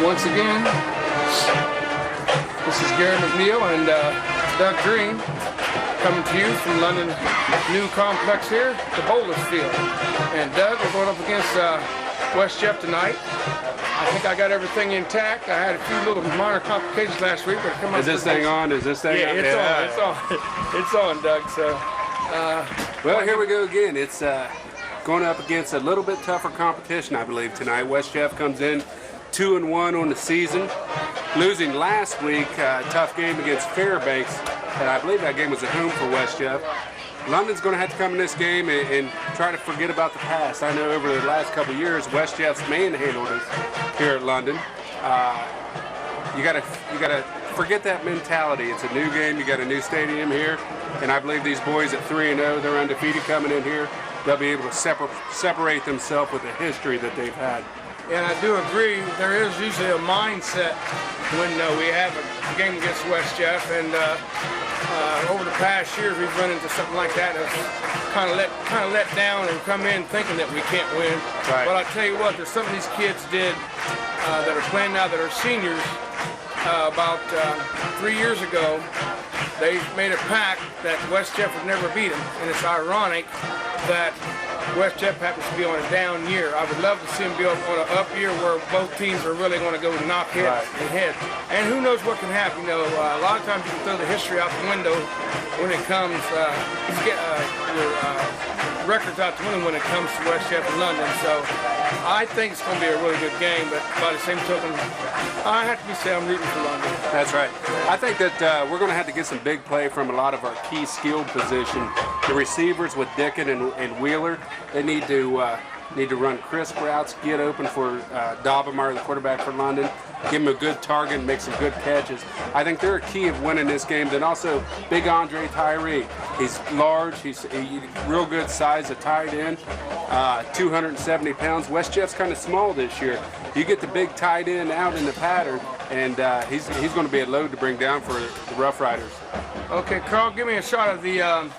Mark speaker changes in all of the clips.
Speaker 1: Once again, this is Gary McNeil and Doug Green coming to you from London new complex here, the Bowlers Field. And Doug, we're going up against West Jeff tonight. I think I got everything intact. I had a few little minor complications last week, but come on.
Speaker 2: Is this thing on? Is this thing on?
Speaker 1: It's on. It's on. It's on, Doug. So,
Speaker 2: well, here we go again. It's going up against a little bit tougher competition, I believe, tonight. West Jeff comes in 2-1 on the season, losing last week. Tough game against Fairbanks, and I believe that game was at home for West Jeff. London's going to have to come in this game and try to forget about the past. I know over the last couple of years, West Jeff's manhandled us here at London. You gotta forget that mentality. It's a new game. You got a new stadium here, and I believe these boys at 3-0, they're undefeated coming in here. They'll be able to separate themselves with the history that they've had.
Speaker 1: And I do agree, there is usually a mindset when we have a game against West Jeff, and over the past years we've run into something like that. Kind of let down and come in thinking that we can't win.
Speaker 2: Right.
Speaker 1: But I tell you what, there's something these kids did that are playing now that are seniors. About 3 years ago, they made a pact that West Jeff would never beat them, and it's ironic that West Jeff happens to be on a down year. I would love to see them be on an up year where both teams are really going to go knock heads and heads. And who knows what can happen. You know, a lot of times you can throw the history out the window when it comes your records out the window when it comes to West Jeff and London. So I think it's going to be a really good game, but by the same token, I have to say I'm rooting for London.
Speaker 2: That's right. I think that we're going to have to get some big play from a lot of our key skilled position. The receivers with Dickin and Wheeler, they need to run crisp routes, get open for Daubenmeyer, the quarterback for London, give him a good target and make some good catches. I think they're a key of winning this game. Then also big Andre Tyree. He's large, he's real good size, a tight end, 270 pounds. West Jeff's kind of small this year. You get the big tight end out in the pattern, and he's going to be a load to bring down for the Rough Riders.
Speaker 1: Okay, Carl, give me a shot of the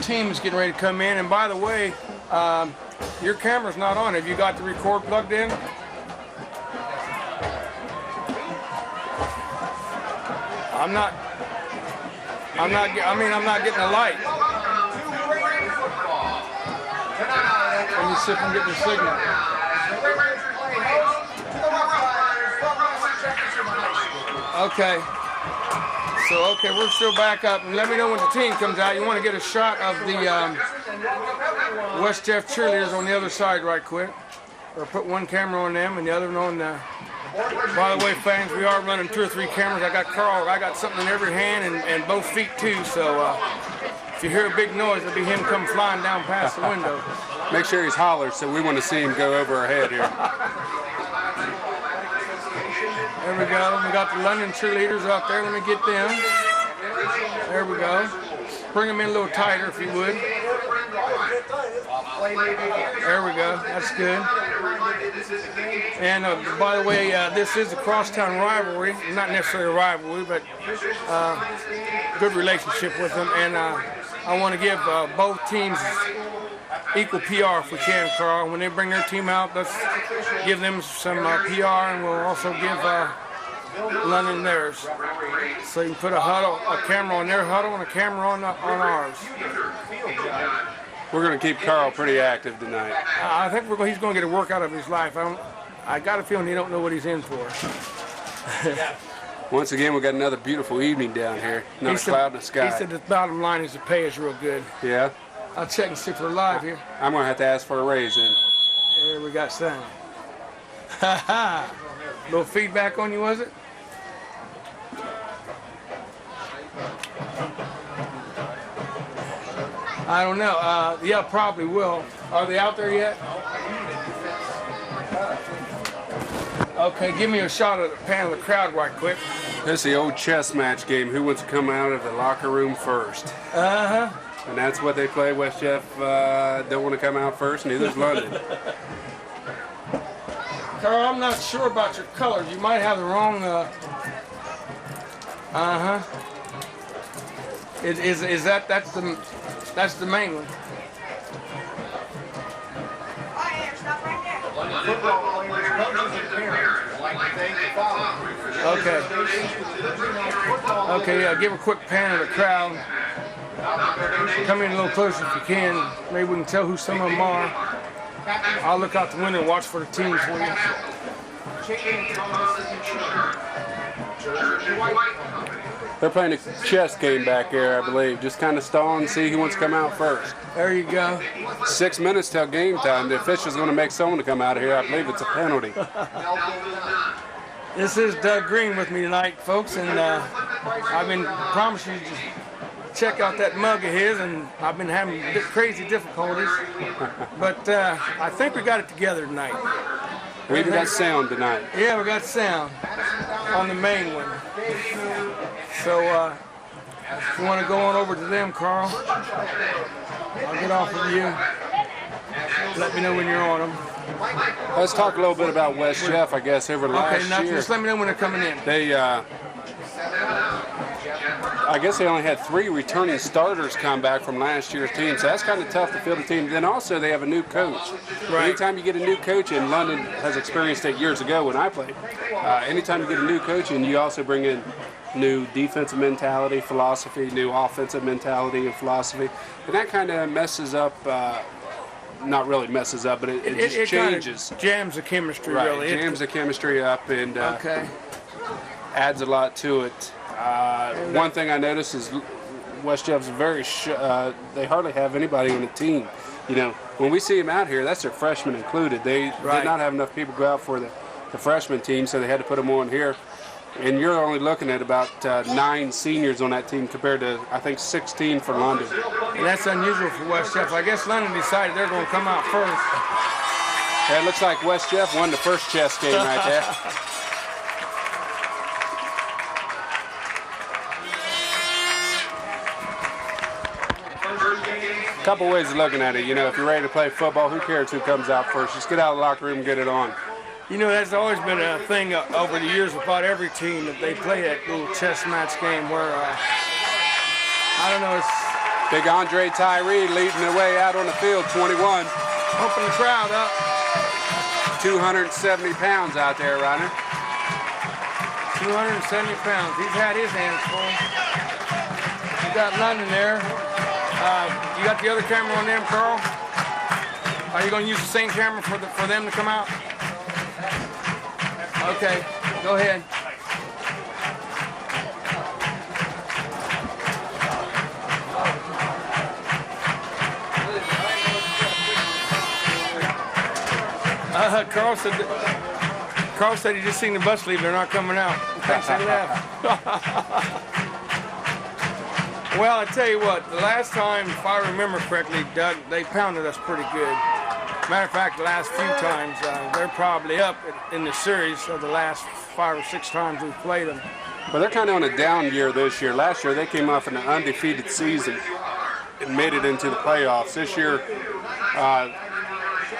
Speaker 1: teams getting ready to come in. And by the way, your camera's not on. Have you got the record plugged in? I'm not getting a light. Let me see if I'm getting a signal. Okay. So, okay, we're still back up. And let me know when the team comes out. You want to get a shot of the West Jeff cheerleaders on the other side right quick. Or put one camera on them and the other one on the... By the way, fans, we are running 2 or 3 cameras. I got Carl. I got something in every hand and both feet, too. So if you hear a big noise, it'll be him come flying down past the window.
Speaker 2: Make sure he's hollers, so we want to see him go over our head here.
Speaker 1: There we go. We got the London cheerleaders out there. Let me get them. There we go. Bring them in a little tighter if you would. There we go. That's good. And by the way, this is a crosstown rivalry. Not necessarily a rivalry, but good relationship with them. And I want to give both teams equal PR if we can, Carl. When they bring their team out, let's give them some PR, and we'll also give London theirs. So you can put a camera on their huddle and a camera on ours.
Speaker 2: We're going to keep Carl pretty active tonight.
Speaker 1: I think he's going to get a workout of his life. I got a feeling he don't know what he's in for.
Speaker 2: Once again, we got another beautiful evening down here. Not a cloud in the sky.
Speaker 1: He said the bottom line is the pay is real good.
Speaker 2: Yeah?
Speaker 1: I'll check and see if we're live here.
Speaker 2: I'm going to have to ask for a raise then.
Speaker 1: There we got sound. Ha ha! Little feedback on you, was it? I don't know. Yeah, probably will. Are they out there yet? Okay, give me a shot of the pan of the crowd right quick.
Speaker 2: This is the old chess match game. Who wants to come out of the locker room first?
Speaker 1: Uh-huh.
Speaker 2: And that's what they play. West Jeff don't want to come out first, neither is London.
Speaker 1: Carl, I'm not sure about your colors. You might have the wrong... Uh-huh. Is that's the main one.
Speaker 3: Football players, coaches, and parents.
Speaker 1: Okay. Okay, yeah, give a quick pan of the crowd. Come in a little closer if you can. Maybe we can tell who some of them are. I'll look out the window and watch for the teams for you.
Speaker 2: They're playing a chess game back there, I believe. Just kind of stalling, see who wants to come out first.
Speaker 1: There you go.
Speaker 2: 6 minutes till game time. The official's going to make someone to come out of here. I believe it's a penalty.
Speaker 1: This is Doug Green with me tonight, folks, and I've been promising you to check out that mug of his, and I've been having crazy difficulties, but I think we got it together tonight.
Speaker 2: We even got sound tonight.
Speaker 1: Yeah, we got sound on the main one. So if you want to go on over to them, Carl, I'll get off of you. Let me know when you're on them.
Speaker 2: Let's talk a little bit about West Jeff, I guess, over the last
Speaker 1: now
Speaker 2: year.
Speaker 1: just let me know when they're coming in.
Speaker 2: They, I guess they only had 3 returning starters come back from last year's team, so that's kind of tough to field the team. Then also they have a new coach.
Speaker 1: Right.
Speaker 2: Anytime you get a new coach in, London has experienced it years ago when I played. Anytime you get a new coach in, you also bring in new defensive mentality, philosophy, new offensive mentality and philosophy, and that kind of messes up. Not really messes up, but it just changes.
Speaker 1: Kind of jams the chemistry,
Speaker 2: right,
Speaker 1: really.
Speaker 2: Jams the chemistry up and adds a lot to it. One thing I noticed is West Jeff's very they hardly have anybody on the team. You know, when we see them out here, that's their freshmen included. They did not have enough people go out for the freshman team, so they had to put them on here. And you're only looking at about 9 seniors on that team compared to, I think, 16 for London.
Speaker 1: And that's unusual for West Jeff. I guess London decided they're going to come out first.
Speaker 2: Yeah, it looks like West Jeff won the first chess game right there. A couple ways of looking at it. You know, if you're ready to play football, who cares who comes out first? Just get out of the locker room and get it on.
Speaker 1: You know, that's always been a thing over the years about every team that they play that little chess match game where, I don't know, it's...
Speaker 2: Big Andre Tyree leading the way out on the field, 21.
Speaker 1: Pumping the crowd up.
Speaker 2: 270 pounds out there, Ryder.
Speaker 1: 270 pounds. He's had his hands full. You got London there. You got the other camera on them, Carl? Are you going to use the same camera for them to come out? Okay, go ahead. Carl said he just seen the bus leave. They're not coming out. Thanks, they left. Well, I tell you what, the last time, if I remember correctly, Doug, they pounded us pretty good. Matter of fact, the last few times, they're probably up in the series of the last 5 or 6 times we've played them.
Speaker 2: Well, they're kind of on a down year this year. Last year, they came off an undefeated season and made it into the playoffs. This year,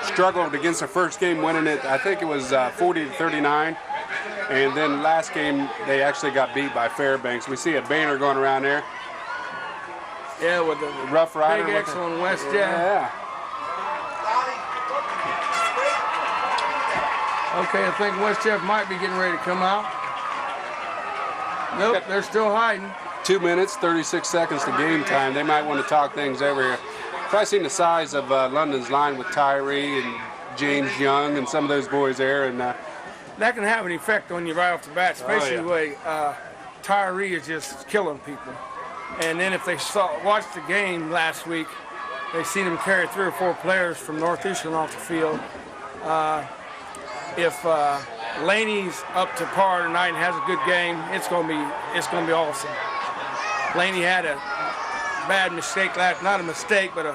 Speaker 2: struggled against the first game, winning it, I think it was 40-39. And then last game, they actually got beat by Fairbanks. We see a banner going around there.
Speaker 1: Yeah, with the
Speaker 2: Rough Rider.
Speaker 1: Big X on West Jeff.
Speaker 2: Yeah.
Speaker 1: Okay, I think West Jeff might be getting ready to come out. Nope, they're still hiding.
Speaker 2: 2 minutes, 36 seconds to game time. They might want to talk things over here. Probably seen the size of London's line with Tyree and James Young and some of those boys there. And
Speaker 1: that can have an effect on you right off the bat, especially the way Tyree is just killing people. And then if they watched the game last week, they seen him carry 3 or 4 players from Northeastern off the field. If Laney's up to par tonight and has a good game, it's gonna be awesome. Laney had a bad mistake not a mistake, but a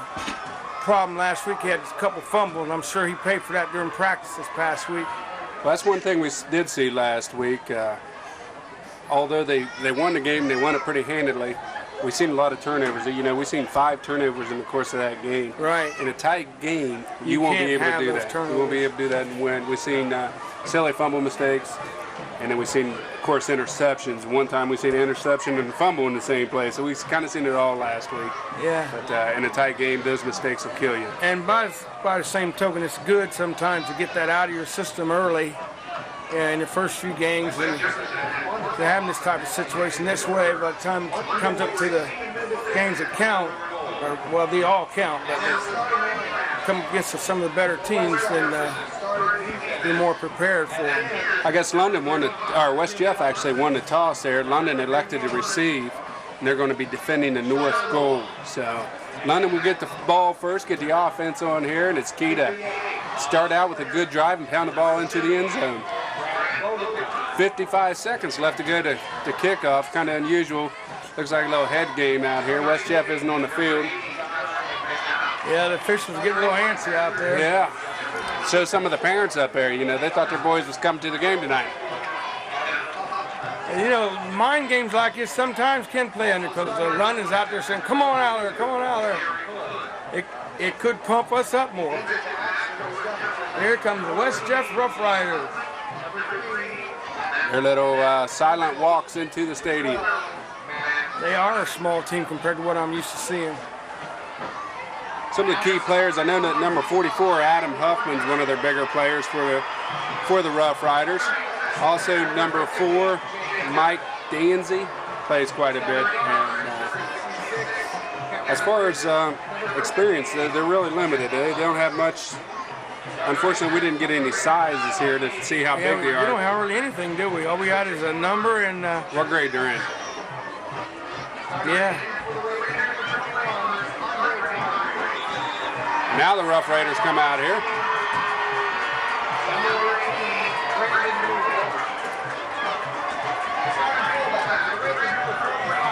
Speaker 1: problem last week. He had a couple fumbles. I'm sure he paid for that during practice this past week.
Speaker 2: Well, that's one thing we did see last week. Although they won the game, they won it pretty handedly. We've seen a lot of turnovers. You know, we've seen 5 turnovers in the course of that game.
Speaker 1: Right.
Speaker 2: In a tight game, you won't be able to do that. You won't be able to do that and win. We've seen silly fumble mistakes, and then we've seen, of course, interceptions. One time we've seen an interception and a fumble in the same play. So we've kind of seen it all last week.
Speaker 1: Yeah.
Speaker 2: But in a tight game, those mistakes will kill you.
Speaker 1: And by the same token, it's good sometimes to get that out of your system early in the first few games, and they're having this type of situation this way. By the time it comes up to the games that count, or, well, they all count, but come against some of the better teams, then be more prepared for them.
Speaker 2: I guess London won or West Jeff actually won the toss there. London elected to receive, and they're going to be defending the north goal. So London will get the ball first, get the offense on here, and it's key to start out with a good drive and pound the ball into the end zone. 55 seconds left to go to kickoff. Kind of unusual. Looks like a little head game out here. West Jeff isn't on the field.
Speaker 1: Yeah, the officials are getting a little antsy out there.
Speaker 2: Yeah. So some of the parents up there, you know, they thought their boys was coming to the game tonight.
Speaker 1: And, you know, mind games like this sometimes can play under because the London's out there saying, come on out there, come on out there. It could pump us up more. Here comes the West Jeff Rough Riders.
Speaker 2: Their little silent walks into the stadium.
Speaker 1: They are a small team compared to what I'm used to seeing.
Speaker 2: Some of the key players, I know that number 44, Adam Huffman's one of their bigger players for the Rough Riders. Also number 4, Mike Danzy, plays quite a bit. And, as far as experience, they're really limited. They don't have much. Unfortunately, we didn't get any sizes here to see how big they are.
Speaker 1: We don't have really anything, do we? All we got is a number and...
Speaker 2: what grade they're in.
Speaker 1: Yeah.
Speaker 2: Now the Rough Riders come out here.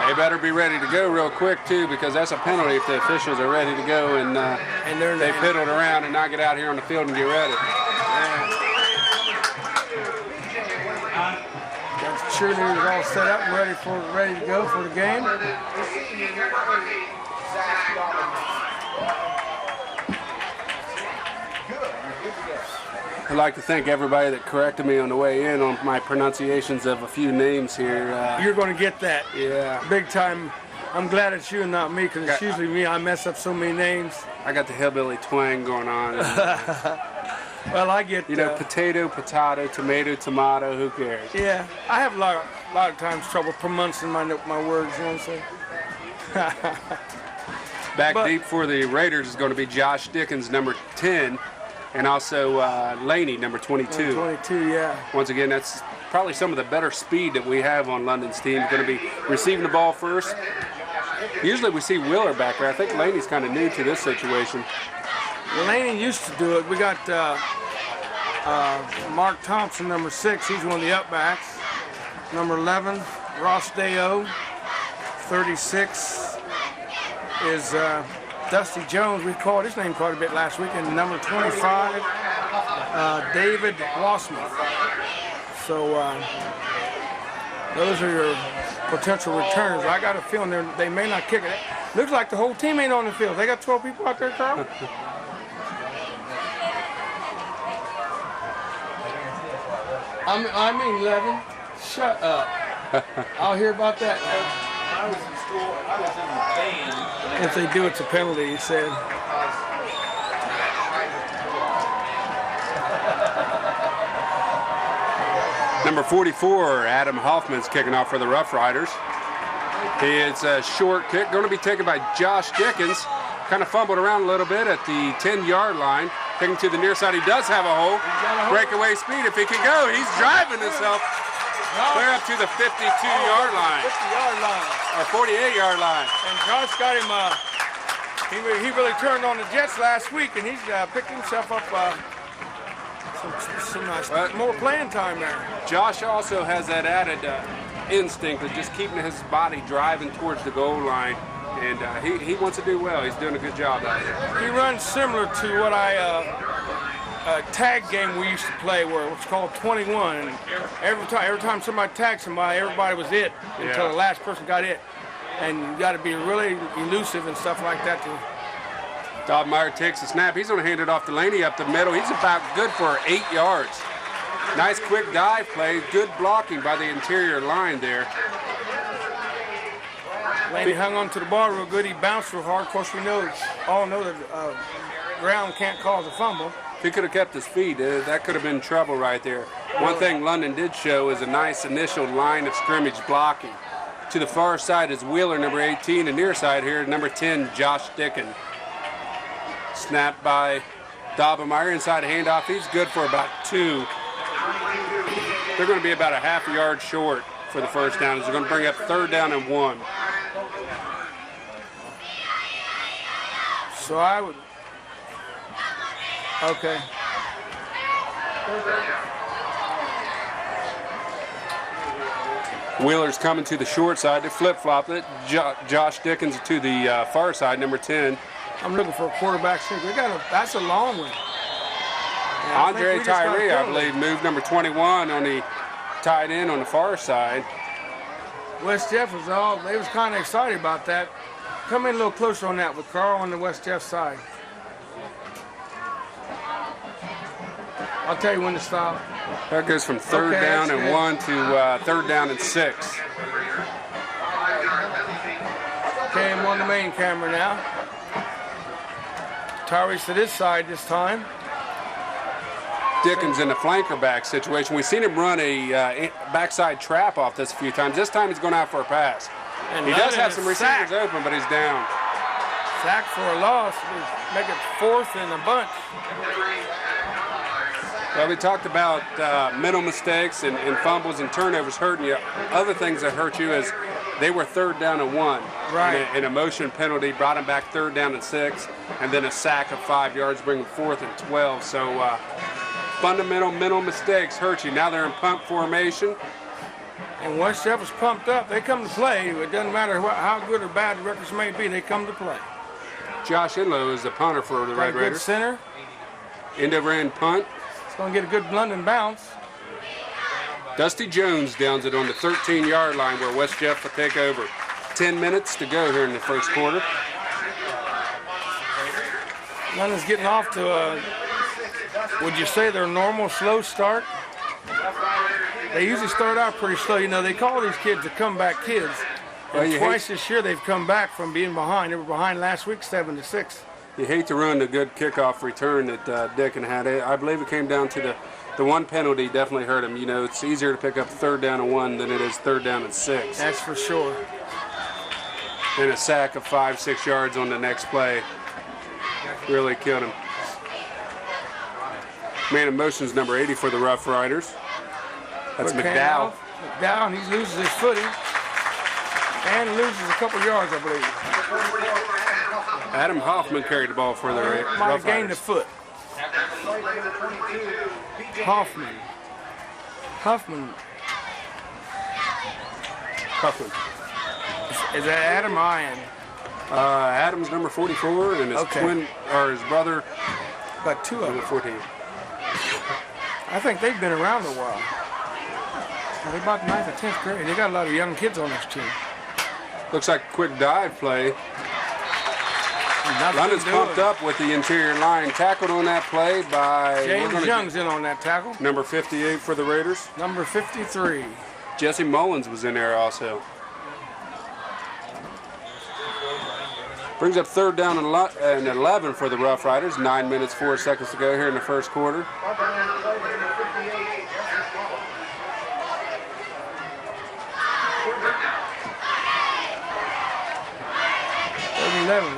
Speaker 2: They better be ready to go real quick too, because that's a penalty if the officials are ready to go and they piddled around and not get out here on the field and get ready.
Speaker 1: Got the cheerleaders all set up and ready to go for the game.
Speaker 2: I'd like to thank everybody that corrected me on the way in on my pronunciations of a few names here.
Speaker 1: You're going to get that.
Speaker 2: Yeah.
Speaker 1: Big time. I'm glad it's you and not me, because it's usually me. I mess up so many names.
Speaker 2: I got the hillbilly twang going on.
Speaker 1: Well, I get...
Speaker 2: You know, potato, tomato, tomato, who cares?
Speaker 1: Yeah. I have a lot of times trouble pronouncing my words, you know what I'm saying?
Speaker 2: Back deep for the Raiders is going to be Josh Dickens, number 10. And also Laney, number 22.
Speaker 1: 22, yeah.
Speaker 2: Once again, that's probably some of the better speed that we have on London's team. Going to be receiving the ball first. Usually we see Wheeler back there. I think Laney's kind of new to this situation.
Speaker 1: Laney used to do it. We got Mark Thompson, number 6. He's one of the upbacks. Number 11, Ross Deo. 36 is... Dusty Jones, we called his name quite a bit last week, and number 25, David Wassman. So those are your potential returners. I got a feeling they may not kick it. Looks like the whole team ain't on the field. They got 12 people out there, Carl? I mean 11. Shut up. I'll hear about that.
Speaker 3: I was in school, I was in the band.
Speaker 1: If they do, it's a penalty, he said.
Speaker 2: Number 44, Adam Hoffman's kicking off for the Rough Riders. It's a short kick, going to be taken by Josh Dickens. Kind of fumbled around a little bit at the 10-yard line. Taking to the near side, he does have a hole. Breakaway speed, if he can go, he's driving himself. Clear up to the 52-yard line.
Speaker 1: 50-yard line.
Speaker 2: Or 48-yard line.
Speaker 1: And Josh got him, he really turned on the Jets last week, and he's picked himself up some nice, more playing time there.
Speaker 2: Josh also has that added instinct of just keeping his body driving towards the goal line. And he wants to do well. He's doing a good job out there.
Speaker 1: He runs similar to what a tag game we used to play where it was called 21. And every time somebody tagged somebody, everybody was it until the last person got it. And you got to be really elusive and stuff like that.
Speaker 2: Dobmeyer takes the snap. He's going to hand it off to Laney up the middle. He's about good for 8 yards. Nice quick dive play. Good blocking by the interior line there.
Speaker 1: Laney hung on to the ball real good. He bounced real hard. Of course, we all know that ground can't cause a fumble.
Speaker 2: If he could have kept his feet, that could have been trouble right there. One thing London did show is a nice initial line of scrimmage blocking. To the far side is Wheeler, number 18, and near side here, number 10, Josh Dickens. Snapped by Daubenmeyer, inside handoff. He's good for about 2. They're going to be about a half a yard short for the first down. They're going to bring up 3rd down and 1.
Speaker 1: So I would. Okay.
Speaker 2: Wheeler's coming to the short side to flip-flop it. Josh Dickens to the far side, number 10.
Speaker 1: I'm looking for a quarterback sneak. That's a long one. Yeah,
Speaker 2: Andre Tyree, I believe, moved number 21 on the tight end on the far side.
Speaker 1: West Jeff they was kind of excited about that. Come in a little closer on that with Carl on the West Jeff side. I'll tell you when to stop.
Speaker 2: That goes from 3rd down and 1 to 3rd down and 6.
Speaker 1: Okay, I'm on the main camera now. Tyree's to this side this time.
Speaker 2: Dickens in the flanker back situation. We've seen him run a backside trap off this a few times. This time he's going out for a pass.
Speaker 1: And
Speaker 2: he does have some receivers open, but he's down.
Speaker 1: Sack for a loss. Make it 4th in a bunch.
Speaker 2: Well, we talked about mental mistakes and fumbles and turnovers hurting you. Other things that hurt you is they were 3rd down and 1.
Speaker 1: Right.
Speaker 2: And a motion penalty brought him back 3rd down and 6. And then a sack of 5 yards, bringing 4th and 12. So fundamental mental mistakes hurt you. Now they're in punt formation.
Speaker 1: And West Jeff is pumped up. They come to play. It doesn't matter how good or bad the records may be. They come to play.
Speaker 2: Josh Inlow is the punter for the Red Raiders.
Speaker 1: Center.
Speaker 2: End over end punt.
Speaker 1: It's going to get a good London bounce.
Speaker 2: Dusty Jones downs it on the 13-yard line where West Jeff will take over. 10 minutes to go here in the first quarter.
Speaker 1: London's getting off to would you say their normal slow start? They usually start out pretty slow. You know, they call these kids the comeback kids. And twice this year they've come back from being behind. They were behind last week 7-6.
Speaker 2: You hate to run the good kickoff return that Dickens had. I believe it came down to the one penalty definitely hurt him. You know, it's easier to pick up 3rd down and 1 than it is 3rd down and 6.
Speaker 1: That's for sure.
Speaker 2: And a sack of 5-6 yards on the next play really killed him. Man in motion's number 80 for the Rough Riders. That's McDowell.
Speaker 1: McDowell, he loses his footing and loses a couple yards, I believe.
Speaker 2: Adam Hoffman carried the ball for the Rough Riders.
Speaker 1: Might have gained a foot. Hoffman. Is that Adam or Ian?
Speaker 2: Adam's number 44 and his twin, or his brother,
Speaker 1: got 2 of them.
Speaker 2: number 14.
Speaker 1: I think they've been around a while. They're about 9th or 10th grade. They got a lot of young kids on this team.
Speaker 2: Looks like a quick dive play. London's pumped up with the interior line. Tackled on that play by
Speaker 1: James Young's in on that tackle.
Speaker 2: Number 58 for the Raiders.
Speaker 1: Number 53.
Speaker 2: Jesse Mullins was in there also. Brings up 3rd down and 11 for the Rough Riders. 9 minutes, 4 seconds to go here in the first quarter.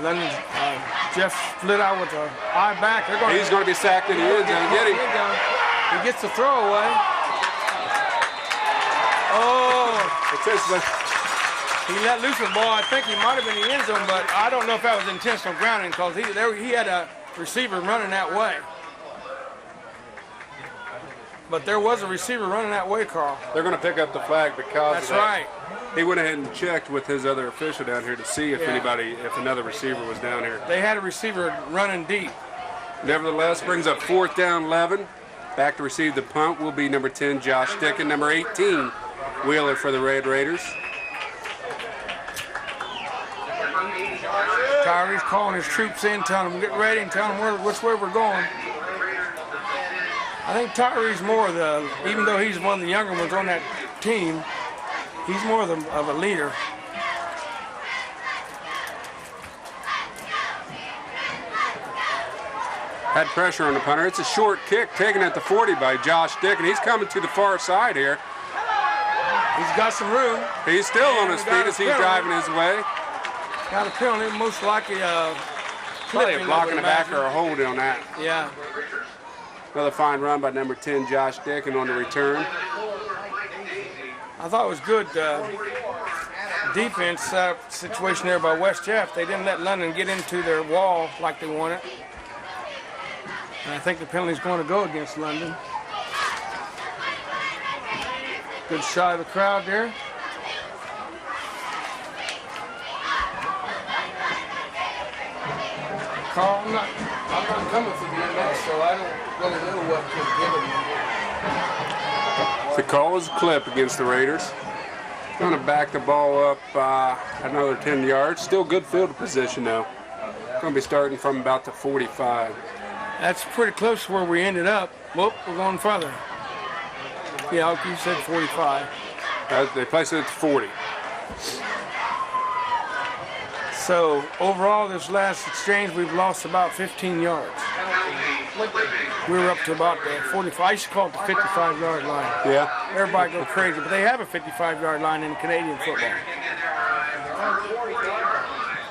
Speaker 1: London, Jeff split out with an eye back.
Speaker 2: He's going to be sacked in the end zone. Get him.
Speaker 1: He gets the throw away. Oh! He let loose the ball. I think he might have been in the end zone, but I don't know if that was intentional grounding because he had a receiver running that way. But there was a receiver running that way, Carl.
Speaker 2: They're going to pick up the flag because
Speaker 1: That's
Speaker 2: of that.
Speaker 1: right.
Speaker 2: He went ahead and checked with his other official down here to see if if another receiver was down here.
Speaker 1: They had a receiver running deep.
Speaker 2: Nevertheless, brings up 4th down 11. Back to receive the punt will be number 10, Josh Dickens. Number 18, Wheeler for the Red Raiders.
Speaker 1: Tyree's calling his troops in, telling them get ready and telling them which way we're going. I think Tyree's more even though he's one of the younger ones on that team, he's more of a leader.
Speaker 2: Had pressure on the punter. It's a short kick taken at the 40 by Josh Dick, and he's coming to the far side here.
Speaker 1: He's got some room.
Speaker 2: He's still on his feet as he's driving his way.
Speaker 1: Got a penalty, most likely
Speaker 2: Probably a block in the back or a hold on that.
Speaker 1: Yeah.
Speaker 2: Another fine run by number 10, Josh Dick, and on the return.
Speaker 1: I thought it was good defense situation there by West Jeff. They didn't let London get into their wall like they wanted. And I think the penalty's going to go against London. Good shot of the crowd there. Carl, I'm not coming for the MX, so I don't really know what to give him.
Speaker 2: The call is a clip against the Raiders. Going to back the ball up another 10 yards. Still good field position though. Going to be starting from about the 45.
Speaker 1: That's pretty close to where we ended up. Whoop, we're going further. Yeah, like you said, 45.
Speaker 2: They placed it at 40.
Speaker 1: So overall, this last exchange, we've lost about 15 yards. We were up to about the 45. I used to call it the 55-yard line.
Speaker 2: Yeah.
Speaker 1: Everybody go crazy, but they have a 55-yard line in Canadian football.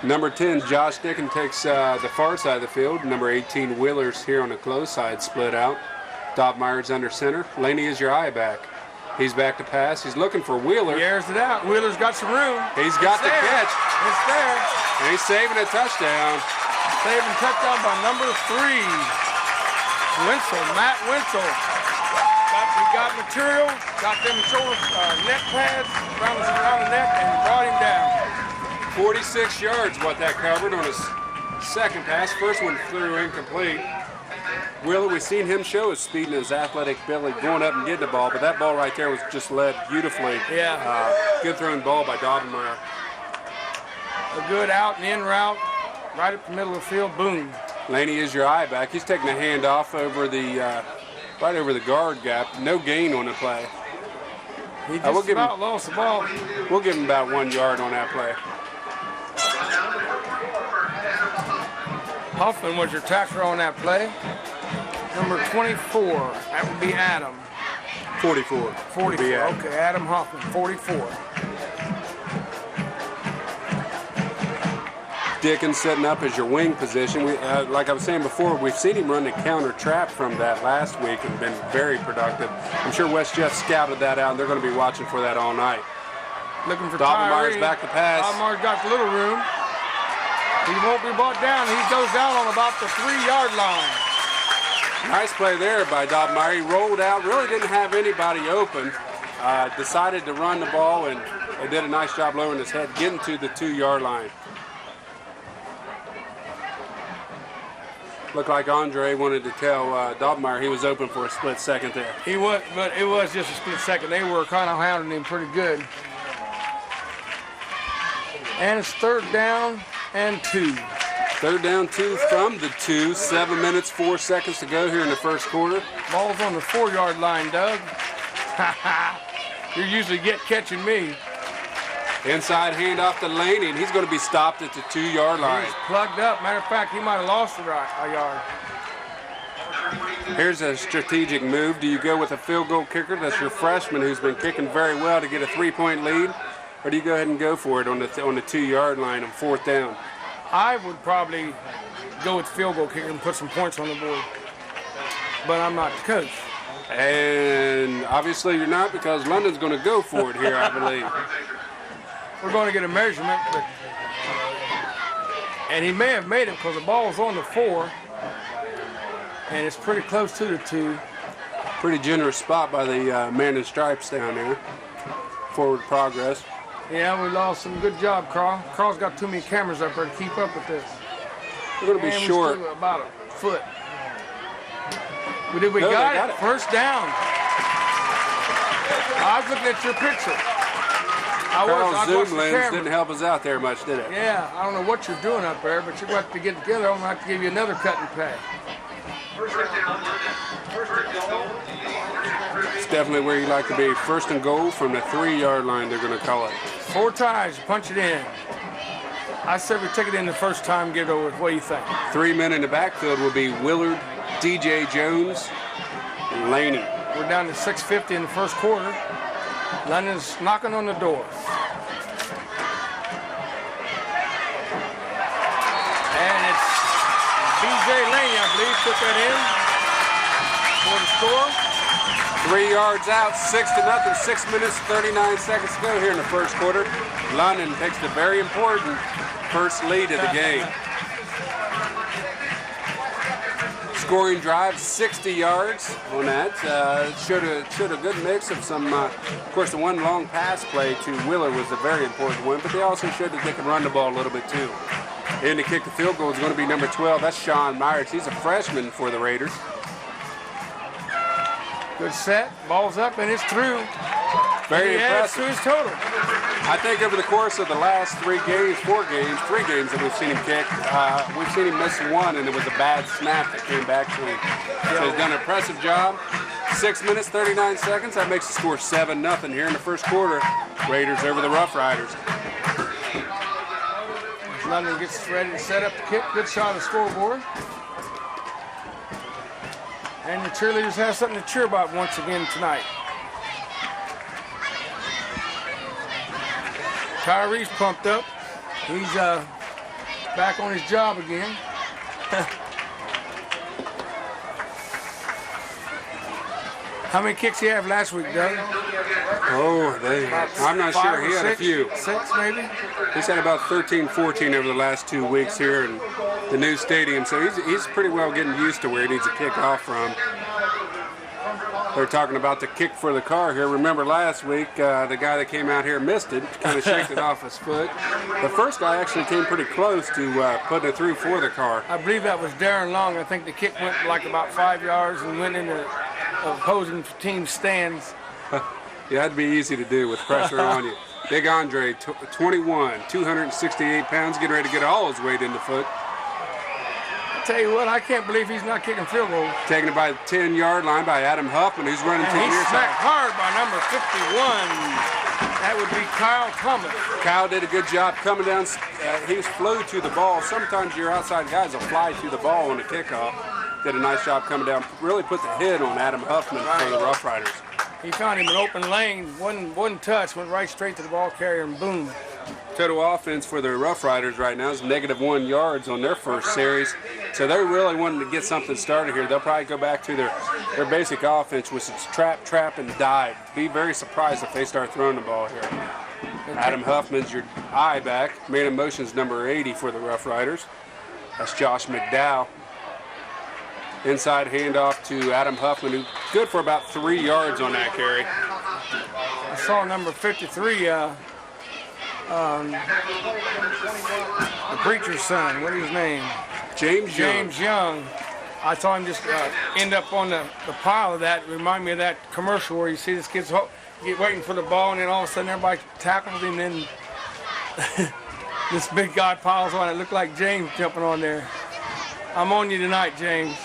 Speaker 2: Number 10, Josh Dickon takes the far side of the field. Number 18, Wheelers here on the close side, split out. Dobmeyer's under center. Laney is your eye back. He's back to pass. He's looking for Wheeler.
Speaker 1: He airs it out. Wheeler's got some room.
Speaker 2: He's got the catch.
Speaker 1: It's there.
Speaker 2: And he's saving a touchdown.
Speaker 1: Saving touchdown by number 3. Winsel, Matt Winsel. He got material, got them shoulder neck pads around the neck, and brought him down.
Speaker 2: 46 yards what that covered on his second pass. First one threw incomplete. Wheeler, we've seen him show his speed and his athletic ability going up and getting the ball, but that ball right there was just led beautifully.
Speaker 1: Yeah.
Speaker 2: Good thrown ball by Dobmeyer.
Speaker 1: A good out and in route, right up the middle of the field, boom.
Speaker 2: Laney is your eye back. He's taking a handoff over the, right over the guard gap. No gain on the play.
Speaker 1: He just about lost the ball.
Speaker 2: We'll give him about 1 yard on that play.
Speaker 1: Huffman was your tackler on that play. Number 24, that would be Adam.
Speaker 2: 44.
Speaker 1: 44, okay, Adam Huffman, 44.
Speaker 2: Dickens setting up as your wing position. We, like I was saying before, we've seen him run the counter trap from that last week and been very productive. I'm sure West Jeff scouted that out, and they're going to be watching for that all night.
Speaker 1: Looking for
Speaker 2: Dobmeyer's back to pass.
Speaker 1: Dobmeyer's got the little room. He won't be brought down. He goes down on about the 3-yard line.
Speaker 2: Nice play there by Dobmeyer. He rolled out, really didn't have anybody open. Decided to run the ball, and they did a nice job lowering his head, getting to the 2-yard line. Looked like Andre wanted to tell Dobmeyer he was open for a split second there.
Speaker 1: He was, but it was just a split second. They were kind of hounding him pretty good. And it's 3rd down and 2.
Speaker 2: 3rd down 2 from the 2. 7 minutes, 4 seconds to go here in the first quarter.
Speaker 1: Ball's on the 4-yard line, Doug. You're usually catching me.
Speaker 2: Inside handoff to Laney, and he's going to be stopped at the 2-yard line.
Speaker 1: He's plugged up. Matter of fact, he might have lost a yard.
Speaker 2: Here's a strategic move. Do you go with a field goal kicker? That's your freshman who's been kicking very well to get a 3-point lead. Or do you go ahead and go for it on the 2-yard line on 4th down?
Speaker 1: I would probably go with field goal kicker and put some points on the board. But I'm not the coach.
Speaker 2: And obviously you're not, because London's going to go for it here, I believe.
Speaker 1: We're going to get a measurement, and he may have made it because the ball was on the 4, and it's pretty close to the 2.
Speaker 2: Pretty generous spot by the man in stripes down there. Forward progress.
Speaker 1: Yeah, we lost some. Good job, Carl. Carl's got too many cameras up there to keep up with this.
Speaker 2: We're going to be short.
Speaker 1: We about a foot. We got it. First down. I was looking at your picture.
Speaker 2: Carl's zoom lens didn't help us out there much, did it?
Speaker 1: Yeah, I don't know what you're doing up there, but you're going to have to get together. I'm going to have to give you another cut and pay.
Speaker 2: It's definitely where you like to be. 1st and goal from the 3-yard line, they're going to call it.
Speaker 1: 4 times, punch it in. I said we take it in the first time, get it over with. What do you think?
Speaker 2: 3 men in the backfield will be Willard, DJ Jones, and Laney.
Speaker 1: We're down to 6:50 in the first quarter. London's knocking on the door. And it's BJ Laney, I believe, put that in for the score.
Speaker 2: 3 yards out, 6-0, 6 minutes, 39 seconds to go here in the first quarter. London takes the very important first lead of the game. Scoring drive, 60 yards on that. Showed a good mix of some, of course, the one long pass play to Wheeler was a very important one, but they also showed that they can run the ball a little bit too. And to kick the field goal is going to be number 12. That's Sean Myers. He's a freshman for the Raiders.
Speaker 1: Good set, ball's up, and it's through.
Speaker 2: Very
Speaker 1: impressive. To his total.
Speaker 2: I think over the course of the last 3 games, 4 games, 3 games that we've seen him kick, we've seen him miss one, and it was a bad snap that came back to him. So he's done an impressive job. 6 minutes, 39 seconds. That makes the score 7-0 here in the first quarter. Raiders over the Rough Riders.
Speaker 1: London gets ready to set up the kick. Good shot on the scoreboard. And the cheerleaders have something to cheer about once again tonight. Tyree's pumped up. He's back on his job again. How many kicks he have last week, Doug?
Speaker 2: Oh, I'm not sure. He had a few.
Speaker 1: 6 maybe?
Speaker 2: He's had about 13, 14 over the last 2 weeks here in the new stadium, so he's pretty well getting used to where he needs to kick off from. They're talking about the kick for the car here. Remember last week, the guy that came out here missed it, kind of shaked it off his foot. The first guy actually came pretty close to putting it through for the car.
Speaker 1: I believe that was Darren Long. I think the kick went like about 5 yards and went into opposing team stands.
Speaker 2: Yeah, that'd be easy to do with pressure on you. Big Andre, 21, 268 pounds, getting ready to get all his weight in the foot.
Speaker 1: I tell you what, I can't believe he's not kicking field goals.
Speaker 2: Taken it by the 10-yard line by Adam Huffman, who's running 10
Speaker 1: years.
Speaker 2: He's
Speaker 1: smacked hard by number 51. That would be Kyle Thomas.
Speaker 2: Kyle did a good job coming down. He flew to the ball. Sometimes your outside guys will fly to the ball on the kickoff. Did a nice job coming down. Really put the hit on Adam Huffman for the Rough Riders.
Speaker 1: He found him an open lane. One touch, went right straight to the ball carrier, and boom.
Speaker 2: Total offense for the Rough Riders right now is -1 yards on their first series. So they're really wanting to get something started here. They'll probably go back to their basic offense, which is trap, and dive. Be very surprised if they start throwing the ball here. Adam Huffman's your eye back. Man in motion's number 80 for the Rough Riders. That's Josh McDowell. Inside handoff to Adam Huffman, who's good for about 3 yards on that carry.
Speaker 1: I saw number 53, the preacher's son. What is his name? James Young. I saw him just end up on the pile of that. Remind me of that commercial where you see this kid's waiting for the ball, and then all of a sudden everybody tackles him, and then this big guy piles on. It looked like James jumping on there. I'm on you tonight, James.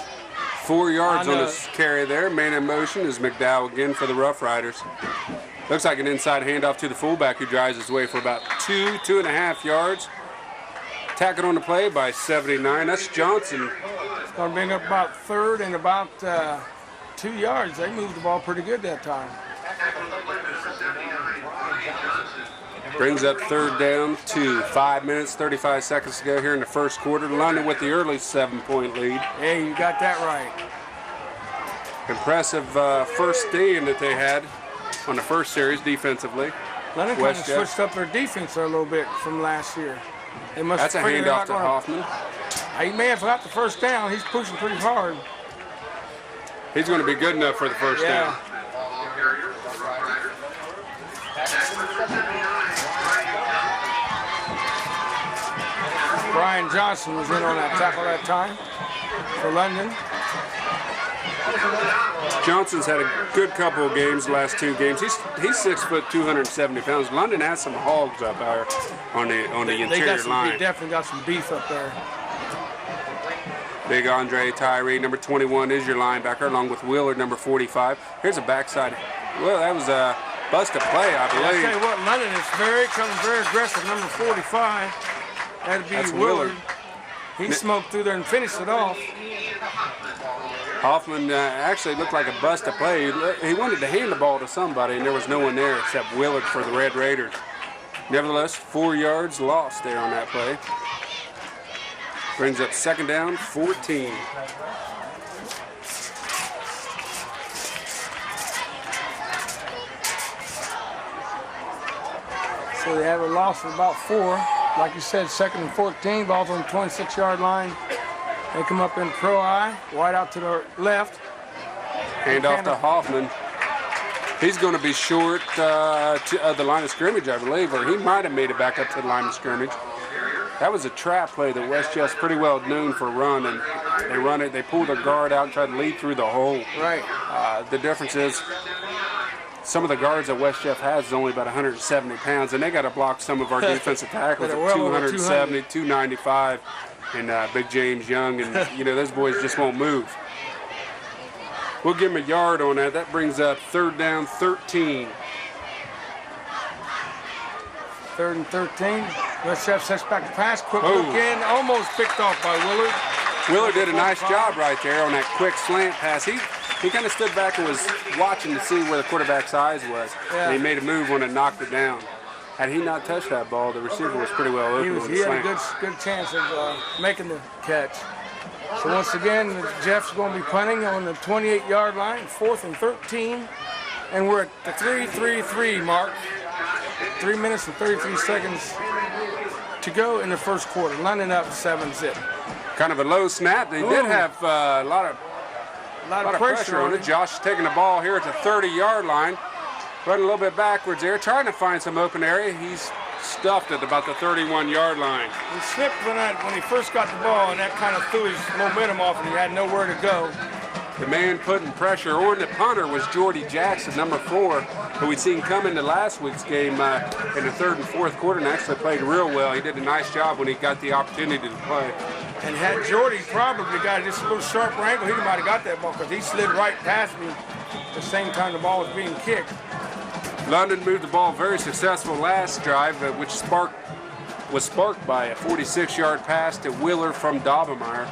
Speaker 2: 4 yards on this carry there. Man in motion is McDowell again for the Rough Riders. Looks like an inside handoff to the fullback who drives his way for about 2.5 yards. Tackled on the play by 79. That's Johnson.
Speaker 1: It's going to bring up about third and about 2 yards. They moved the ball pretty good that time.
Speaker 2: Brings up third down to 5 minutes, 35 seconds to go here in the first quarter. London with the early 7-point lead.
Speaker 1: Hey, you got that right.
Speaker 2: Impressive first stand that they had on the first series defensively.
Speaker 1: London kind of switched up their defense there a little bit from last year. They must
Speaker 2: That's a handoff to Hoffman.
Speaker 1: He may have got the first down. He's pushing pretty hard.
Speaker 2: He's going to be good enough for the first down.
Speaker 1: Brian Johnson was in on that tackle that time for London.
Speaker 2: Johnson's had a good couple of games, the last 2 games. He's 6 foot, 270 pounds. London has some hogs up there on the interior line.
Speaker 1: They definitely got some beef up there.
Speaker 2: Big Andre Tyree, number 21, is your linebacker, along with Willard, number 45. Here's a backside. Well, that was a busted play, I believe.
Speaker 1: I tell you what, London is comes very aggressive, number 45. That'd be
Speaker 2: That's
Speaker 1: Willard.
Speaker 2: Willard.
Speaker 1: He smoked through there and finished it off.
Speaker 2: Hoffman actually looked like a busted play. He wanted to hand the ball to somebody, and there was no one there except Willard for the Red Raiders. Nevertheless, 4 yards lost there on that play. Brings up second down, 14.
Speaker 1: So they have a loss of about 4. Like you said, second and 14. Ball's on the 26-yard line. They come up in pro eye, wide out to the left.
Speaker 2: Hand off to Hoffman. He's going to be short of the line of scrimmage, I believe, or he might have made it back up to the line of scrimmage. That was a trap play that West Jeff's pretty well known for running. They run it, they pull their guard out and try to lead through the hole.
Speaker 1: Right.
Speaker 2: The difference is some of the guards that West Jeff has is only about 170 pounds, and they got to block some of our defensive tackles at 270, 295, and Big James Young, and those boys just won't move. We'll give him a yard on that. That brings up third down, 13.
Speaker 1: Third and 13. West Jeff sets back the pass. Quick look in. Almost picked off by Willard.
Speaker 2: Willard did a nice job right there on that quick slant pass. He kind of stood back and was watching to see where the quarterback's eyes was.
Speaker 1: Yeah.
Speaker 2: And he made a move when it knocked it down. Had he not touched that ball, the receiver was pretty well open with the
Speaker 1: He
Speaker 2: slant.
Speaker 1: had a good chance of making the catch. So once again, Jeff's going to be punting on the 28-yard line, 4th and 13. And we're at the 3-3-3 mark. 3 minutes and 33 seconds to go in the first quarter. London up 7-zip.
Speaker 2: Kind of a low snap. They did have a lot of pressure on it. Josh is taking the ball here at the 30-yard line. Running a little bit backwards there, trying to find some open area. He's stuffed at about the 31-yard line.
Speaker 1: He slipped when he first got the ball, and that kind of threw his momentum off, and he had nowhere to go.
Speaker 2: The man putting pressure on the punter was Jordy Jackson, number 4, who we'd seen come into last week's game in the third and fourth quarter and actually played real well. He did a nice job when he got the opportunity to play.
Speaker 1: And had Jordy probably got just a little sharper angle, he might have got that ball because he slid right past me at the same time the ball was being kicked.
Speaker 2: London moved the ball very successful last drive, which was sparked by a 46-yard pass to Willard from Daubenmeyer.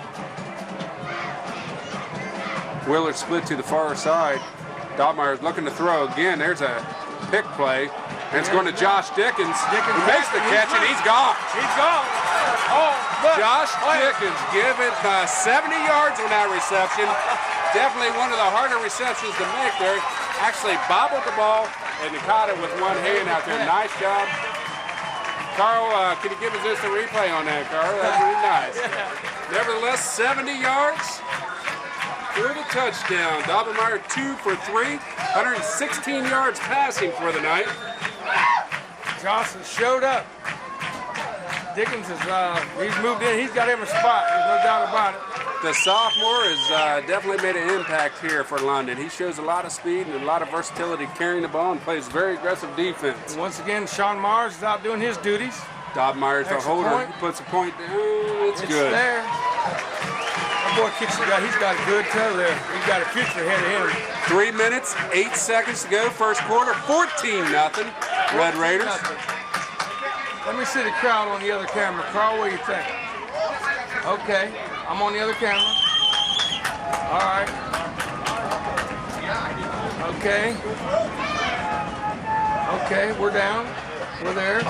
Speaker 2: Willard split to the far side. Daubenmeyer's looking to throw again. There's a pick play. And it's going to Josh Dickens. He makes the catch, and he's gone.
Speaker 1: He's gone. Oh, look.
Speaker 2: Josh Dickens giving 70 yards on that reception. Definitely one of the harder receptions to make there. Actually bobbled the ball and caught it with one hand out there. Nice job. Carl, can you give us just a replay on that, Carl? That's really nice. Nevertheless, 70 yards. Through the touchdown. Daubenmeyer 2 for 3, 116 yards passing for the night.
Speaker 1: Johnson showed up. Dickens is he's moved in. He's got him a spot. There's no doubt about it.
Speaker 2: The sophomore has definitely made an impact here for London. He shows a lot of speed and a lot of versatility carrying the ball and plays very aggressive defense.
Speaker 1: And once again, Sean Mars is out doing his duties.
Speaker 2: Daubenmeyer's the holder.
Speaker 1: Point.
Speaker 2: He puts a point down. It's good.
Speaker 1: There. That boy kicks the guy. He's got a good toe there. He's got a future ahead of him.
Speaker 2: 3 minutes, 8 seconds to go. First quarter, 14-0. Red Raiders.
Speaker 1: Let me see the crowd on the other camera. Carl, what do you think? Okay, I'm on the other camera. All right. Okay. Okay, we're down. We're there.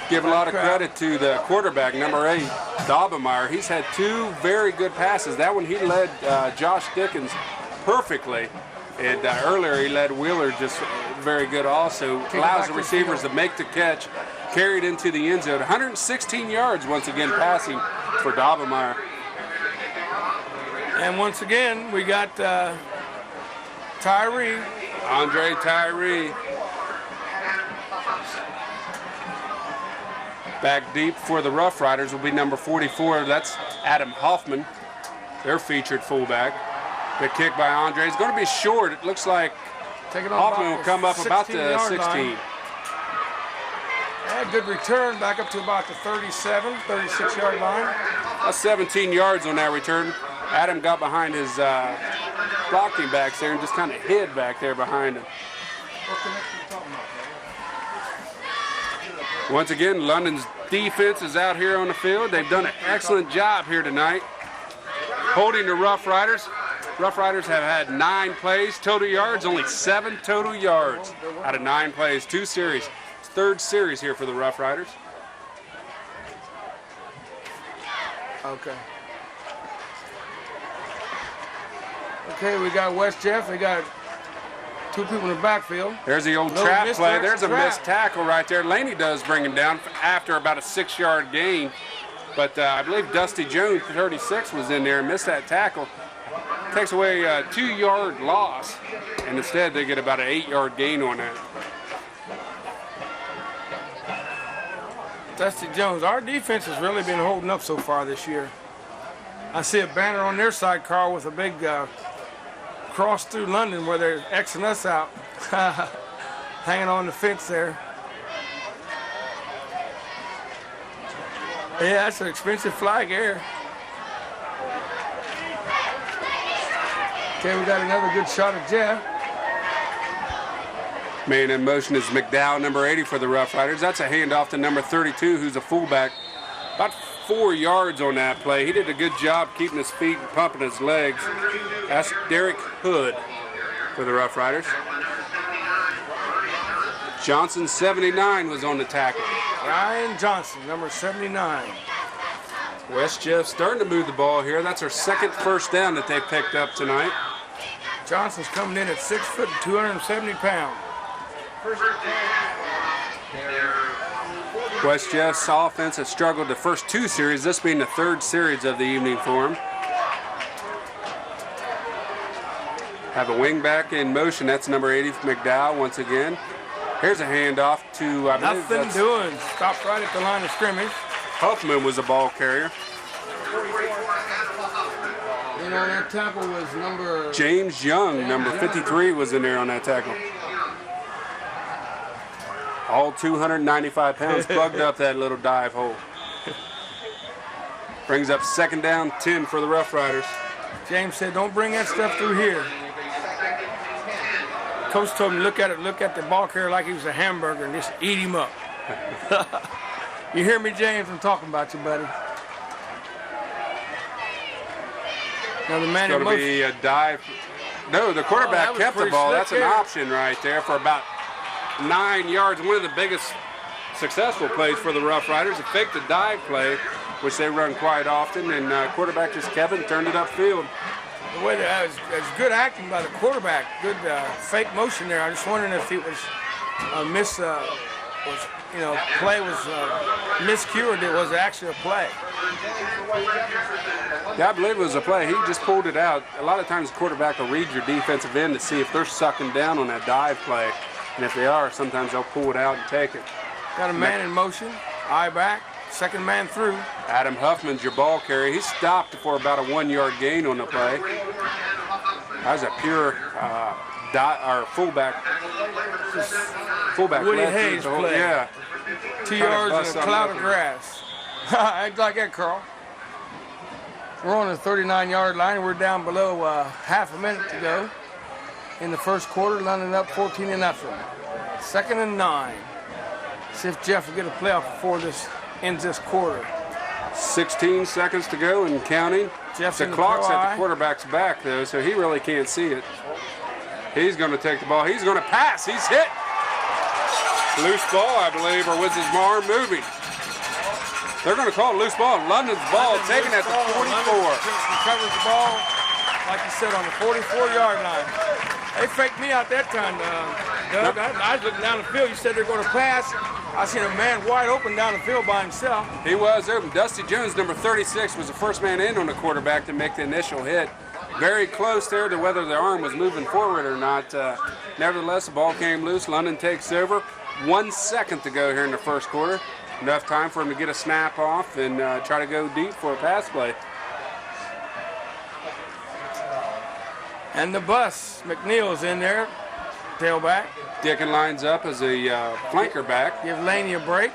Speaker 2: Give a lot of credit to the quarterback, number 8, Daubenmeyer. He's had 2 very good passes. That one he led Josh Dickens perfectly. And earlier he led Wheeler just very good also. Allows the receivers to make the catch. Carried into the end zone. 116 yards once again passing for Daubenmeyer.
Speaker 1: And once again, we got Tyree.
Speaker 2: Andre Tyree. Back deep for the Rough Riders will be number 44. That's Adam Hoffman, their featured fullback. The kick by Andre is going to be short. It looks like Hoffman will come up about the 16.
Speaker 1: Yeah, good return back up to about the 37, 36-yard line.
Speaker 2: That's 17 yards on that return. Adam got behind his blocking backs there and just kind of hid back there behind him. Once again, London's defense is out here on the field. They've done an excellent job here tonight holding the Rough Riders. Rough Riders have had 9 plays, total yards, only 7 total yards out of 9 plays, 2 series. It's 3rd series here for the Rough Riders.
Speaker 1: Okay. Okay, we got West Jeff. We got 2 people in the backfield.
Speaker 2: There's the old
Speaker 1: Little
Speaker 2: trap
Speaker 1: missed
Speaker 2: play.
Speaker 1: trap.
Speaker 2: There's a missed tackle right there. Laney does bring him down after about a 6-yard gain. But I believe Dusty Jones, 36, was in there and missed that tackle. Takes away a 2-yard loss. And instead, they get about an 8-yard gain on that.
Speaker 1: Dusty Jones. Our defense has really been holding up so far this year. I see a banner on their side, Carl, with a big cross through London where they're Xing us out. Hanging on the fence there. Yeah, that's an expensive flag here. Okay, we got another good shot at Jeff.
Speaker 2: Man in motion is McDowell, number 80 for the Rough Riders. That's a handoff to number 32, who's a fullback. About 4 yards on that play. He did a good job keeping his feet and pumping his legs. That's Derek Hood for the Rough Riders. Johnson, 79, was on the tackle.
Speaker 1: Ryan Johnson, number 79.
Speaker 2: West Jeff starting to move the ball here. That's our 2nd first down that they picked up tonight.
Speaker 1: Johnson's coming in at 6 foot, 270 pounds.
Speaker 2: West Jeff's offense has struggled the first 2 series, this being the 3rd series of the evening for him. Have a wingback in motion. That's number 80, McDowell, once again. Here's a handoff to, I believe
Speaker 1: Nothing doing. Stopped right at the line of scrimmage.
Speaker 2: Huffman was a ball carrier.
Speaker 1: You know, that tackle was number...
Speaker 2: James Young, number 53, was in there on that tackle. All 295 pounds plugged up that little dive hole. Brings up 2nd down, 10 for the Rough Riders.
Speaker 1: James said, don't bring that stuff through here. Coach told him, look at the ball carrier like he was a hamburger and just eat him up. You hear me, James? I'm talking about you, buddy. Now the man
Speaker 2: It's going to be a dive. No, the quarterback kept the ball. That's an option right there for about 9 yards. One of the biggest successful plays for the Rough Riders. A fake the dive play, which they run quite often, and quarterback just kept it and turned it upfield.
Speaker 1: The way that was good acting by the quarterback. Good fake motion there. I'm just wondering if it was play was miscued. It was actually a play.
Speaker 2: Yeah, I believe it was a play. He just pulled it out. A lot of times the quarterback will read your defensive end to see if they're sucking down on that dive play. And if they are, sometimes they'll pull it out and take it.
Speaker 1: Got a man in motion, eye back, 2nd man through.
Speaker 2: Adam Huffman's your ball carrier. He stopped for about a 1-yard gain on the play. That was a pure fullback.
Speaker 1: Woody Hayes play.
Speaker 2: Yeah.
Speaker 1: 2 yards in a cloud of grass. Act like that, Carl. We're on the 39-yard line. We're down below half a minute to go in the first quarter, lining up 14-0. 2nd and 9. See if Jeff will get a playoff before this ends this quarter.
Speaker 2: 16 seconds to go and counting.
Speaker 1: Jeff's
Speaker 2: the clock's at the quarterback's back, though, so he really can't see it. He's going to take the ball. He's going to pass. He's hit. Loose ball, I believe, or was his arm moving? They're going to call it loose ball. London's ball taken at the 44.
Speaker 1: Recovers the ball, like you said, on the 44-yard line. They faked me out that time, Doug. I was looking down the field. You said they're going to pass. I seen a man wide open down the field by himself.
Speaker 2: He was open. Dusty Jones, number 36, was the first man in on the quarterback to make the initial hit. Very close there to whether the arm was moving forward or not. Nevertheless, the ball came loose. London takes over. 1 second to go here in the first quarter. Enough time for him to get a snap off and try to go deep for a pass play.
Speaker 1: And the bus, McNeil's in there, tailback.
Speaker 2: Dickin lines up as a flanker back.
Speaker 1: Give Laney a break.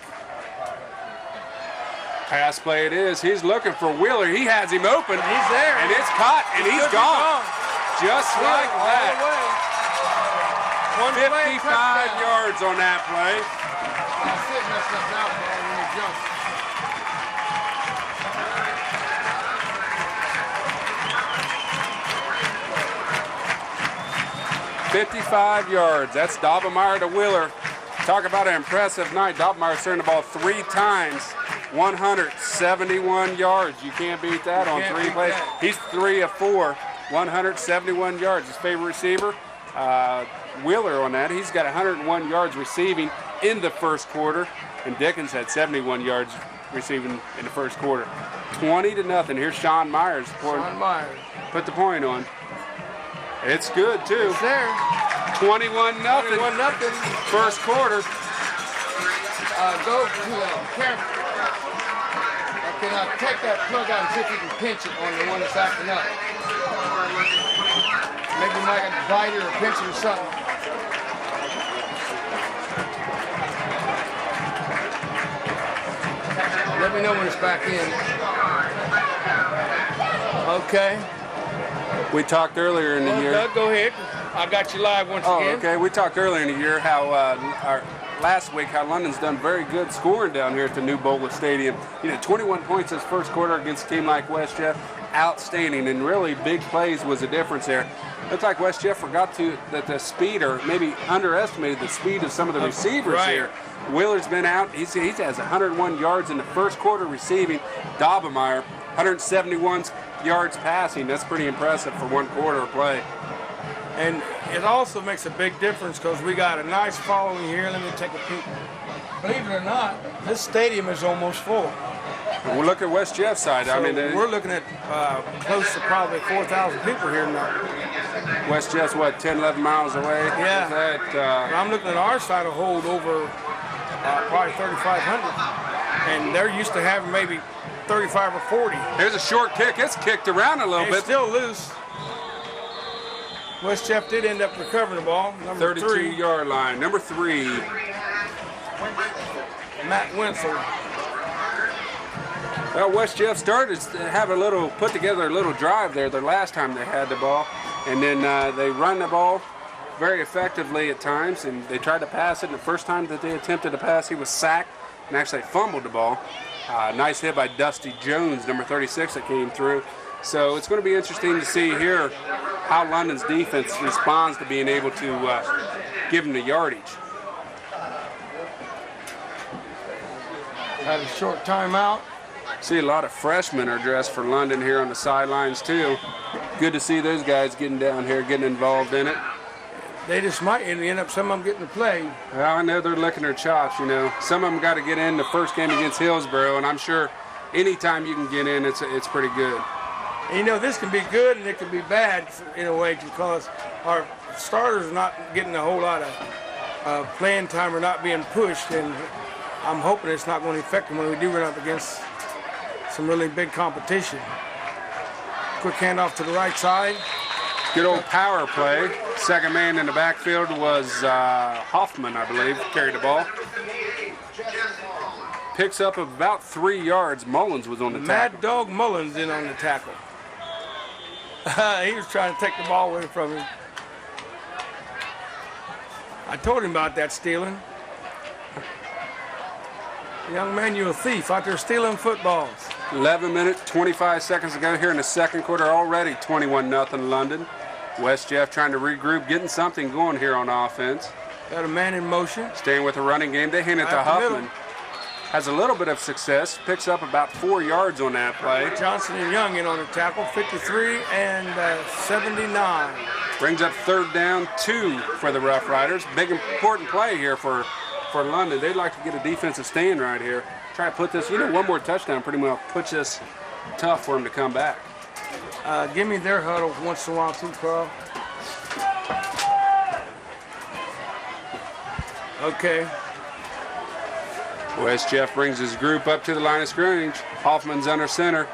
Speaker 2: Pass play it is. He's looking for Wheeler. He has him open.
Speaker 1: He's there.
Speaker 2: And it's caught, and he's gone. Just like that.
Speaker 1: One play,
Speaker 2: 55
Speaker 1: touchdown.
Speaker 2: yards on that play.
Speaker 1: That's it, messed up now, ball when he jumps.
Speaker 2: $55 yards. That's Dobblemeyer to Wheeler. Talk about an impressive night. Dobblemeyer's turned the ball 3 times, 171 yards. You can't beat that on 3 plays. He's 3 of 4, 171 yards. His favorite receiver, Wheeler on that. He's got 101 yards receiving in the first quarter, and Dickens had 71 yards receiving in the first quarter. 20-0. Here's Sean Myers.
Speaker 1: Sean Myers.
Speaker 2: Put the point on. It's good, too.
Speaker 1: It's there.
Speaker 2: 21-0.
Speaker 1: 21-0.
Speaker 2: First quarter.
Speaker 1: Go to the camera. Okay, now take that plug out and see if you can pinch it on the one that's acting up. Maybe you might have to bite it or pinch it or something. Let me know when it's back in. Okay.
Speaker 2: We talked earlier in the year.
Speaker 1: Doug, go ahead. I got you live once again.
Speaker 2: Okay. We talked earlier in the year how last week how London's done very good scoring down here at the new Bowler Stadium. 21 points this first quarter against a team like West Jeff. Outstanding, and really big plays was the difference there. Looks like West Jeff forgot that the speed, or maybe underestimated the speed of some of the receivers here. Wheeler's been out. He has 101 yards in the first quarter receiving. Dobblemeyer, 171 yards passing. That's pretty impressive for one quarter of play.
Speaker 1: And it also makes a big difference because we got a nice following here. Let me take a peek. Believe it or not, this stadium is almost full.
Speaker 2: We'll look at West Jeff's side.
Speaker 1: So we're looking at close to probably 4,000 people here now.
Speaker 2: West Jeff's what, 10, 11 miles away?
Speaker 1: Yeah. I'm looking at our side of hold over probably 3,500, and they're used to having maybe 35 or 40.
Speaker 2: Here's a short kick. It's kicked around a little bit.
Speaker 1: It's still loose. West Jeff did end up recovering the ball. Number
Speaker 2: 32-yard line. Number 3.
Speaker 1: Matt Wenzel.
Speaker 2: Well, West Jeff started to have put together a little drive there the last time they had the ball, and then they run the ball very effectively at times, and they tried to pass it. And the first time that they attempted to pass, he was sacked and actually fumbled the ball. Nice hit by Dusty Jones, number 36, that came through. So it's going to be interesting to see here how London's defense responds to being able to give them the yardage.
Speaker 1: Had a short timeout.
Speaker 2: See a lot of freshmen are dressed for London here on the sidelines too. Good to see those guys getting down here, getting involved in it.
Speaker 1: They just might end up, some of them getting to play.
Speaker 2: Well, I know they're licking their chops, Some of them got to get in the first game against Hillsborough, and I'm sure anytime you can get in, it's pretty good.
Speaker 1: And this can be good and it can be bad in a way because our starters are not getting a whole lot of playing time or not being pushed, and I'm hoping it's not going to affect them when we do run up against some really big competition. Quick handoff to the right side.
Speaker 2: Good old power play. Second man in the backfield was Hoffman, I believe, carried the ball. Picks up about 3 yards. Mullins was on the tackle.
Speaker 1: Mad Dog Mullins in on the tackle. He was trying to take the ball away from him. I told him about that stealing. Young man, you're a thief out there stealing footballs.
Speaker 2: 11 minutes, 25 seconds ago here in the second quarter, already 21-0 London. West Jeff trying to regroup, getting something going here on offense.
Speaker 1: Got a man in motion.
Speaker 2: Staying with the running game. They hand it to Huffman. Has a little bit of success. Picks up about 4 yards on that play.
Speaker 1: Johnson and Young in on the tackle, 53 and 79.
Speaker 2: Brings up third down, 2 for the Rough Riders. Big important play here for London. They'd like to get a defensive stand right here. Try to put this, one more touchdown pretty well puts this tough for them to come back.
Speaker 1: Give me their huddle once in a while too, Carl. Okay.
Speaker 2: West Jeff brings his group up to the line of scrimmage. Hoffman's under center.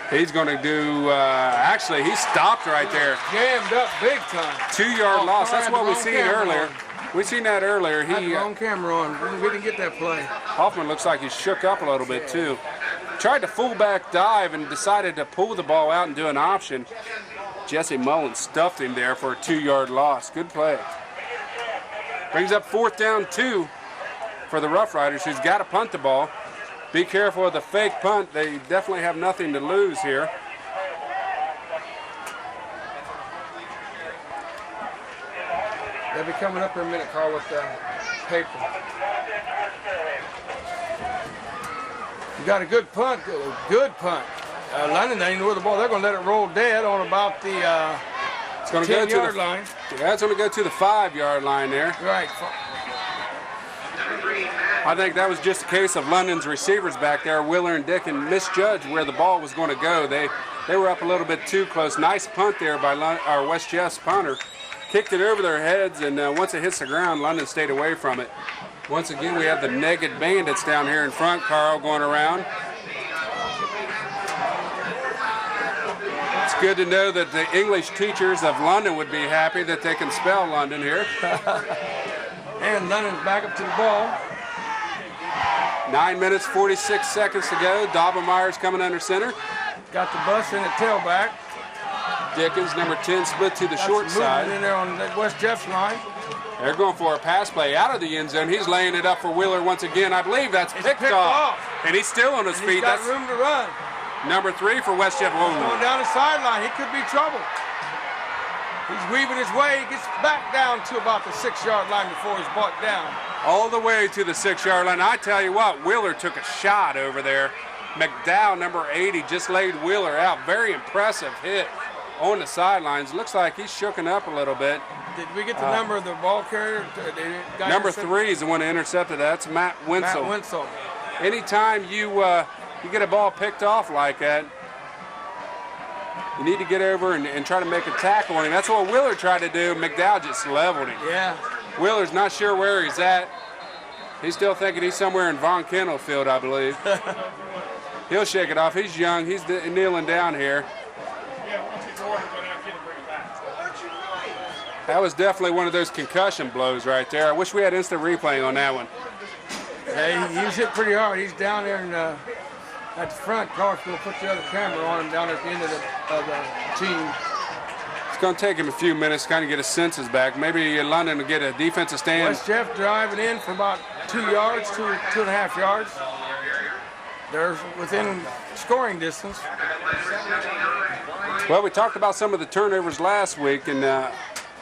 Speaker 2: He's going to do, actually, he stopped right there.
Speaker 1: Jammed up big time.
Speaker 2: 2-yard loss. That's what we seen earlier. We seen that earlier.
Speaker 1: He on camera on. We didn't get that play.
Speaker 2: Hoffman looks like he shook up a little bit too. Tried to fullback dive and decided to pull the ball out and do an option. Jesse Mullins stuffed him there for a 2-yard loss. Good play. Brings up 4th down 2 for the Rough Riders, who's got to punt the ball. Be careful of the fake punt. They definitely have nothing to lose here.
Speaker 1: They'll be coming up in a minute, Carl, with the paper. You got a good punt, good punt. London, they know where the ball. They're going to let it roll dead on about the
Speaker 2: It's going to go to
Speaker 1: 10-yard line.
Speaker 2: Yeah, it's going to go to the 5-yard line there.
Speaker 1: Right.
Speaker 2: I think that was just a case of London's receivers back there, Wheeler and Dickin, misjudged where the ball was going to go. They were up a little bit too close. Nice punt there by our West Jeff's punter. Kicked it over their heads, and once it hits the ground, London stayed away from it. Once again, we have the Naked Bandits down here in front, Carl, going around. It's good to know that the English teachers of London would be happy that they can spell London here.
Speaker 1: And London's back up to the ball.
Speaker 2: 9 minutes, 46 seconds to go. Daubenmeyer's coming under center.
Speaker 1: Got the bus in the tailback.
Speaker 2: Dickens, number 10, split to the short side.
Speaker 1: In there on that West Jeff's line.
Speaker 2: They're going for a pass play out of the end zone. He's laying it up for Wheeler once again. I believe that's picked off. And he's still on his feet.
Speaker 1: He's got room to run.
Speaker 2: Number 3 for West Jeff.
Speaker 1: Going down the sideline. He could be trouble. He's weaving his way. He gets back down to about the 6-yard line before he's brought down.
Speaker 2: All the way to the 6-yard line. I tell you what, Wheeler took a shot over there. McDowell, number 80, just laid Wheeler out. Very impressive hit on the sidelines. Looks like he's shooken up a little bit.
Speaker 1: Did we get the number of the ball carrier?
Speaker 2: Number 3 is the one that intercepted that. That's Matt Winsel.
Speaker 1: Matt Winsel.
Speaker 2: Anytime you get a ball picked off like that, you need to get over and try to make a tackle on him. That's what Wheeler tried to do. McDowell just leveled him.
Speaker 1: Yeah.
Speaker 2: Wheeler's not sure where he's at. He's still thinking he's somewhere in Von Kennel Field, I believe. He'll shake it off. He's young. He's kneeling down here. That was definitely one of those concussion blows right there. I wish we had instant replay on that one.
Speaker 1: Yeah, he's hit pretty hard. He's down there at the front. Carl's going to put the other camera on him down at the end of the team.
Speaker 2: It's going to take him a few minutes to kind of get his senses back. Maybe London will get a defensive stand.
Speaker 1: West Jeff driving in for about 2 yards, 2.5 yards. They're within scoring distance.
Speaker 2: Well, we talked about some of the turnovers last week, and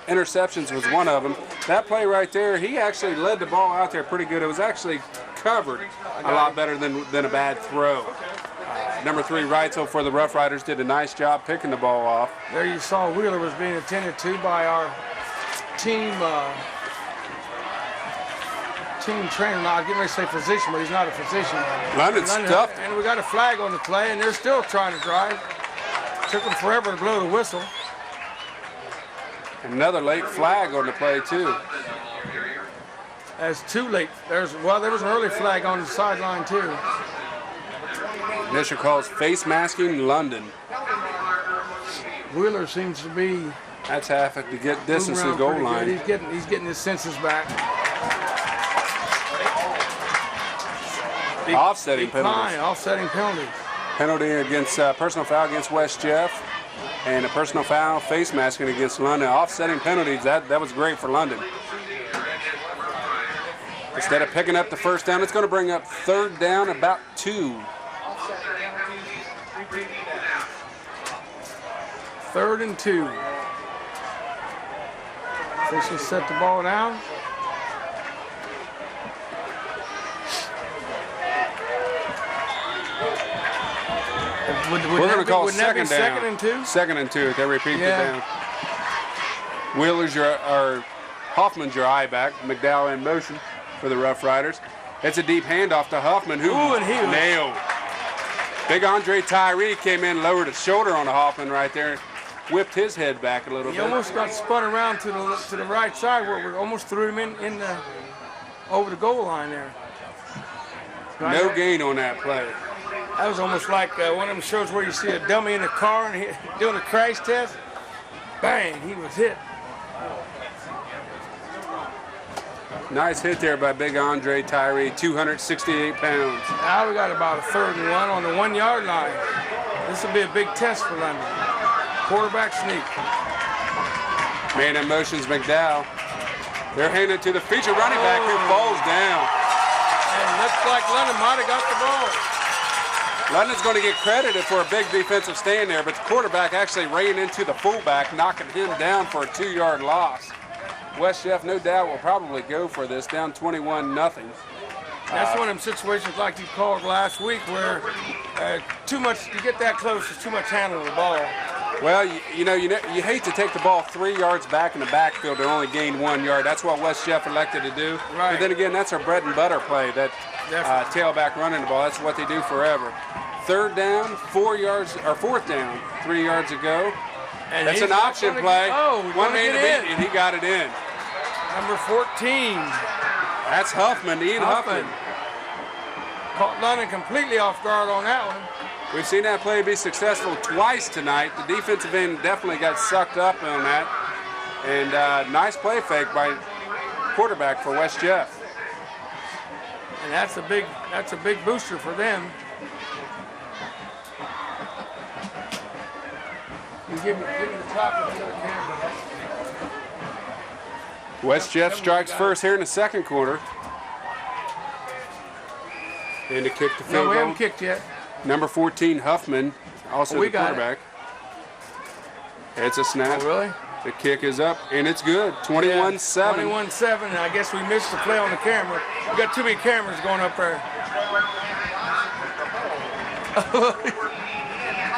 Speaker 2: interceptions was one of them. That play right there, he actually led the ball out there pretty good. It was actually covered a lot better than a bad throw. Number 3, Reitzel for the Rough Riders, did a nice job picking the ball off.
Speaker 1: There you saw Wheeler was being attended to by our team trainer. Now, I was getting ready to say physician, but he's not a physician.
Speaker 2: London stuffed him.
Speaker 1: And we got a flag on the play, and they're still trying to drive. Took them forever to blow the whistle.
Speaker 2: Another late flag on the play, too.
Speaker 1: That's too late. There was an early flag on the sideline, too.
Speaker 2: Initial calls face masking London.
Speaker 1: Wheeler seems to be.
Speaker 2: That's half it to get distance to the goal line.
Speaker 1: He's getting his senses back.
Speaker 2: Offsetting penalties.
Speaker 1: Offsetting penalties.
Speaker 2: Penalty against personal foul against West Jeff, and a personal foul face masking against London. Offsetting penalties. That was great for London. Instead of picking up the first down, it's going to bring up 3rd down, about 2.
Speaker 1: 3rd and 2. Official set the ball down.
Speaker 2: We're going to call second down.
Speaker 1: 2nd and 2?
Speaker 2: 2nd and 2. They repeat the down. Wheeler's Hoffman's your eye back. McDowell in motion for the Rough Riders. It's a deep handoff to Huffman, who nailed. Big Andre Tyree came in, lowered his shoulder on Hoffman right there, whipped his head back a little bit.
Speaker 1: He almost got spun around to the right side where we almost threw him in over the goal line there.
Speaker 2: No gain on that play.
Speaker 1: That was almost like one of them shows where you see a dummy in a car and doing a crash test. Bang, he was hit.
Speaker 2: Nice hit there by big Andre Tyree, 268 pounds.
Speaker 1: Now we got about a 3rd and 1 on the 1-yard line. This will be a big test for London. quarterback sneak.
Speaker 2: Man in motion's McDowell. They're handing it to the feature running back who falls down.
Speaker 1: And looks like London might have got the ball.
Speaker 2: London's going to get credited for a big defensive stand there, but the quarterback actually ran into the fullback, knocking him down for a 2-yard loss. West Jeff, no doubt, will probably go for this, down 21-0.
Speaker 1: That's one of them situations like you called last week where too much, you get that close, there's too much handling the ball.
Speaker 2: Well, you hate to take the ball 3 yards back in the backfield and only gain 1 yard. That's what West Jeff elected to do.
Speaker 1: Right.
Speaker 2: But then again, that's our bread and butter play, that tailback running the ball. That's what they do forever. 3rd down, 4 yards, or 4th down, 3 yards ago.
Speaker 1: And
Speaker 2: that's an option play. One man to beat, and he got it in.
Speaker 1: Number 14.
Speaker 2: That's Huffman, Ian Huffman.
Speaker 1: Caught London completely off guard on that one.
Speaker 2: We've seen that play be successful twice tonight. The defensive end definitely got sucked up on that. And nice play fake by quarterback for West Jeff.
Speaker 1: And that's a big booster for them. You give me the top of the other camera.
Speaker 2: West Jeff strikes first here in the 2nd quarter. And to kick the field goal.
Speaker 1: No, we haven't kicked yet.
Speaker 2: Number 14, Huffman, also the quarterback. It's a snap.
Speaker 1: Oh, really?
Speaker 2: The kick is up, and it's good. 21-7.
Speaker 1: 21-7. I guess we missed the play on the camera. We got too many cameras going up there.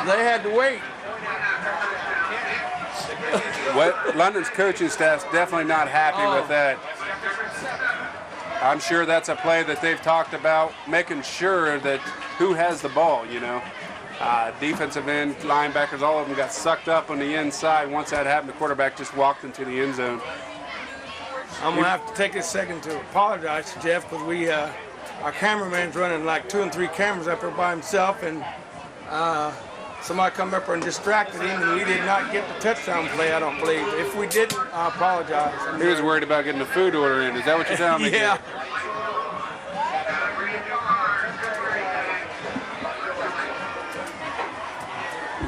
Speaker 1: They had to wait.
Speaker 2: London's coaching staff's definitely not happy with that. I'm sure that's a play that they've talked about, making sure that who has the ball, defensive end, linebackers, all of them got sucked up on the inside. Once that happened, the quarterback just walked into the end zone.
Speaker 1: I'm going to have to take a second to apologize to Jeff because our cameraman's running like 2 and 3 cameras up there by himself, and somebody come up there and distracted him, and we did not get the touchdown play, I don't believe. If we didn't, I apologize.
Speaker 2: He was worried about getting the food order in. Is that what you're telling me?
Speaker 1: Yeah.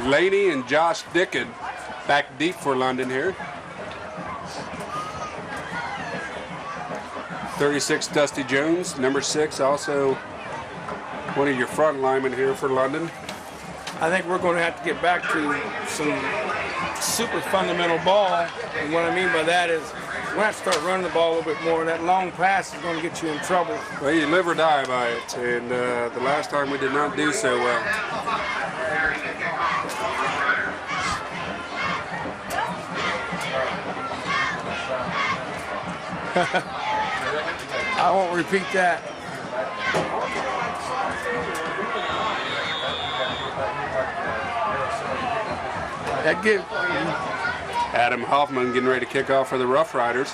Speaker 2: Laney and Josh Dickon back deep for London here. 36, Dusty Jones. Number 6, also one of your front linemen here for London.
Speaker 1: I think we're going to have to get back to some super fundamental ball. And what I mean by that is we're going to have to start running the ball a little bit more. That long pass is going to get you in trouble.
Speaker 2: Well, you live or die by it. And the last time we did not do so well.
Speaker 1: I won't repeat that.
Speaker 2: Adam Hoffman getting ready to kick off for the Rough Riders.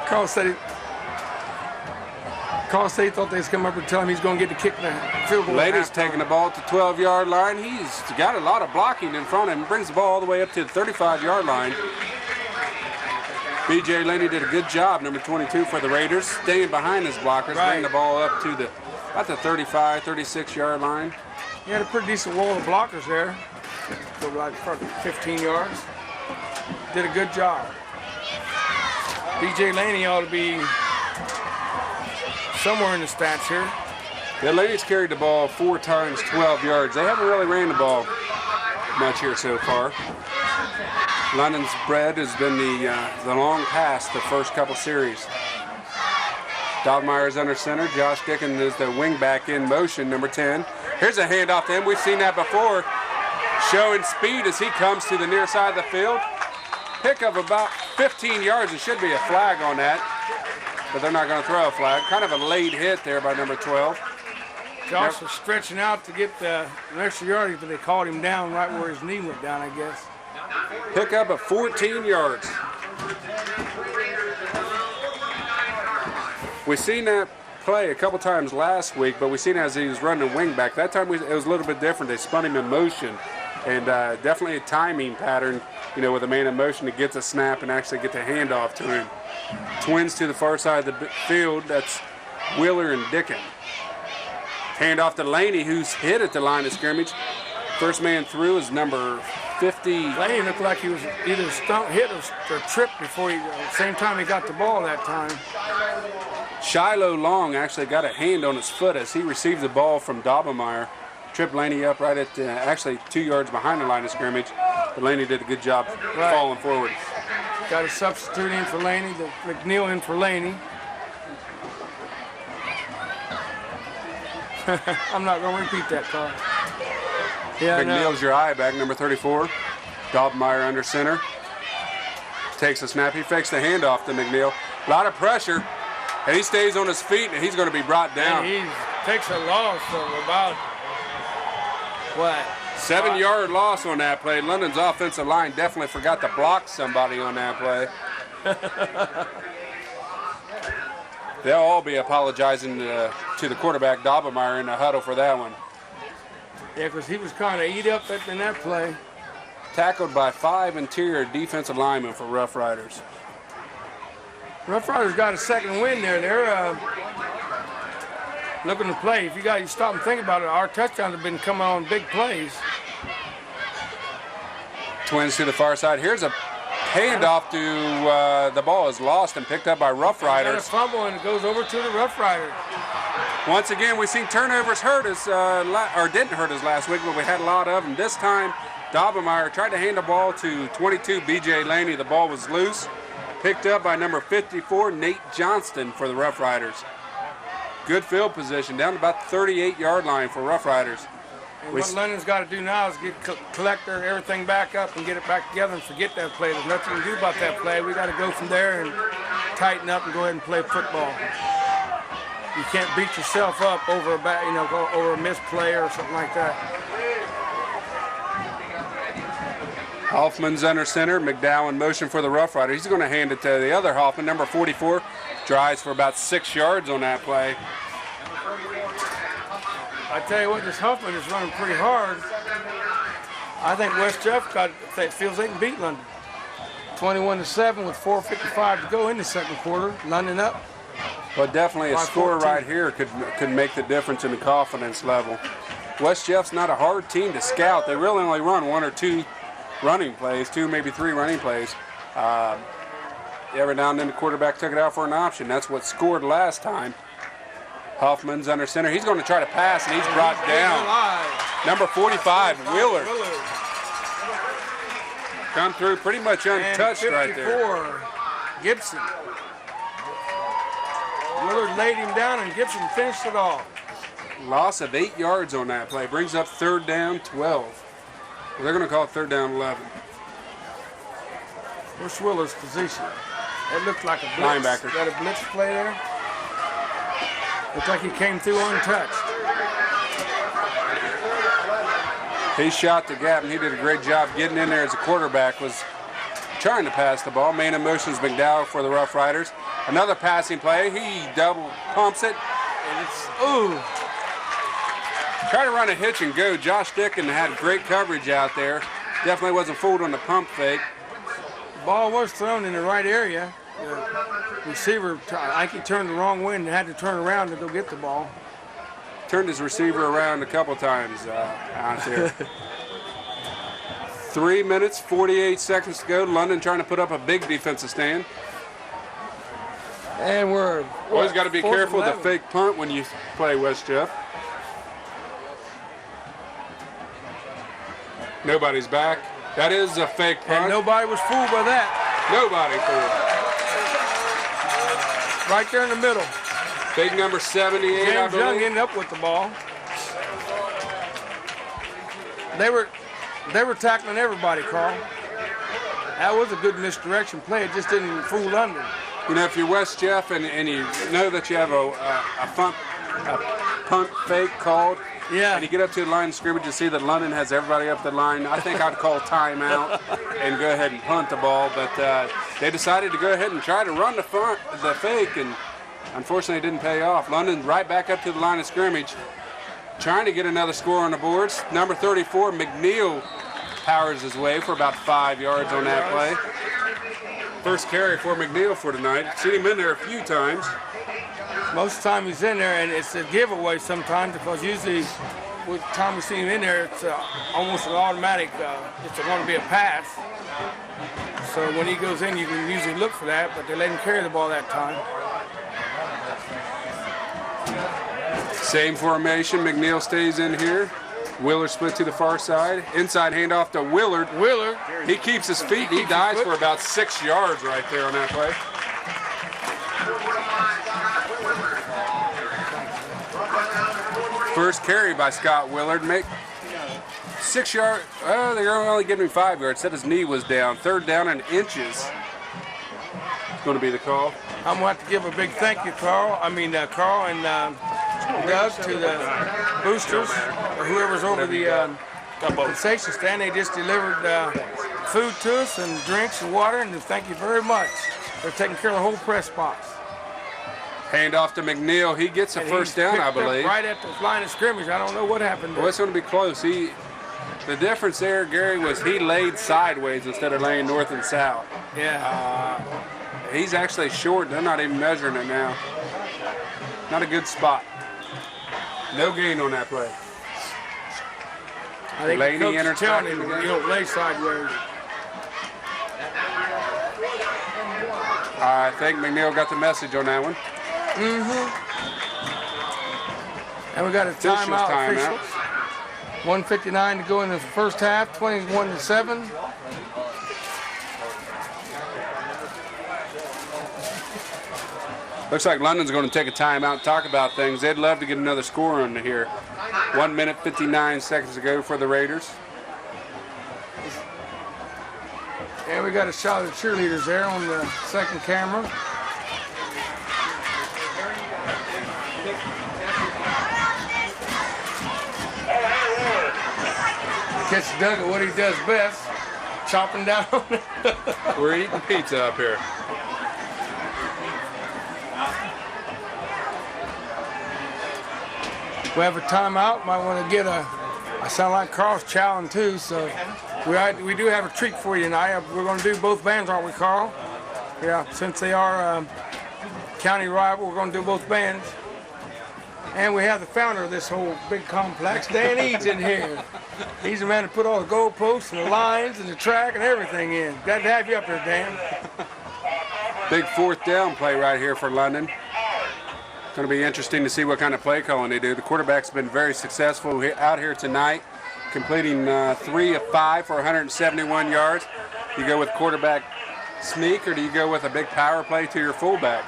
Speaker 1: Carl said he thought they was coming up and tell him he's going to get the kick in the field goal.
Speaker 2: Lady's taking the ball at the 12-yard line. He's got a lot of blocking in front of him. Brings the ball all the way up to the 35-yard line. B.J. Laney did a good job, number 22 for the Raiders, staying behind his blockers, bringing the ball up to about the 35, 36-yard line.
Speaker 1: He had a pretty decent wall of blockers there. So like 15 yards. Did a good job. B.J. Laney ought to be somewhere in the stats here.
Speaker 2: Yeah, Laney's carried the ball 4 times, 12 yards. They haven't really ran the ball much here so far. London's bread has been the long pass the first couple series. Dobbmeyer's under center. Josh Dickon is the wing back in motion, number 10. Here's a handoff to him. We've seen that before. Showing speed as he comes to the near side of the field. Pick of about 15 yards. There should be a flag on that, but they're not going to throw a flag. Kind of a late hit there by number 12.
Speaker 1: Josh was stretching out to get an extra yardage, but they called him down right where his knee went down, I guess.
Speaker 2: Pick up at 14 yards. We've seen that play a couple times last week, but we've seen as he was running wing back. That time it was a little bit different. They spun him in motion, and definitely a timing pattern, with a man in motion to get the snap and actually get the handoff to him. Twins to the far side of the field. That's Wheeler and Dickon. Hand off to Laney, who's hit at the line of scrimmage. First man through is number 50.
Speaker 1: Laney looked like he was either hit or tripped before same time he got the ball that time.
Speaker 2: Shiloh Long actually got a hand on his foot as he received the ball from Daubenmeyer. Tripped Laney up right at actually 2 yards behind the line of scrimmage. But Laney did a good job falling forward.
Speaker 1: Got a substitute in for Laney, McNeil in for Laney. I'm not going to repeat that, Carl. Yeah,
Speaker 2: McNeil's your eye back, number 34. Daubenmeyer under center. Takes a snap. He fakes the handoff to McNeil. A lot of pressure. And he stays on his feet, and he's going to be brought down.
Speaker 1: And he takes a loss of about, what?
Speaker 2: 7-yard loss on that play. London's offensive line definitely forgot to block somebody on that play. They'll all be apologizing to the quarterback, Daubenmeyer, in the huddle for that one.
Speaker 1: Yeah, because he was kind of eat up in that play.
Speaker 2: Tackled by 5 interior defensive linemen for Rough Riders.
Speaker 1: Rough Riders got a second win there. They're looking to play. If you stop and think about it, our touchdowns have been coming on big plays.
Speaker 2: Twins to the far side. Here's a handoff to the ball is lost and picked up by Rough Riders.
Speaker 1: Got a fumble and it goes over to the Rough Riders.
Speaker 2: Once again, we've seen turnovers hurt us, or didn't hurt us last week, but we had a lot of them. This time, Daubenmeyer tried to hand the ball to 22, B.J. Laney. The ball was loose. Picked up by number 54, Nate Johnston for the Rough Riders. Good field position, down about the 38-yard line for Rough Riders.
Speaker 1: And what London's got to do now is collect everything back up and get it back together and forget that play. There's nothing to do about that play. We got to go from there and tighten up and go ahead and play football. You can't beat yourself up over a missed play or something like that.
Speaker 2: Hoffman's under center. McDowell in motion for the Rough Riders. He's going to hand it to the other Hoffman, number 44. Drives for about 6 yards on that play.
Speaker 1: I tell you what, this Huffman is running pretty hard. I think West Jeff feels they can beat London. 21-7 with 4:55 to go in the second quarter. London up.
Speaker 2: But definitely a score right here could make the difference in the confidence level. West Jeff's not a hard team to scout. They really only run 1 or 2 running plays, 2, maybe 3 running plays. Every now and then the quarterback took it out for an option. That's what scored last time. Hoffman's under center. He's going to try to pass, and he's brought down. Number 45, Willard. Come through pretty much untouched right there.
Speaker 1: Gibson. Willard laid him down, and Gibson finished it off.
Speaker 2: Loss of 8 yards on that play. Brings up 3rd down, 12. Well, they're going to call it 3rd down, 11.
Speaker 1: What's Willard's position? It looked like a blitz.
Speaker 2: Linebacker.
Speaker 1: Got a blitz play there. Looks like he came through untouched.
Speaker 2: He shot the gap, and he did a great job getting in there as a quarterback. Was trying to pass the ball. Man in motion is McDowell for the Rough Riders. Another passing play. He double pumps it.
Speaker 1: And it's, ooh.
Speaker 2: Try to run a hitch and go. Josh Dickin had great coverage out there. Definitely wasn't fooled on the pump fake.
Speaker 1: The ball was thrown in the right area. The receiver, I think he turned the wrong way and had to turn around to go get the ball.
Speaker 2: Turned his receiver around a couple times out there. 3 minutes, 48 seconds to go. London trying to put up a big defensive stand.
Speaker 1: And we're
Speaker 2: always got to be careful of the fake punt when you play West Jeff. Nobody's back. That is a fake punt.
Speaker 1: And nobody was fooled by that.
Speaker 2: Nobody fooled.
Speaker 1: Right there in the middle.
Speaker 2: Big number 78,
Speaker 1: James Young ended up with the ball. They were tackling everybody, Carl. That was a good misdirection play. It just didn't fool London.
Speaker 2: You know, if you're West Jeff and you know that you have a punt fake called,
Speaker 1: yeah,
Speaker 2: and you get up to the line of scrimmage and see that London has everybody up the line, I think I'd call timeout and go ahead and punt the ball. But they decided to go ahead and try to run the fake, and unfortunately it didn't pay off. London right back up to the line of scrimmage, trying to get another score on the boards. Number 34, McNeil, powers his way for about 5 yards on that play. first carry for McNeil for tonight. Seen him in there a few times.
Speaker 1: Most of the time he's in there, and it's a giveaway sometimes because usually with the time we see him in there, it's almost an automatic, it's going to be a pass. So when he goes in, you can usually look for that, but they let him carry the ball that time.
Speaker 2: Same formation. McNeil stays in here. Willard split to the far side. Inside handoff to Willard.
Speaker 1: Willard.
Speaker 2: He keeps his feet. He dives for about 6 yards right there on that play. First carry by Scott Willard. Make 6 yards. Oh, they're only giving him 5 yards. Said his knee was down. 3rd down and inches. It's going to be the call.
Speaker 1: I'm going to have to give a big thank you, Carl and Doug, to the boosters or whoever's over the concession stand. They just delivered food to us and drinks and water, and thank you very much. They're taking care of the whole press box.
Speaker 2: Hand off to McNeil. He gets a first down, I believe.
Speaker 1: Right at the line of scrimmage. I don't know what happened there.
Speaker 2: Well, it's going to be close. The difference there, Gary, was he laid sideways instead of laying north and south.
Speaker 1: Yeah.
Speaker 2: He's actually short. They're not even measuring it now. Not a good spot. No gain on that play.
Speaker 1: I think
Speaker 2: Laney
Speaker 1: the coach is telling him,
Speaker 2: intercepted
Speaker 1: you don't lay sideways.
Speaker 2: I think McNeil got the message on that one.
Speaker 1: And we got a timeout. Officials. 1:59 to go in the first half. 21-7.
Speaker 2: Looks like London's going to take a timeout and talk about things. They'd love to get another score on here. 1 minute, 59 seconds to go for the Raiders.
Speaker 1: And we got a shot of the cheerleaders there on the second camera. Catch Doug at what he does best, chopping down.
Speaker 2: We're eating pizza up here.
Speaker 1: We have a timeout. Might want to get a. I sound like Carl's chowing too, so we do have a treat for you tonight. We're going to do both bands, aren't we, Carl? Yeah, since they are county rival, we're going to do both bands. And we have the founder of this whole big complex, Dan Eads, in here. He's the man that put all the goalposts and the lines and the track and everything in. Glad to have you up here, Dan.
Speaker 2: Big 4th down play right here for London. Going to be interesting to see what kind of play calling they do. The quarterback's been very successful out here tonight, completing 3 of 5 for 171 yards. You go with quarterback sneak, or do you go with a big power play to your fullback?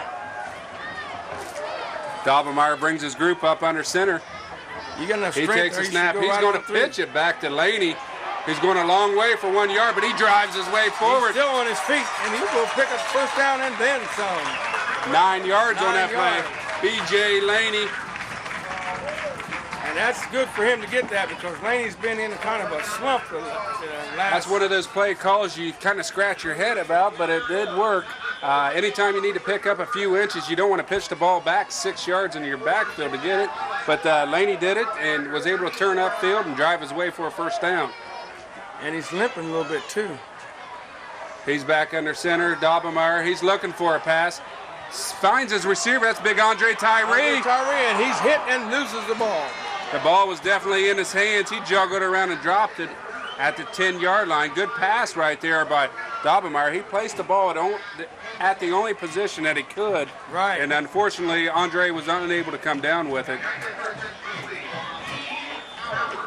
Speaker 2: Dobblemeyer brings his group up under center.
Speaker 1: You got enough
Speaker 2: he
Speaker 1: strength.
Speaker 2: takes a snap. He's going to pitch it back to Laney. He's going a long way for 1 yard, but he drives his way forward.
Speaker 1: He's still on his feet, and he will pick up first down and then some.
Speaker 2: 9 yards on that play. B.J. Laney.
Speaker 1: And that's good for him to get that because Laney's been in a kind of a slump the last.
Speaker 2: That's one of those play calls you kind of scratch your head about, but it did work. Anytime you need to pick up a few inches, you don't want to pitch the ball back 6 yards into your backfield to get it. But Laney did it and was able to turn upfield and drive his way for a first down.
Speaker 1: And he's limping a little bit too.
Speaker 2: He's back under center. Dobblemeyer, he's looking for a pass. Finds his receiver. That's big Andre Tyree.
Speaker 1: And he's hit and loses the ball.
Speaker 2: The ball was definitely in his hands. He juggled around and dropped it at the 10-yard line. Good pass right there by Dobblemeyer. He placed the ball at the only position that he could.
Speaker 1: Right.
Speaker 2: And unfortunately, Andre was unable to come down with it.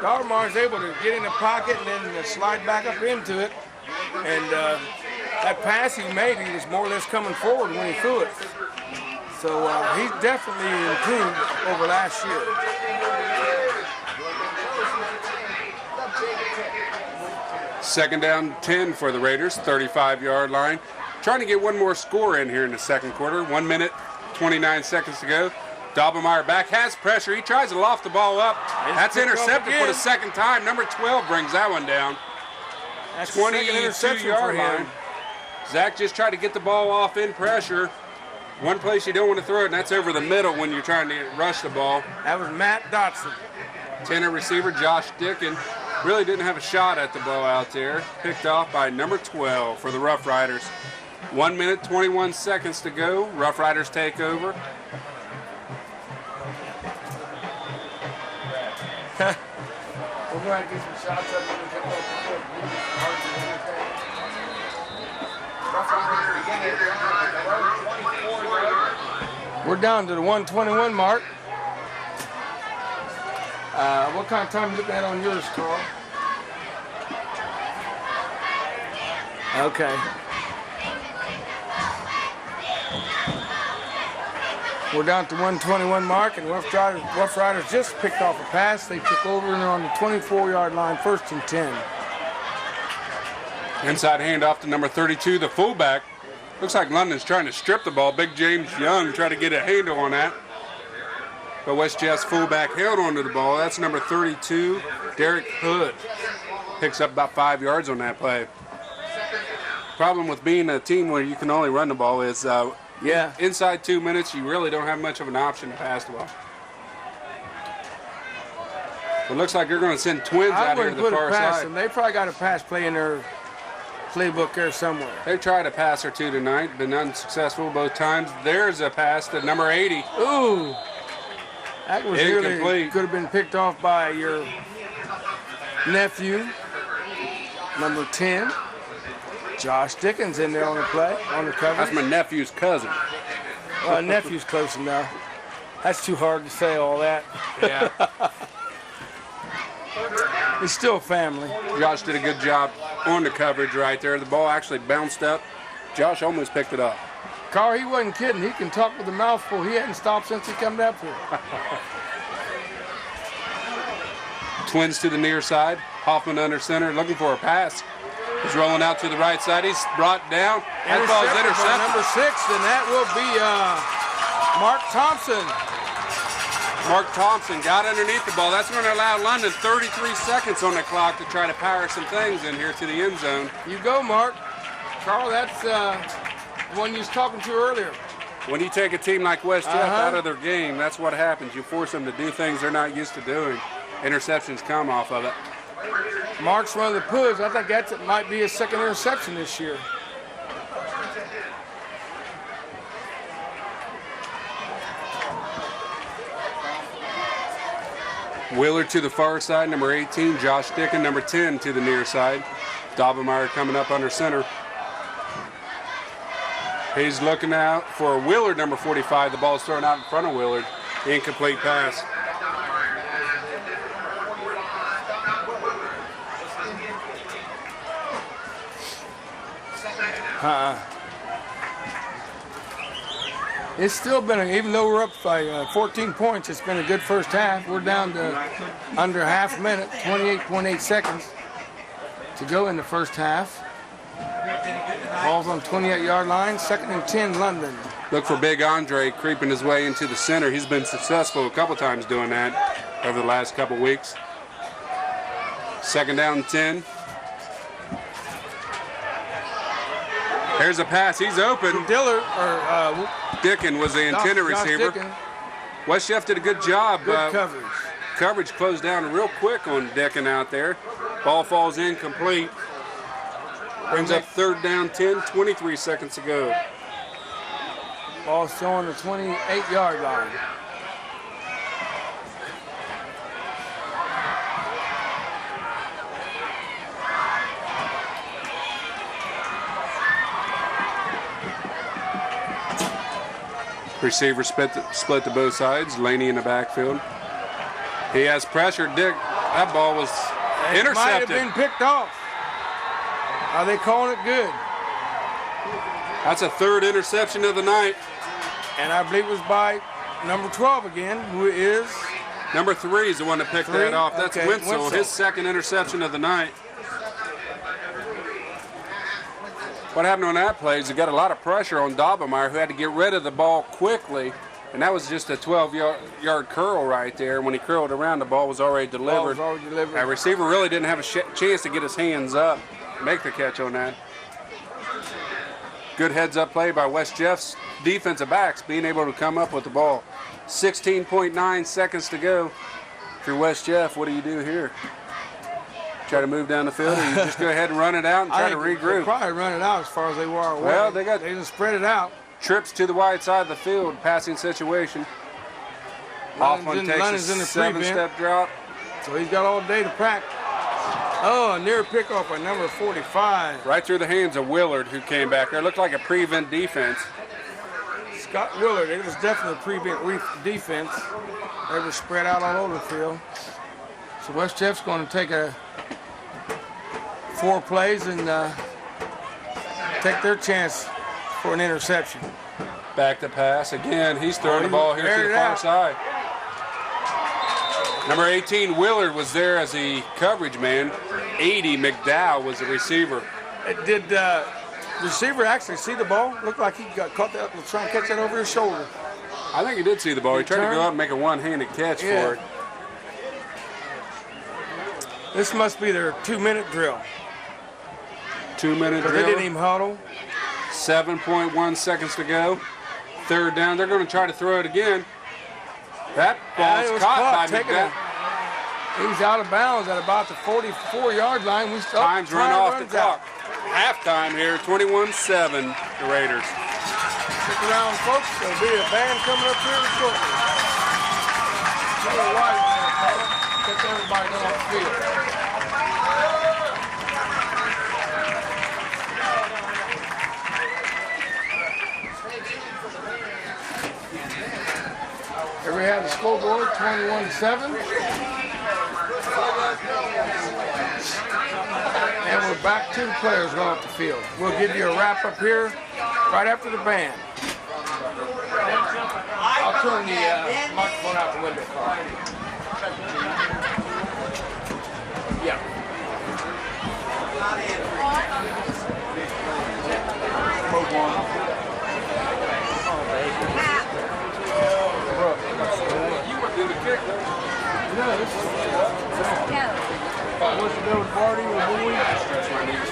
Speaker 1: Dobblemeyer's able to get in the pocket and then slide back up into it. And that pass he made, he was more or less coming forward when he threw it. So he's definitely improved over last year.
Speaker 2: Second down 10 for the Raiders, 35-yard line. Trying to get one more score in here in the second quarter. 1 minute, 29 seconds to go. Dobblemeyer back, has pressure. He tries to loft the ball up. That's intercepted for the second time. Number 12 brings that one down.
Speaker 1: That's
Speaker 2: 22-yard line. Zach just tried to get the ball off in pressure. One place you don't want to throw it, and that's over the middle when you're trying to rush the ball.
Speaker 1: That was Matt Dotson.
Speaker 2: Tenor receiver Josh Dickin really didn't have a shot at the ball out there. Picked off by number 12 for the Rough Riders. 1 minute, 21 seconds to go. Rough Riders take over.
Speaker 1: We're going to get some shots up and come up. We're down to the 121 mark. What kind of time are you looking at on yours, Carl? Okay. We're down to 121 mark, and Rough Riders just picked off a pass. They took over and they're on the 24-yard line, 1st and 10.
Speaker 2: Inside handoff to number 32, the fullback. Looks like London's trying to strip the ball. Big James Young tried to get a handle on that. But West Jeff's fullback held onto the ball. That's number 32, Derek Hood. Picks up about 5 yards on that play. Problem with being a team where you can only run the ball is inside 2 minutes, you really don't have much of an option to pass the ball. It looks like you're going to send Twins out here to the far side.
Speaker 1: They probably got a pass play in their playbook there somewhere.
Speaker 2: They tried a pass or two tonight, been unsuccessful both times. There's a pass to number 80.
Speaker 1: Ooh. That was
Speaker 2: incomplete.
Speaker 1: Really could have been picked off by your nephew, number 10. Josh Dickens in there on the play, on the cover.
Speaker 2: That's my nephew's cousin.
Speaker 1: Nephew's close enough. That's too hard to say all that.
Speaker 2: Yeah.
Speaker 1: It's still family.
Speaker 2: Josh did a good job on the coverage right there. The ball actually bounced up. Josh almost picked it up.
Speaker 1: Carl, he wasn't kidding. He can talk with a mouthful. He hadn't stopped since he come up here.
Speaker 2: Twins to the near side. Hoffman under center, looking for a pass. He's rolling out to the right side. He's brought down. That ball's intercepted.
Speaker 1: Number 6, and that will be Mark Thompson.
Speaker 2: Mark Thompson got underneath the ball. That's going to allow London 33 seconds on the clock to try to power some things in here to the end zone.
Speaker 1: You go, Mark. Carl, that's the one you was talking to earlier.
Speaker 2: When you take a team like West Jeff out of their game, that's what happens. You force them to do things they're not used to doing. Interceptions come off of it.
Speaker 1: Mark's one of the puds. I think that might be his second interception this year.
Speaker 2: Wheeler to the far side, number 18. Josh Dickens, number 10, to the near side. Dobblemeyer coming up under center. He's looking out for Willard, number 45. The ball's thrown out in front of Willard. Incomplete pass.
Speaker 1: It's still been, even though we're up by 14 points, it's been a good first half. We're down to under half a minute, 28.8 seconds to go in the first half. Ball's on 28-yard line, 2nd and 10, London.
Speaker 2: Look for Big Andre creeping his way into the center. He's been successful a couple times doing that over the last couple weeks. 2nd down and 10. There's a pass. He's open. Dickens was the intended receiver. West Jeff did a good job.
Speaker 1: Good coverage.
Speaker 2: Coverage closed down real quick on Dickens out there. Ball falls incomplete. Brings up 3rd down 10, 23 seconds to go.
Speaker 1: Ball still on the 28-yard line.
Speaker 2: Receiver split to both sides. Laney in the backfield. He has pressure. That ball was intercepted.
Speaker 1: It might have been picked off. Are they calling it good?
Speaker 2: That's a 3rd interception of the night.
Speaker 1: And I believe it was by number 12 again, who is?
Speaker 2: Number 3 is the one that picked that off. That's
Speaker 1: okay.
Speaker 2: Winslow, his 2nd interception of the night. What happened on that play is he got a lot of pressure on Dobblemeyer, who had to get rid of the ball quickly. And that was just a 12-yard curl right there. When he curled around, the ball was already delivered. That receiver really didn't have a chance to get his hands up, make the catch on that. Good heads-up play by West Jeff's defensive backs, being able to come up with the ball. 16.9 seconds to go. If you're West Jeff, what do you do here? Try to move down the field, or you just go ahead and run it out and try to regroup?
Speaker 1: They'll probably run it out as far as they were away.
Speaker 2: Well, they
Speaker 1: just spread it out.
Speaker 2: Trips to the wide side of the field, passing situation. Hoffman takes a 7-step drop.
Speaker 1: So he's got all day to practice. Oh, a near pickoff by number 45.
Speaker 2: Right through the hands of Willard, who came back there. Looked like a prevent defense.
Speaker 1: Scott Willard, it was definitely a prevent defense. They were spread out all over the field. So West Jeff's going to take 4 plays and take their chance for an interception.
Speaker 2: Back to pass. Again, he's throwing the ball here to the far side. Number 18, Willard, was there as the coverage man. 80, McDowell, was the receiver.
Speaker 1: Did the receiver actually see the ball? Looked like he got caught that, was trying to catch that over his shoulder.
Speaker 2: I think he did see the ball. He tried to go up and make a one-handed catch for it.
Speaker 1: This must be their 2-minute drill.
Speaker 2: 2-minute drill.
Speaker 1: They didn't even huddle.
Speaker 2: 7.1 seconds to go. 3rd down. They're going to try to throw it again. That ball's caught by McDowell.
Speaker 1: He's out of bounds at about the 44-yard line.
Speaker 2: Time's run off the clock. Halftime here, 21-7, the Raiders.
Speaker 1: Stick around, folks. There'll be a band coming up here shortly. Get everybody off the field. Here we have the scoreboard, 21-7. And we're back to the players going off the field. We'll give you a wrap up here right after the band. I'll turn the microphone out the window. Yeah. What's the deal with Barty or Bowie? Stretch my knees.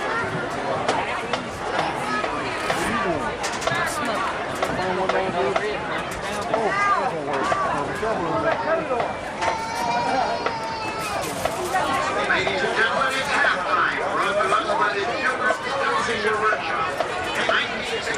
Speaker 4: Ladies and gentlemen, it's halftime. Brought to us by the Children's Senior Workshop. 96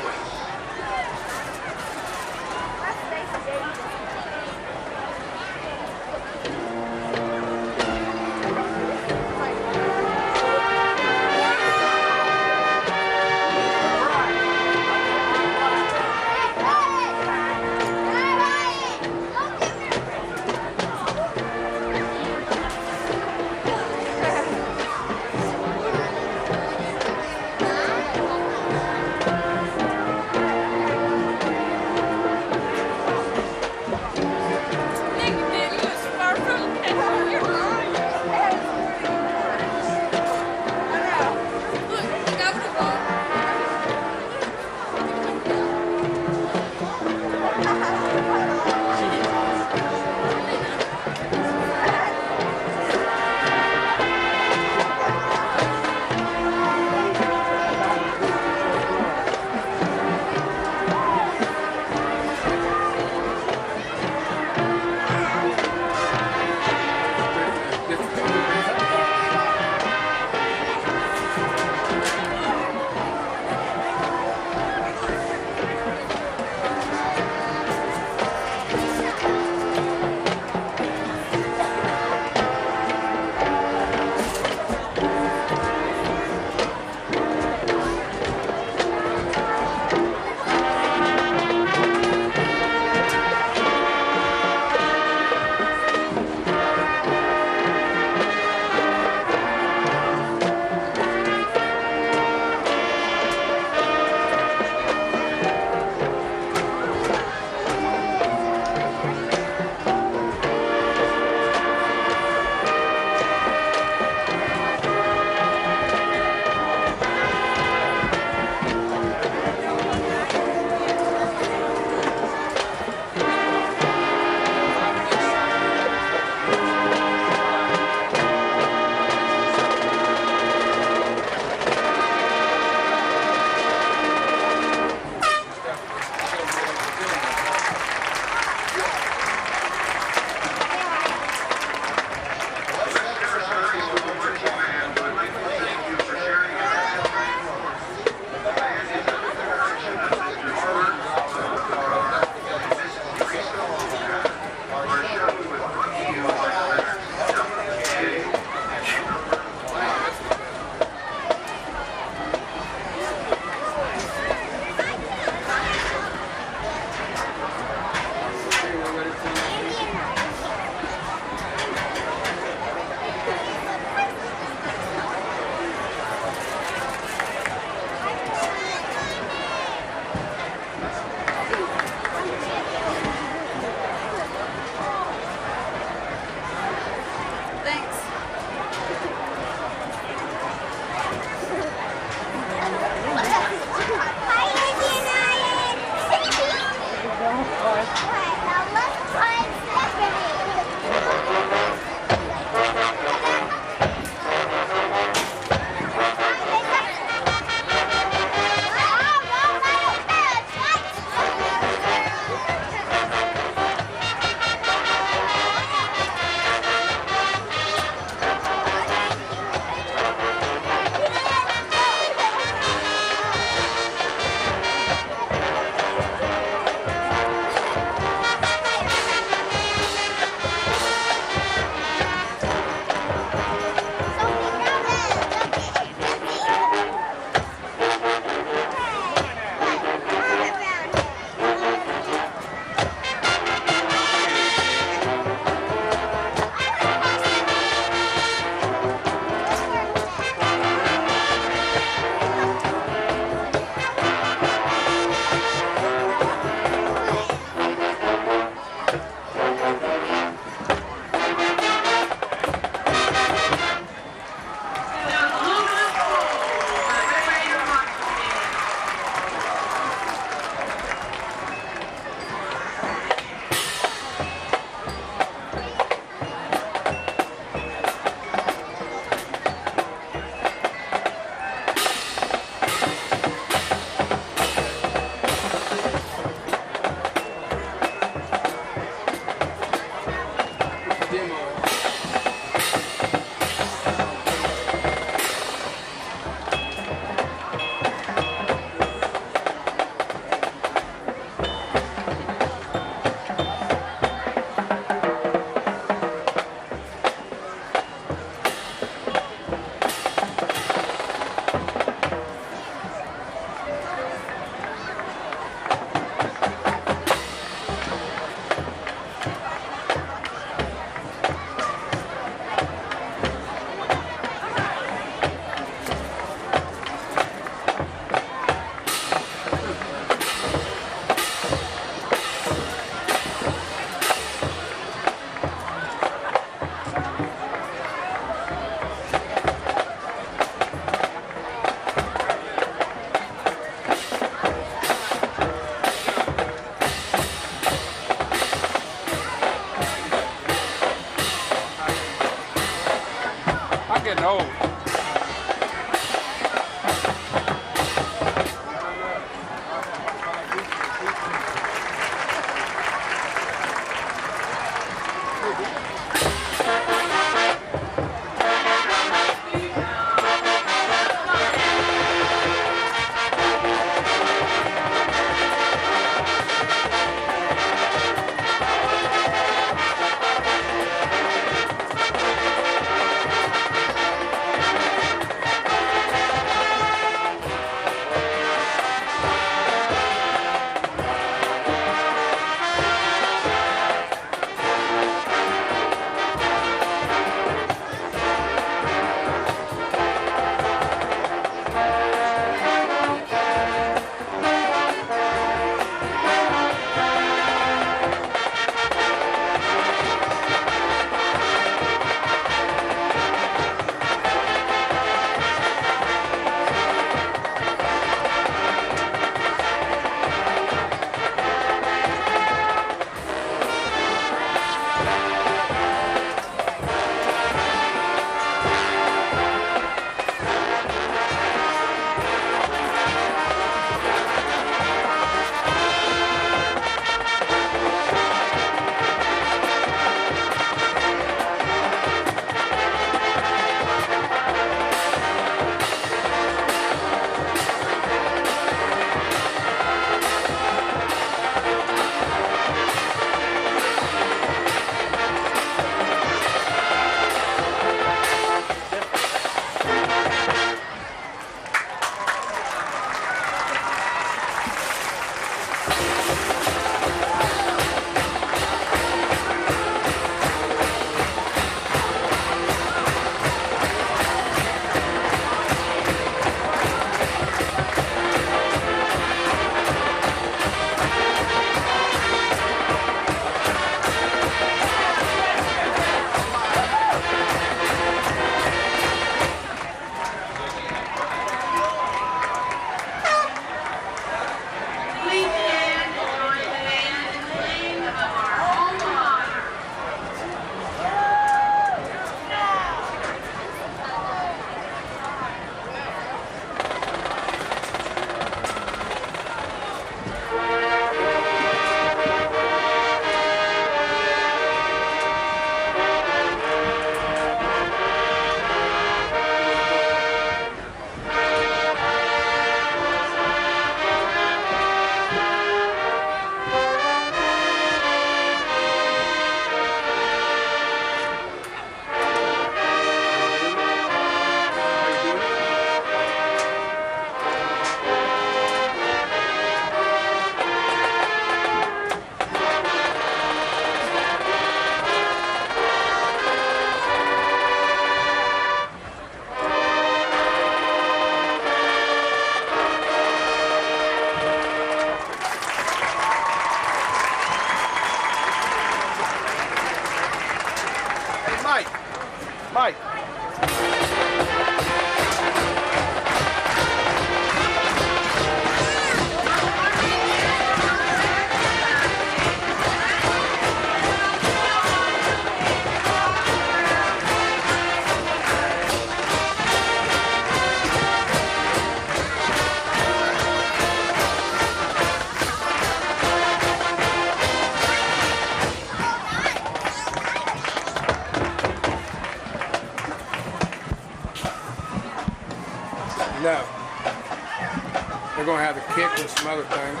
Speaker 1: kick and some other things.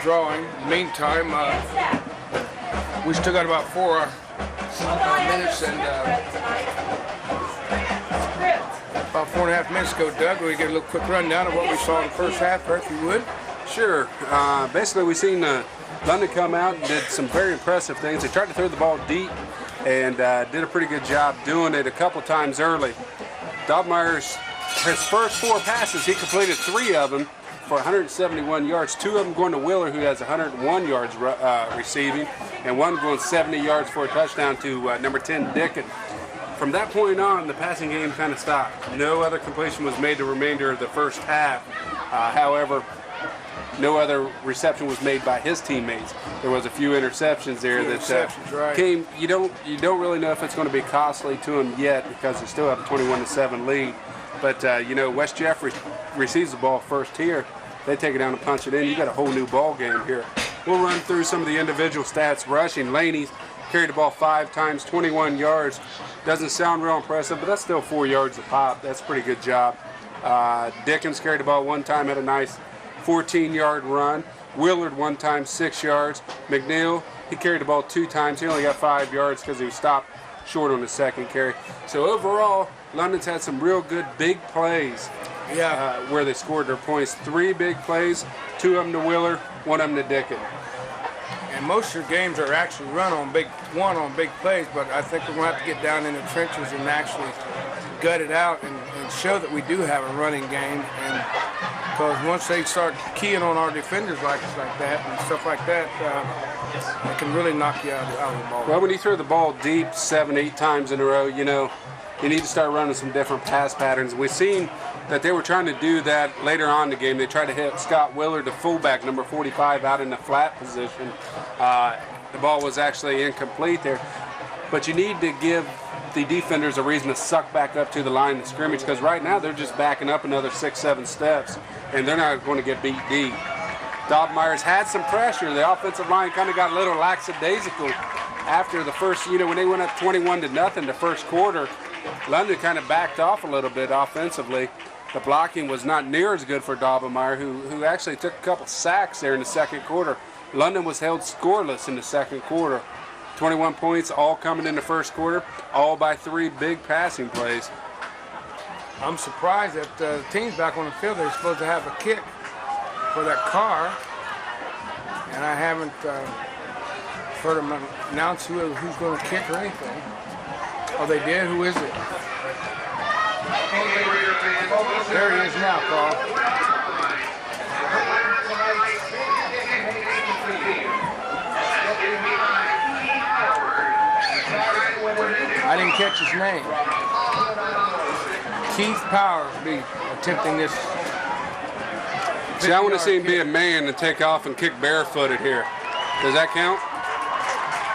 Speaker 1: Drawing. Meantime, we still got about 4 minutes and about 4.5 minutes ago, Doug. We get a little quick rundown of what we saw in the first half, if you would.
Speaker 2: Sure. Basically, we seen London come out and did some very impressive things. They tried to throw the ball deep and did a pretty good job doing it a couple times early. Dobmeyer's his first 4 passes, he completed 3 of them for 171 yards. 2 of them going to Wheeler, who has 101 yards receiving, and 1 going 70 yards for a touchdown to number 10, Dickon. From that point on, the passing game kind of stopped. No other completion was made the remainder of the first half. However, no other reception was made by his teammates. There was a few interceptions there that came. You don't really know if it's going to be costly to them yet because they still have a 21-7 lead. But you know, West Jeff receives the ball first here. They take it down and punch it in. You got a whole new ball game here. We'll run through some of the individual stats. Rushing, Laney's carried the ball 5 times, 21 yards. Doesn't sound real impressive, but that's still 4 yards a pop. That's a pretty good job. Dickens carried the ball 1 time, had a nice 14-yard run. Willard 1 time, 6 yards. McNeil, he carried the ball 2 times. He only got 5 yards because he was stopped short on the second carry. So overall, London's had some real good big plays where they scored their points. 3 big plays, 2 of them to Wheeler, 1 of them to Dickon.
Speaker 1: And most of the games are actually run on big plays, but I think we're going to have to get down in the trenches and actually gut it out and show that we do have a running game. And because once they start keying on our defenders like that and stuff like that, it can really knock you out of the ball.
Speaker 2: Well, when you throw the ball deep 7-8 times in a row, you know, you need to start running some different pass patterns. We've seen that they were trying to do that later on in the game. They tried to hit Scott Willard, the fullback, number 45, out in the flat position. The ball was actually incomplete there. But you need to give the defenders a reason to suck back up to the line of scrimmage, because right now they're just backing up another 6-7 steps, and they're not going to get beat deep. Dobmeyer's had some pressure. The offensive line kind of got a little lackadaisical after the first, you know, when they went up 21-0 the first quarter. London kind of backed off a little bit offensively. The blocking was not near as good for Dobmeyer, who actually took a couple sacks there in the second quarter. London was held scoreless in the second quarter. 21 points, all coming in the first quarter, all by 3 big passing plays.
Speaker 1: I'm surprised that the team's back on the field. They're supposed to have a kick for that car, and I haven't heard them announce who's going to kick or anything. Oh, they did? Who is it? There he is now, Carl. I didn't catch his name. Keith Powers will be attempting this.
Speaker 2: See, I want to see him be a man and take off and kick barefooted here. Does that count?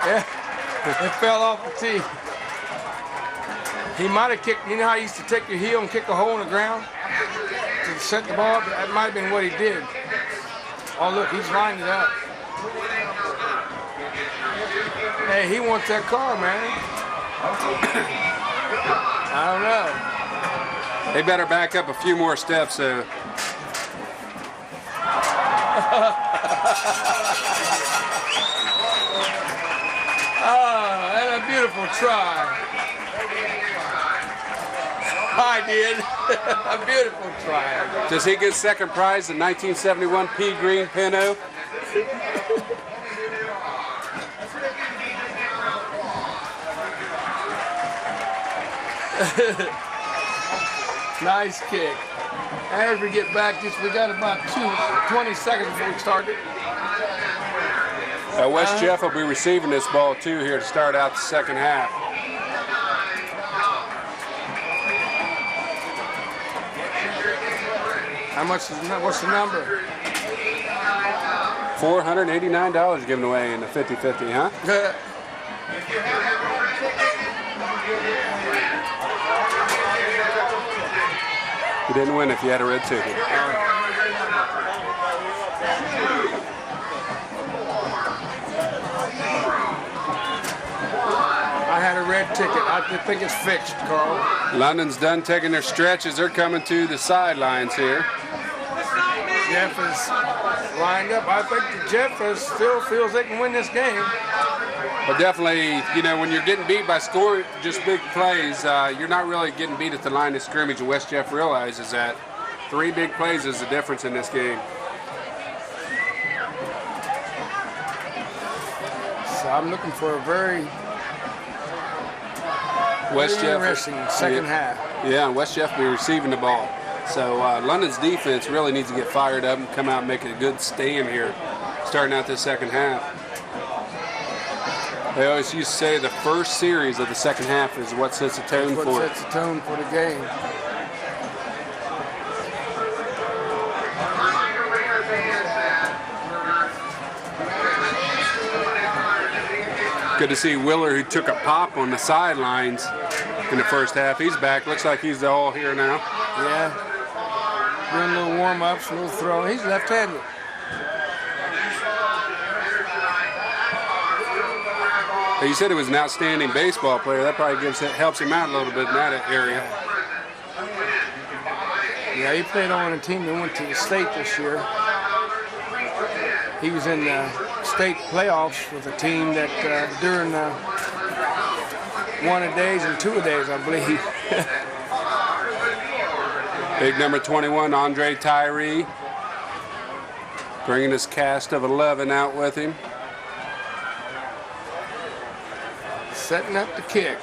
Speaker 1: Yeah, it fell off the tee. He might have kicked, you know how you used to take your heel and kick a hole in the ground to set the ball? That might have been what he did. Oh, look, he's lined it up. Hey, he wants that car, man. I don't know.
Speaker 2: They better back up a few more steps.
Speaker 1: Oh, and a beautiful try. I did. A beautiful try.
Speaker 2: Does he get second prize, the 1971 Pea Green Pinto?
Speaker 1: Nice kick. As we get back, we got about 20 seconds before we start it.
Speaker 2: West Jeff will be receiving this ball too here to start out the second half.
Speaker 1: How much is what's the number?
Speaker 2: $489 given away in the 50-50, huh? You didn't win if you had a red ticket.
Speaker 1: I had a red one-way ticket. I think it's fixed, Carl.
Speaker 2: London's done taking their stretches. They're coming to the sidelines here.
Speaker 1: Jeff is lined up. I think that Jeff still feels they can win this game.
Speaker 2: But definitely, you know, when you're getting beat by scoring just big plays, you're not really getting beat at the line of scrimmage. And West Jeff realizes that 3 big plays is the difference in this game.
Speaker 1: So I'm looking for a very interesting second half.
Speaker 2: Yeah, and West Jeff will be receiving the ball. So London's defense really needs to get fired up and come out and make a good stand here, starting out this second half. They always used to say the first series of the second half is what sets the tone for it.
Speaker 1: What sets the tone for the game.
Speaker 2: Good to see Willer, who took a pop on the sidelines in the first half. He's back. Looks like he's all here now.
Speaker 1: Yeah. Doing a little warm-ups, a little throw. He's left-handed.
Speaker 2: You said he was an outstanding baseball player. That probably helps him out a little bit in that area.
Speaker 1: Yeah, he played on a team that went to the state this year. He was in the state playoffs with a team that during 1-a-days and 2-a-days, I believe.
Speaker 2: Big number 21, Andre Tyree, bringing his cast of 11 out with him.
Speaker 1: Setting up the kick.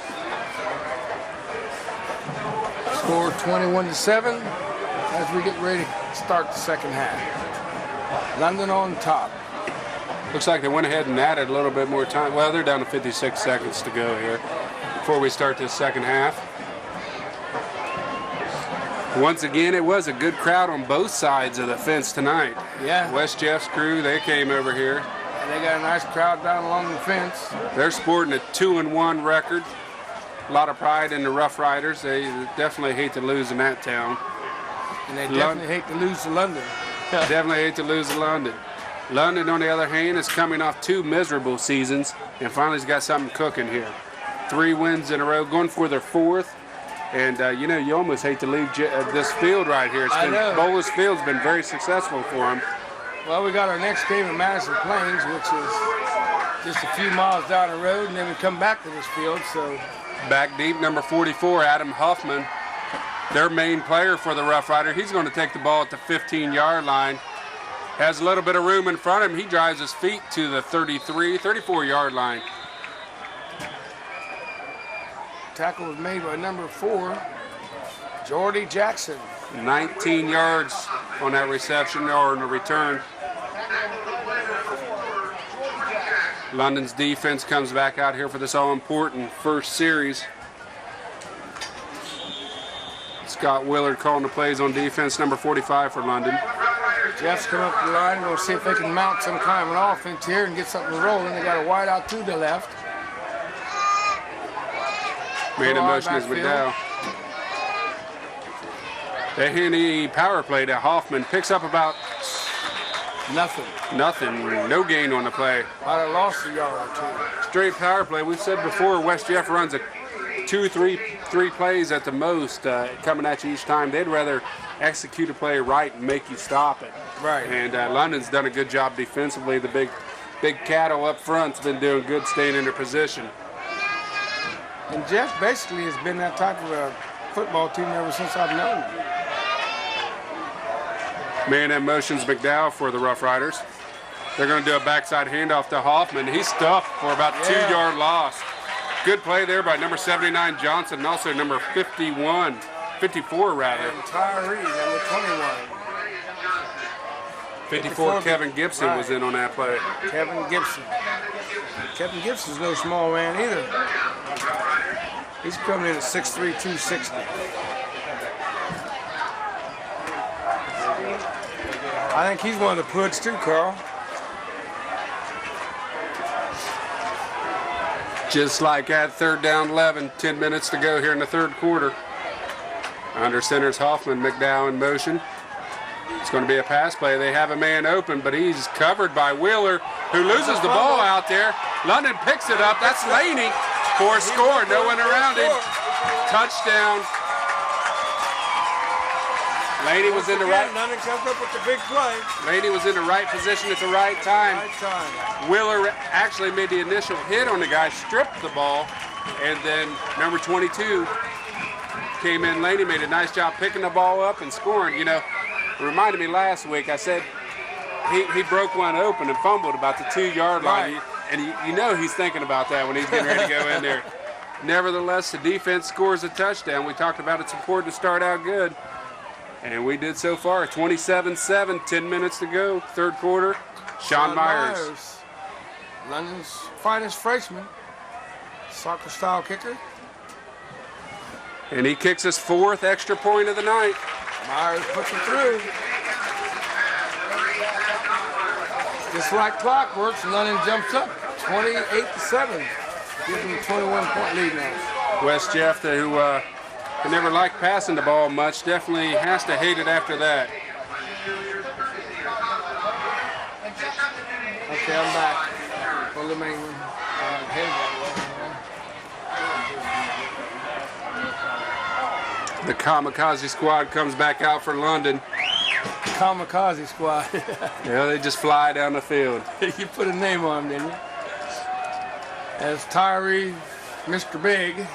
Speaker 1: Score 21-7 as we get ready to start the second half. London on top.
Speaker 2: Looks like they went ahead and added a little bit more time. Well, they're down to 56 seconds to go here before we start this second half. Once again, it was a good crowd on both sides of the fence tonight.
Speaker 1: Yeah.
Speaker 2: West Jeff's crew, they came over here.
Speaker 1: And they got a nice crowd down along the fence.
Speaker 2: They're sporting a 2-1 record. A lot of pride in the Rough Riders. They definitely hate to lose in that town.
Speaker 1: And they definitely hate to lose to London.
Speaker 2: Definitely hate to lose to London. London, on the other hand, is coming off 2 miserable seasons and finally's got something cooking here. 3 wins in a row, going for their 4th. And, you know, you almost hate to leave this field right here. Bowles Field's been very successful for them.
Speaker 1: Well, we got our next game in Madison Plains, which is just a few miles down the road, and then we come back to this field. So
Speaker 2: back deep, number 44, Adam Huffman, their main player for the Rough Rider. He's going to take the ball at the 15-yard line. Has a little bit of room in front of him. He drives his feet to the 34-yard line.
Speaker 1: Tackle was made by number 4, Jordy Jackson.
Speaker 2: 19 yards on that reception or in the return. London's defense comes back out here for this all-important first series. Scott Willard calling the plays on defense, number 45 for London.
Speaker 1: Jeff's coming up the line. We'll see if they can mount some kind of an offense here and get something rolling. They got a wide out to the left.
Speaker 2: Man in motion is McDowell. The Henny power play to Hoffman picks up about
Speaker 1: nothing.
Speaker 2: No gain on the play.
Speaker 1: Might have lost a yard or 2.
Speaker 2: Straight power play. We've said before, West Jeff runs a 2-3 plays at the most coming at you each time. They'd rather execute a play right and make you stop it.
Speaker 1: Right.
Speaker 2: And London's done a good job defensively. The big cattle up front's been doing good staying in their position.
Speaker 1: And Jeff basically has been that type of a football team ever since I've known him.
Speaker 2: Man in motion's McDowell for the Rough Riders. They're going to do a backside handoff to Hoffman. He's stuffed for about a 2-yard loss. Good play there by number 79 Johnson and also number 54 rather.
Speaker 1: And Tyree, number 21.
Speaker 2: 54 Kevin Gibson was in on that play.
Speaker 1: Kevin Gibson. Kevin Gibson's no small man either. He's coming in at 6'3", 260. I think he's one of the puds too, Carl.
Speaker 2: Just like at 3rd down 11, 10 minutes to go here in the 3rd quarter. Under center's Hoffman, McDowell in motion. It's going to be a pass play. They have a man open, but he's covered by Wheeler, who loses the ball out there. London picks it up. That's Laney. for a score. No one around him. Touchdown. Laney was in the right.
Speaker 1: London comes up with the big play.
Speaker 2: Laney was in the right position at the right time. Wheeler actually made the initial hit on the guy, stripped the ball, and then number 22 came in. Laney made a nice job picking the ball up and scoring. You know, it reminded me last week. I said he broke one open and fumbled about the 2-yard line, and you know he's thinking about that when he's getting ready to go in there. Nevertheless, the defense scores a touchdown. We talked about it's important to start out good. And we did so far. 27-7, 10 minutes to go, third quarter. Sean Myers.
Speaker 1: London's finest freshman, soccer-style kicker.
Speaker 2: And he kicks his 4th extra point of the night.
Speaker 1: Myers puts it through. Just like clockwork, London jumps up 28-7. Gives them a 21-point lead now.
Speaker 2: West Jeff, who never liked passing the ball much, definitely has to hate it after that.
Speaker 1: Okay, I'm back. For the main one.
Speaker 2: The Kamikaze squad comes back out for London.
Speaker 1: Kamikaze squad.
Speaker 2: Yeah, they just fly down the field.
Speaker 1: You put a name on them, didn't you? As Tyree, Mr. Big,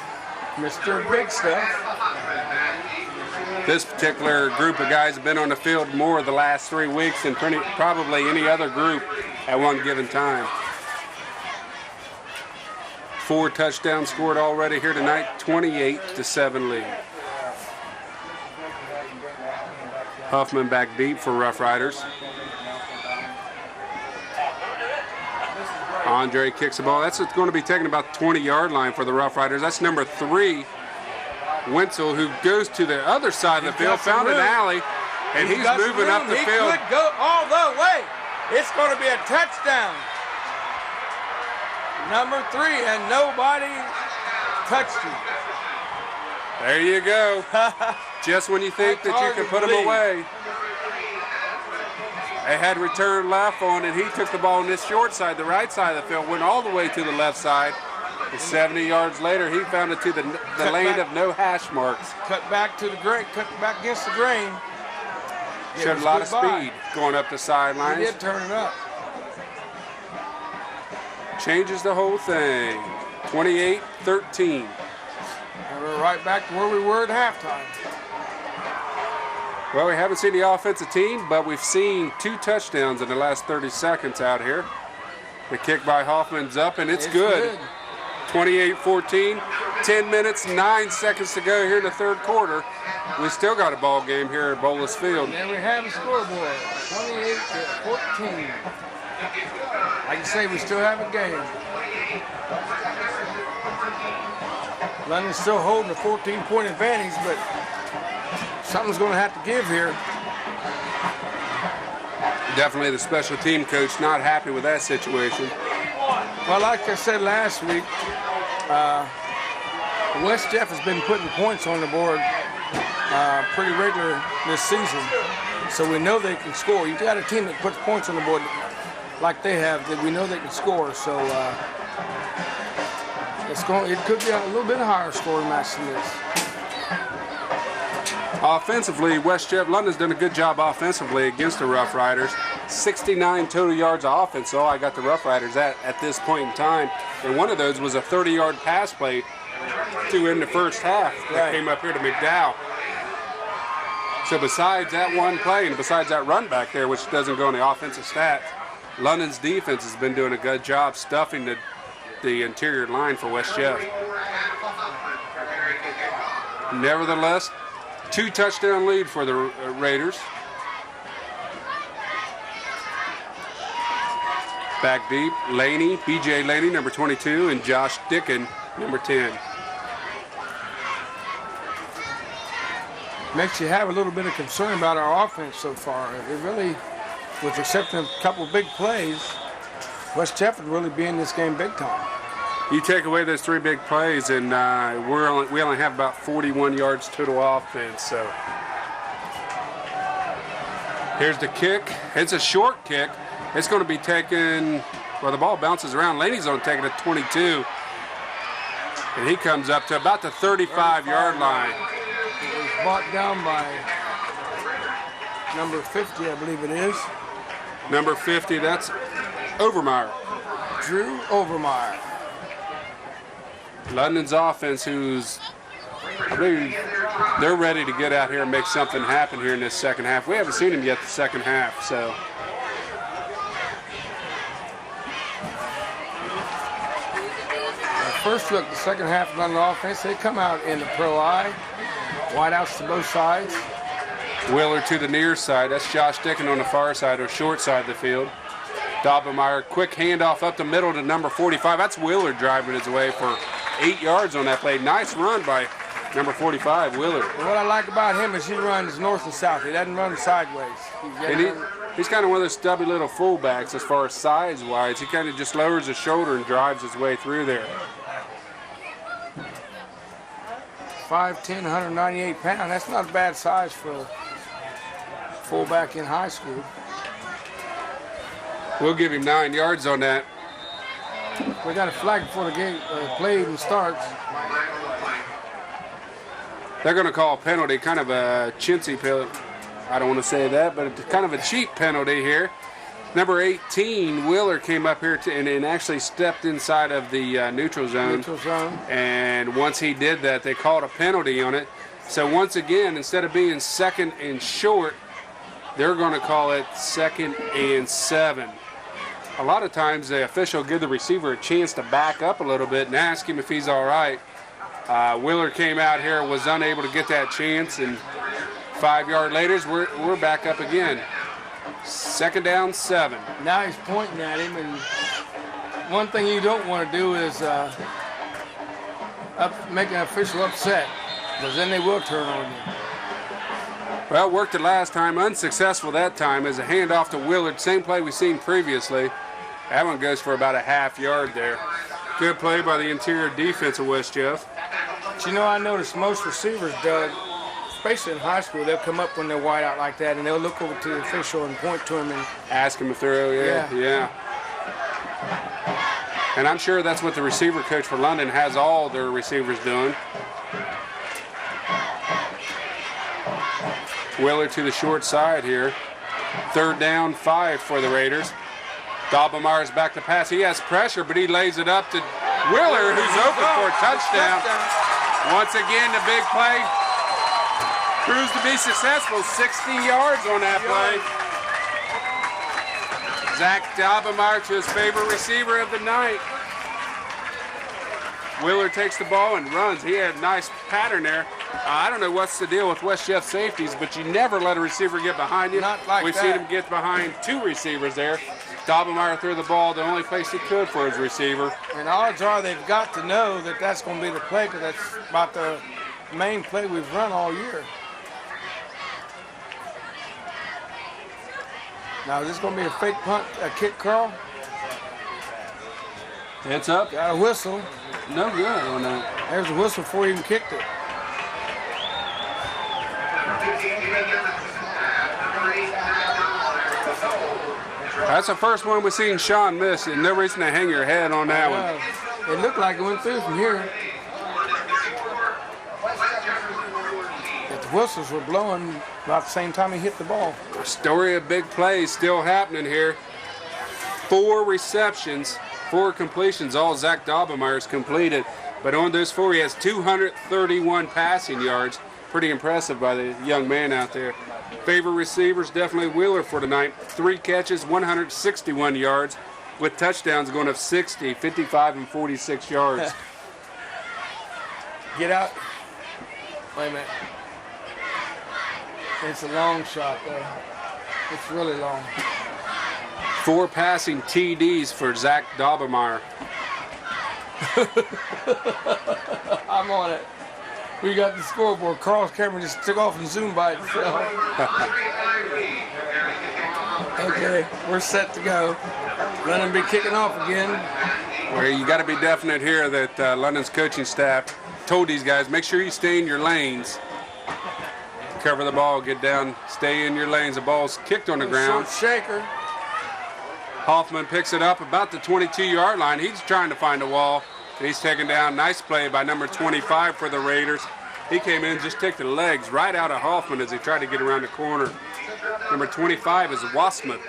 Speaker 1: Mr. Big Stuff.
Speaker 2: This particular group of guys have been on the field more the last 3 weeks than probably any other group at one given time. 4 touchdowns scored already here tonight, 28-7 lead. Huffman back deep for Rough Riders. Andre kicks the ball. That's going to be taking about the 20-yard line for the Rough Riders. That's number 3, Wenzel, who goes to the other side of the field, found an alley, and he's moving up the field.
Speaker 1: He could go all the way. It's going to be a touchdown. Number 3, and nobody touched him.
Speaker 2: There you go. Just when you think that you can put him away. They had return left on, and he took the ball on this short side, the right side of the field, went all the way to the left side. And 70 yards later, he found it to the lane of no hash marks.
Speaker 1: Cut back to the grain, cut back against the grain.
Speaker 2: Showed a lot of speed going up the sidelines.
Speaker 1: He did turn it up.
Speaker 2: Changes the whole thing. 28-13.
Speaker 1: And we're right back to where we were at halftime.
Speaker 2: Well, we haven't seen the offensive team, but we've seen 2 touchdowns in the last 30 seconds out here. The kick by Hoffman's up, and it's good. 28-14, 10 minutes, 9 seconds to go here in the third quarter. We still got a ball game here at Bolus Field.
Speaker 1: And then we have a scoreboard, 28-14. Like I say, we still have a game. London's still holding a 14-point advantage, but something's going to have to give here.
Speaker 2: Definitely the special team coach not happy with that situation.
Speaker 1: Well, like I said last week, West Jeff has been putting points on the board pretty regular this season, so we know they can score. You've got a team that puts points on the board like they have, that we know they can score. So it could be a little bit higher scoring match than this.
Speaker 2: Offensively, West Jeff London's done a good job offensively against the Rough Riders. 69 total yards of offense, so I got the Rough Riders at this point in time. And one of those was a 30-yard pass play to end the first half that came up here to McDowell. So besides that one play and besides that run back there, which doesn't go in the offensive stats, London's defense has been doing a good job stuffing the interior line for West Jeff. Nevertheless, 2 touchdown lead for the Raiders. Back deep, Laney, B.J. Laney, number 22, and Josh Dickin, number 10.
Speaker 1: Makes you have a little bit of concern about our offense so far. It really, with the exception of a couple of big plays, West Jeff would really be in this game big time.
Speaker 2: You take away those 3 big plays, and we only have about 41 yards total offense. So here's the kick. It's a short kick. It's going to be taken. Well, the ball bounces around. Laney's going to take it at 22. And he comes up to about the 35-yard line.
Speaker 1: It was brought down by number 50, I believe it is.
Speaker 2: Number 50, that's Overmeyer.
Speaker 1: Drew Overmeyer.
Speaker 2: London's offense, who's, I believe, they're ready to get out here and make something happen here in this second half. We haven't seen them yet the second half, so.
Speaker 1: First look, the second half of London offense, they come out in the pro eye. Wideouts to both sides.
Speaker 2: Wheeler to the near side. That's Josh Dickon on the far side or short side of the field. Dobblemeyer, quick handoff up the middle to number 45. That's Wheeler driving his way for 8 yards on that play. Nice run by number 45, Wheeler.
Speaker 1: What I like about him is he runs north and south. He doesn't run sideways.
Speaker 2: He's kind of one of those stubby little fullbacks as far as size-wise. He kind of just lowers his shoulder and drives his way through there.
Speaker 1: 5'10", 198 pounds. That's not a bad size for a fullback in high school.
Speaker 2: We'll give him 9 yards on that.
Speaker 1: We got a flag before the game play even starts.
Speaker 2: They're going to call a penalty, kind of a chintzy penalty. I don't want to say that, but it's kind of a cheap penalty here. Number 18, Wheeler, came up here and actually stepped inside of the neutral zone. And once he did that, they called a penalty on it. So once again, instead of being 2nd and short, they're going to call it 2nd and 7. A lot of times the official give the receiver a chance to back up a little bit and ask him if he's all right. Wheeler came out here, was unable to get that chance, and 5 yard later, we're back up again. 2nd down, 7.
Speaker 1: Now he's pointing at him, and one thing you don't want to do is make an official upset, because then they will turn on you.
Speaker 2: Well, worked it last time, unsuccessful that time as a handoff to Willard. Same play we've seen previously. That one goes for about a half yard there. Good play by the interior defense of West Jeff.
Speaker 1: But you know, I noticed most receivers, Doug, especially in high school, they'll come up when they're wide out like that, and they'll look over to the official and point to him and
Speaker 2: ask him if they're yeah. And I'm sure that's what the receiver coach for London has all their receivers doing. Wheeler to the short side here. 3rd down, 5 for the Raiders. Dobblemeyer's back to pass. He has pressure, but he lays it up to Wheeler, who's open for a touchdown. Once again, the big play proves to be successful. 60 yards on that play. Zach Dobblemeyer to his favorite receiver of the night. Wheeler takes the ball and runs. He had a nice pattern there. I don't know what's the deal with West Jeff safeties, but you never let a receiver get behind you.
Speaker 1: Not like
Speaker 2: We've
Speaker 1: that.
Speaker 2: seen him get behind 2 receivers there. Dobblemeyer threw the ball the only place he could for his receiver.
Speaker 1: And odds are they've got to know that that's going to be the play, because that's about the main play we've run all year. Now, is this going to be a fake punt, a kick, Carl?
Speaker 2: It's up.
Speaker 1: Got a whistle.
Speaker 2: No good on that.
Speaker 1: There's a whistle before he even kicked it.
Speaker 2: That's the first one we've seen Sean miss, and no reason to hang your head on that one.
Speaker 1: It looked like it went through from here. But the whistles were blowing about the same time he hit the ball.
Speaker 2: Story of big plays still happening here. 4 receptions, 4 completions, all Zach Dobblemeyer's completed. But on those 4, he has 231 passing yards. Pretty impressive by the young man out there. Favorite receivers, definitely Wheeler for tonight. 3 catches, 161 yards, with touchdowns going up 60, 55, and 46 yards.
Speaker 1: Get out. Wait a minute. It's a long shot, though. It's really long.
Speaker 2: 4 passing TDs for Zach Dobblemeyer.
Speaker 1: I'm on it. We got the scoreboard. Carl's camera just took off and zoomed by itself. Okay, we're set to go. London be kicking off again.
Speaker 2: Well, you got to be definite here that London's coaching staff told these guys, make sure you stay in your lanes. Cover the ball, get down, stay in your lanes. The ball's kicked on the ground.
Speaker 1: Short shaker.
Speaker 2: Hoffman picks it up about the 22-yard line. He's trying to find a wall. He's taken down. Nice play by number 25 for the Raiders. He came in and just took the legs right out of Hoffman as he tried to get around the corner. Number 25 is Wasmuth.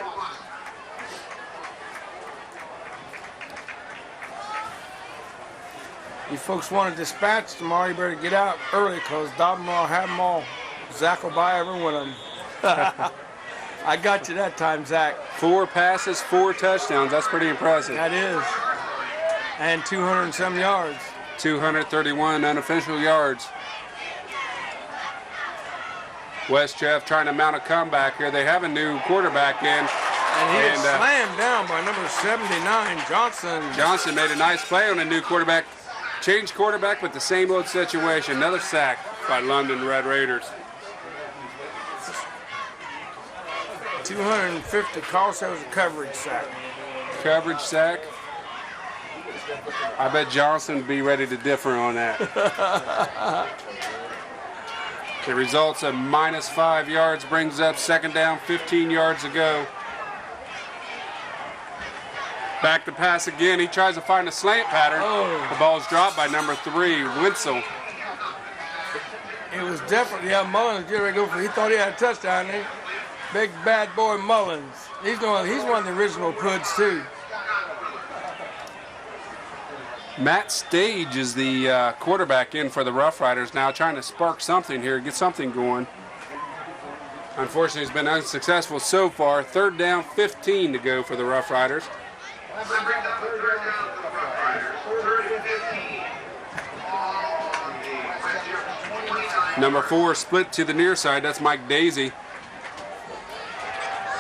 Speaker 1: You folks want to dispatch tomorrow, you better get out early because Dobbin will have them all. Zach will buy every one of them. I got you that time, Zach.
Speaker 2: 4 passes, 4 touchdowns. That's pretty impressive.
Speaker 1: That is. And 200 and some yards.
Speaker 2: 231 unofficial yards. West Jeff trying to mount a comeback here. They have a new quarterback in.
Speaker 1: And he is slammed down by number 79, Johnson.
Speaker 2: Johnson made a nice play on a new quarterback. Changed quarterback, but the same old situation. Another sack by London Red Raiders.
Speaker 1: 250 calls. That was a coverage sack.
Speaker 2: Coverage sack. I bet Johnson would be ready to differ on that. The results of -5 yards brings up second down, 15 yards to go. Back to pass again. He tries to find a slant pattern.
Speaker 1: Oh.
Speaker 2: The ball's dropped by number 3, Winsel.
Speaker 1: It was definitely, Mullins getting ready to go for. He thought he had a touchdown there. Big bad boy Mullins. He's one of the original Hoods too.
Speaker 2: Matt Stage is the quarterback in for the Rough Riders now, trying to spark something here, get something going. Unfortunately, he's been unsuccessful so far. Third down, 15 to go for the Rough Riders. Number 4 split to the near side. That's Mike Daisy.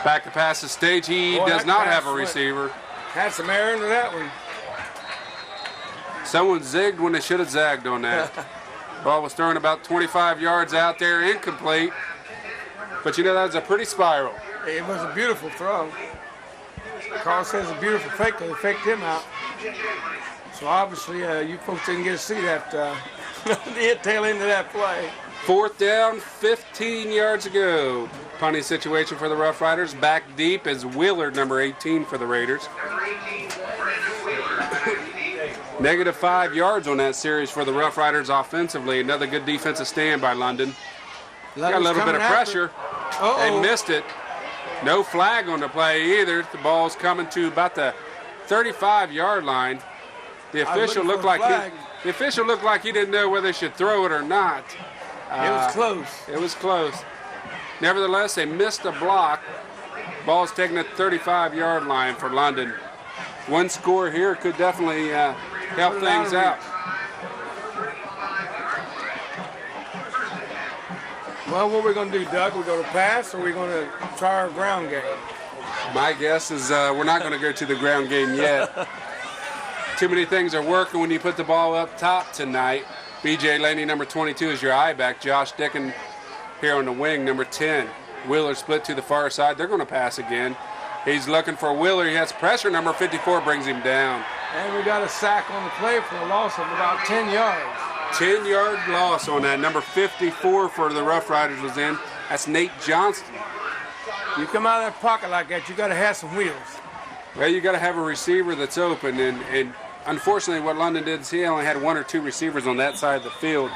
Speaker 2: Back to pass the Stage. He does not have a receiver.
Speaker 1: Had some air into that one.
Speaker 2: Someone zigged when they should have zagged on that. Ball was thrown about 25 yards out there, incomplete. But you know, that was a pretty spiral.
Speaker 1: It was a beautiful throw. Carl says a beautiful fake because they faked him out. So obviously, you folks didn't get to see that the tail end of that play.
Speaker 2: Fourth down, 15 yards to go. Punting situation for the Rough Riders. Back deep is Willard, number 18 for the Raiders. -5 yards on that series for the Rough Riders offensively. Another good defensive stand by London. Got a little bit of pressure. They missed it. No flag on the play either. The ball's coming to about the 35-yard line. The official looked like he didn't know whether they should throw it or not.
Speaker 1: It was close.
Speaker 2: It was close. Nevertheless, they missed a block. Ball's taken at the 35-yard line for London. One score here could definitely help things out.
Speaker 1: Well, what are we going to do, Doug? We're going to pass, or are we going to try our ground game?
Speaker 2: My guess is we're not going to go to the ground game yet. Too many things are working when you put the ball up top tonight. B.J. Laney, number 22, is your eye back. Josh Dicken here on the wing, number 10. Wheeler split to the far side. They're going to pass again. He's looking for Wheeler. He has pressure. Number 54 brings him down.
Speaker 1: And we got a sack on the play for a loss of about 10 yards.
Speaker 2: 10-yard loss on that. Number 54 for the Rough Riders was in. That's Nate Johnston.
Speaker 1: You come out of that pocket like that, you got to have some wheels.
Speaker 2: Well, you got to have a receiver that's open, and unfortunately what London did is he only had 1 or 2 receivers on that side of the field.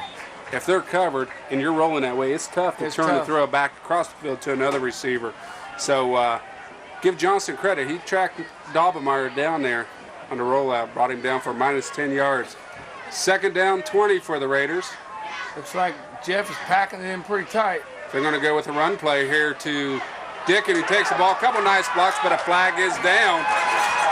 Speaker 2: If they're covered and you're rolling that way, it's tough to turn the throw back across the field to another receiver. So give Johnson credit. He tracked Daubenmeyer down there on the rollout, brought him down for -10 yards. Second down, 20 for the Raiders.
Speaker 1: Looks like Jeff is packing it in pretty tight.
Speaker 2: They're going to go with a run play here to Dick, and he takes the ball. A couple nice blocks, but a flag is down.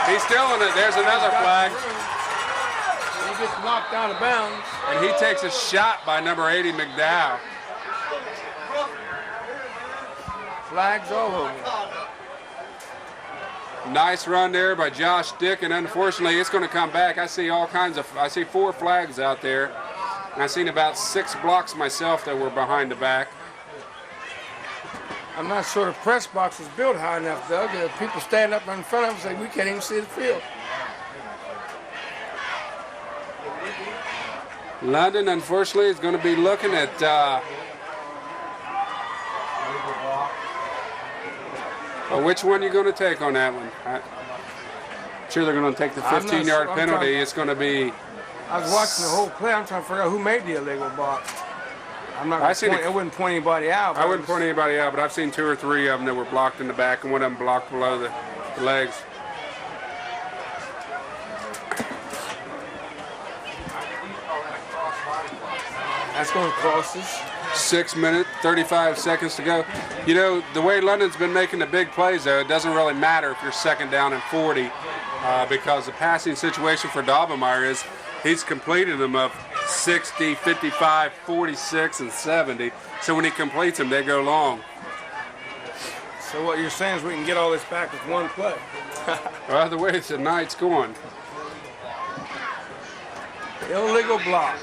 Speaker 2: He's still in it. There's another flag.
Speaker 1: He gets knocked out of bounds.
Speaker 2: And he takes a shot by number 80, McDowell.
Speaker 1: Flags all over.
Speaker 2: Nice run there by Josh Dick, and unfortunately it's going to come back. I see 4 flags out there. And I've seen about 6 blocks myself that were behind the back.
Speaker 1: I'm not sure the press box is built high enough, Doug. People stand up in front of us and say, we can't even see the field.
Speaker 2: London, unfortunately, is going to be looking at which one are you going to take on that one? I'm sure they're going to take the 15-yard penalty. It's going to be
Speaker 1: I was watching the whole play. I'm trying to figure out who made the illegal block. I'm not. I wouldn't point anybody out.
Speaker 2: I wouldn't point anybody out, but I've seen 2 or 3 of them that were blocked in the back, and one of them blocked below the legs.
Speaker 1: That's going to cost us.
Speaker 2: 6 minutes, 35 seconds to go. You know, the way London's been making the big plays, though, it doesn't really matter if you're 2nd down and 40, because the passing situation for Daubenmeyer is he's completed them of 60, 55, 46, and 70. So when he completes them, they go long.
Speaker 1: So what you're saying is we can get all this back with one play.
Speaker 2: Well, the way the night's going.
Speaker 1: Illegal block.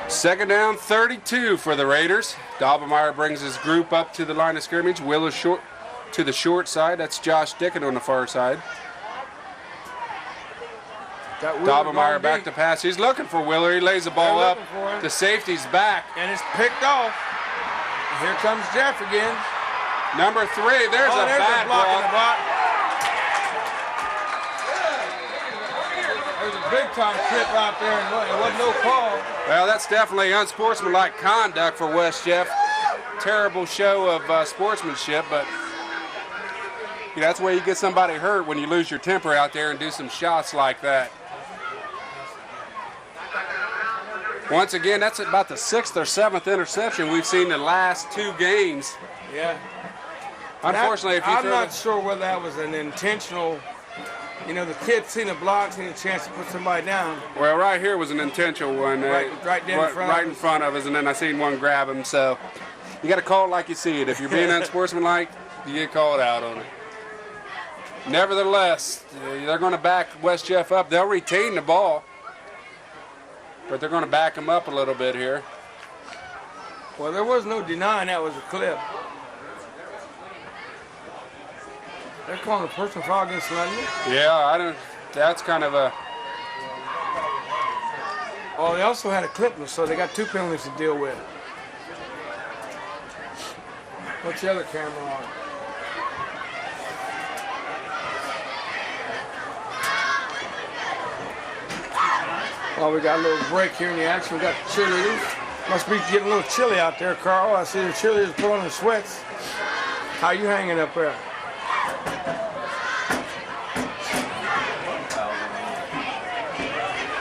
Speaker 2: 2nd down, 32 for the Raiders. Daubenmeyer brings his group up to the line of scrimmage. Wheeler short to the short side. That's Josh Dickett on the far side. Daubenmeyer back to pass. He's looking for Wheeler. He lays the ball up. The safety's back.
Speaker 1: And it's picked off. Here comes Jeff again.
Speaker 2: Number 3. There's a bad block.
Speaker 1: There's a big-time slip out there, and there wasn't no call.
Speaker 2: Well, that's definitely unsportsmanlike conduct for West Jeff. Terrible show of sportsmanship, but you know, that's where you get somebody hurt when you lose your temper out there and do some shots like that. Once again, that's about the 6th or 7th interception we've seen in the last 2 games.
Speaker 1: Yeah.
Speaker 2: Unfortunately,
Speaker 1: I'm not sure whether that was an intentional. You know, the kid seen a block, seen a chance to put somebody down.
Speaker 2: Well, right here was an intentional one.
Speaker 1: Right in
Speaker 2: front of us, and then I seen one grab him. So you got to call it like you see it. If you're being unsportsmanlike, you get called out on it. Nevertheless, they're going to back West Jeff up. They'll retain the ball, but they're going to back them up a little bit here.
Speaker 1: Well, there was no denying that was a clip. They're calling a personal foul against London.
Speaker 2: Yeah, that's kind of a.
Speaker 1: Oh, they also had a clip, so they got 2 penalties to deal with. What's the other camera on? Well, we got a little break here in the action. We got the cheerleaders. Must be getting a little chilly out there, Carl. I see the cheerleaders put on their sweats. How you hanging up there?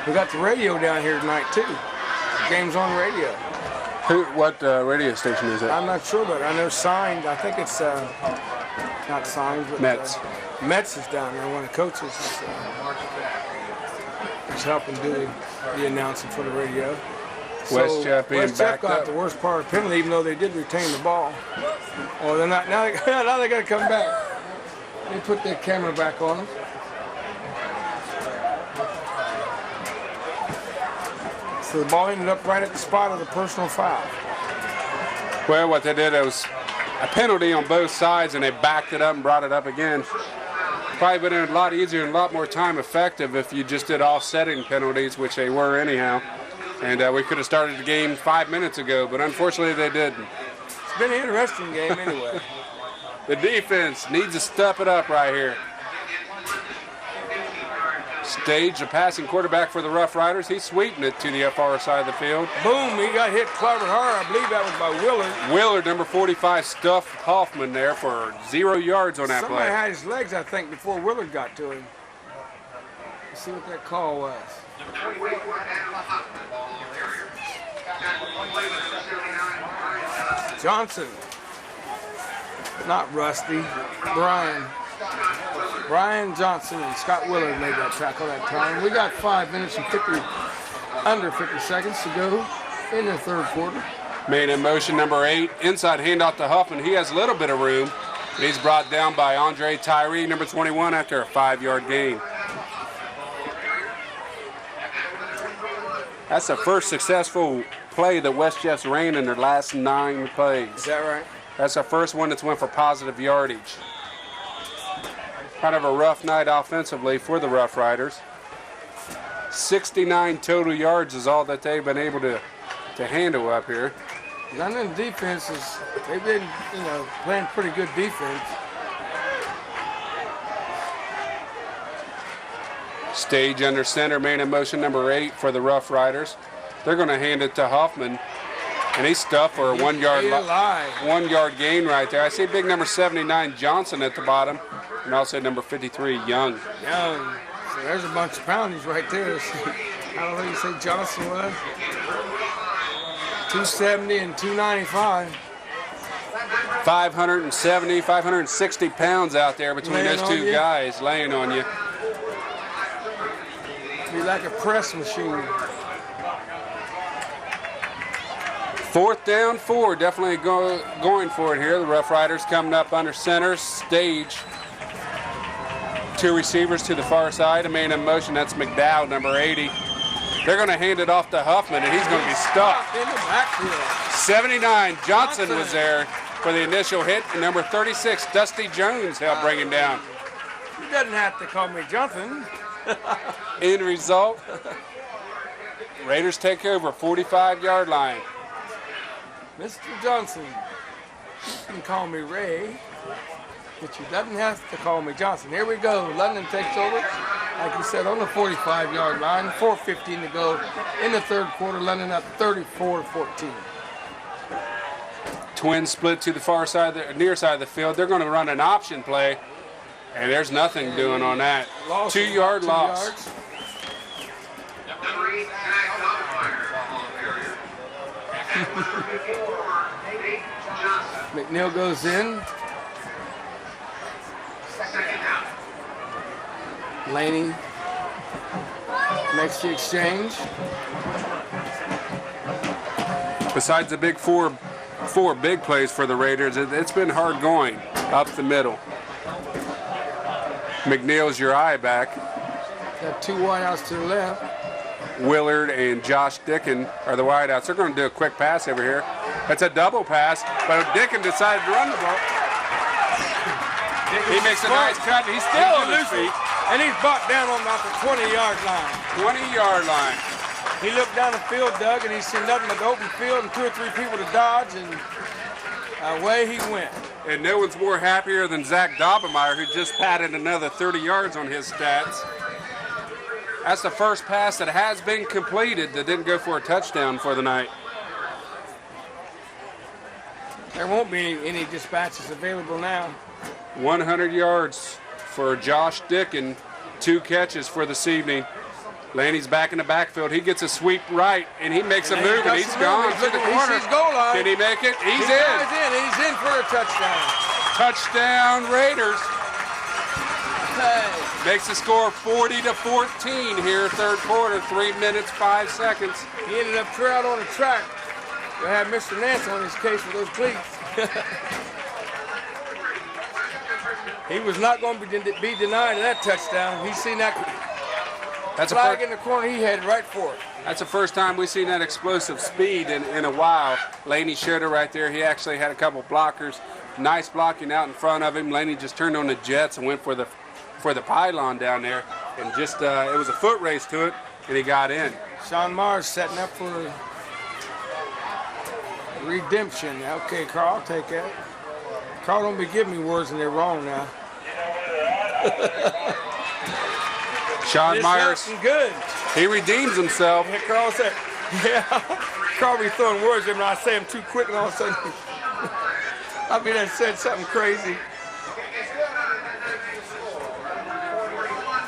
Speaker 1: We got the radio down here tonight too. The game's on radio.
Speaker 2: What radio station is it?
Speaker 1: I'm not sure, but I know Signed. I think it's not Signed, but
Speaker 2: Mets.
Speaker 1: Mets is down there. One of the coaches is helping do the announcing for the radio.
Speaker 2: West Jeff being
Speaker 1: West Jeff
Speaker 2: backed
Speaker 1: got
Speaker 2: up.
Speaker 1: the worst part of the penalty, even though they did retain the ball. Oh, they're not now. Now they got to come back. They put their camera back on them. So the ball ended up right at the spot of the personal foul.
Speaker 2: Well, what they did was a penalty on both sides, and they backed it up and brought it up again. Probably would have been a lot easier and a lot more time effective if you just did offsetting penalties, which they were anyhow. And we could have started the game 5 minutes ago, but unfortunately they didn't.
Speaker 1: It's been an interesting game anyway.
Speaker 2: The defense needs to step it up right here. Stage the passing quarterback for the Rough Riders. He's sweeping it to the far side of the field.
Speaker 1: Boom, he got hit clever hard. I believe that was by Willard.
Speaker 2: Willard, number 45, stuffed Hoffman there for 0 yards on that play.
Speaker 1: Somebody had his legs, I think, before Willard got to him. Let's see what that call was. Johnson. Not Rusty. Brian Johnson and Scott Willard made that tackle that time. We got 5 minutes and under 50 seconds to go in the third quarter.
Speaker 2: Made in motion number 8. Inside handoff to Huffman. He has a little bit of room. He's brought down by Andre Tyree, number 21, after a 5-yard gain. That's the first successful play that West Jeff's ran in their last 9 plays.
Speaker 1: Is that right?
Speaker 2: That's the first one that's went for positive yardage. Kind of a rough night offensively for the Rough Riders. 69 total yards is all that they've been able to handle up here.
Speaker 1: London defenses, they've been, playing pretty good defense.
Speaker 2: Stage under center, man in motion number 8 for the Rough Riders. They're going to hand it to Huffman, and he's stuffed for a 1 yard gain right there. I see big number 79 Johnson at the bottom, and also number 53 Young.
Speaker 1: Young. So there's a bunch of poundies right there. How do you say Johnson was? 270 and 295.
Speaker 2: 570, 560 pounds out there between those two guys laying on you.
Speaker 1: Be like a press machine.
Speaker 2: 4th down, 4. Definitely going for it here. The Rough Riders coming up under center. Stage. 2 receivers to the far side. A man in motion. That's McDowell, number 80. They're going to hand it off to Huffman, and he's going to be stuck.
Speaker 1: In the backfield.
Speaker 2: 79 Johnson was there for the initial hit. And number 36 Dusty Jones helped bring him down.
Speaker 1: He doesn't have to call me Johnson.
Speaker 2: End result, Raiders take over 45-yard line.
Speaker 1: Mr. Johnson, you can call me Ray, but you doesn't have to call me Johnson. Here we go. London takes over, like you said, on the 45-yard line. 4:15 to go in the 3rd quarter. London up 34-14.
Speaker 2: Twins split to the far side, the near side of the field. They're going to run an option play. And there's nothing doing on that. 2 yard loss.
Speaker 1: McNeil goes in. Laney makes the exchange.
Speaker 2: Besides the big four big plays for the Raiders, it's been hard going up the middle. McNeil's your eye back.
Speaker 1: Got 2 wideouts to the left.
Speaker 2: Willard and Josh Dickin are the wideouts. They're going to do a quick pass over here. That's a double pass, but Dickin decided to run the ball. He makes a nice cut. He's still on his feet.
Speaker 1: And he's brought down on about the 20-yard line.
Speaker 2: 20-yard line.
Speaker 1: He looked down the field, Doug, and he seen nothing but the open field and 2 or 3 people to dodge, and away he went.
Speaker 2: And no one's more happier than Zach Dobemeyer, who just padded another 30 yards on his stats. That's the first pass that has been completed that didn't go for a touchdown for the night.
Speaker 1: There won't be any dispatches available now.
Speaker 2: 100 yards for Josh Dickin, 2 catches for this evening. Laney's back in the backfield. He gets a sweep right, and he makes a move, and he's gone to the corner.
Speaker 1: He's goal line.
Speaker 2: Can he make it? He's
Speaker 1: in.
Speaker 2: in.
Speaker 1: He's in for a touchdown.
Speaker 2: Touchdown, Raiders.
Speaker 1: Hey.
Speaker 2: Makes the score 40-14 here, 3rd quarter, 3 minutes, 5 seconds.
Speaker 1: He ended up out on the track. We'll have Mr. Nance on his case with those cleats. He was not going to be denied that touchdown. He's seen that flag in the corner. He headed right for it.
Speaker 2: That's the first time we've seen that explosive speed in a while. Laney showed it right there. He actually had a couple blockers. Nice blocking out in front of him. Laney just turned on the jets and went for the pylon down there, and just it was a foot race to it, and he got in.
Speaker 1: Sean Mars setting up for redemption. Okay, Carl, I'll take that. Carl, don't be giving me words and they're wrong now.
Speaker 2: Sean Myers,
Speaker 1: good.
Speaker 2: he redeems himself.
Speaker 1: Yeah, Carl said, yeah. Carl be throwing words at me, I say them too quick, and all of a sudden, I mean, I said something crazy.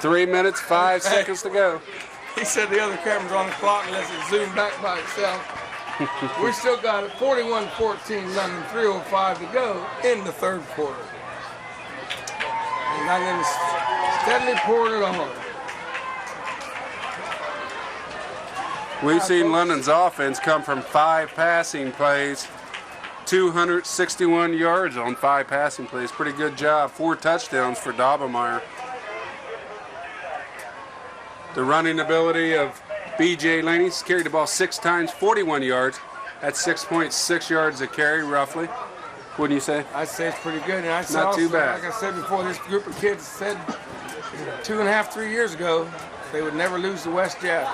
Speaker 2: 3 minutes, 5 seconds to go.
Speaker 1: He said the other camera's on the clock unless it zoomed back by itself. We still got it, 41-14, London, 3:05 to go in the 3rd quarter. And London's steadily pouring it on.
Speaker 2: We've seen London's offense come from 5 passing plays, 261 yards on 5 passing plays. Pretty good job. 4 touchdowns for Dobemeyer. The running ability of B.J. Laney. He's carried the ball 6 times, 41 yards. That's 6.6 yards a carry, roughly. Wouldn't you say?
Speaker 1: I'd say it's pretty good. And I said
Speaker 2: Not
Speaker 1: also,
Speaker 2: too bad.
Speaker 1: like I said before, this group of kids said 2.5, 3 years ago they would never lose to West Jeff.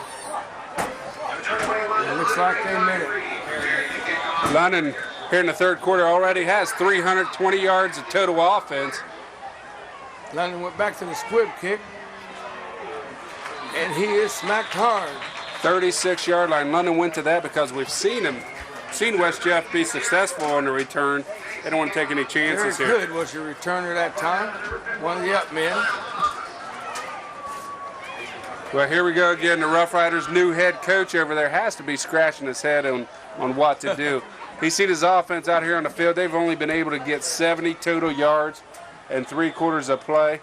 Speaker 1: It looks like they meant it.
Speaker 2: London here in the 3rd quarter already has 320 yards of total offense.
Speaker 1: London went back to the squib kick. And he is smacked hard.
Speaker 2: 36-yard line. London went to that because we've seen West Jeff be successful on the return. They don't want to take any chances
Speaker 1: Very
Speaker 2: here.
Speaker 1: good was your returner that time. One of the up men.
Speaker 2: Well, here we go again. The Rough Riders' new head coach over there has to be scratching his head on what to do. He's seen his offense out here on the field. They've only been able to get 70 total yards and 3/4 of play.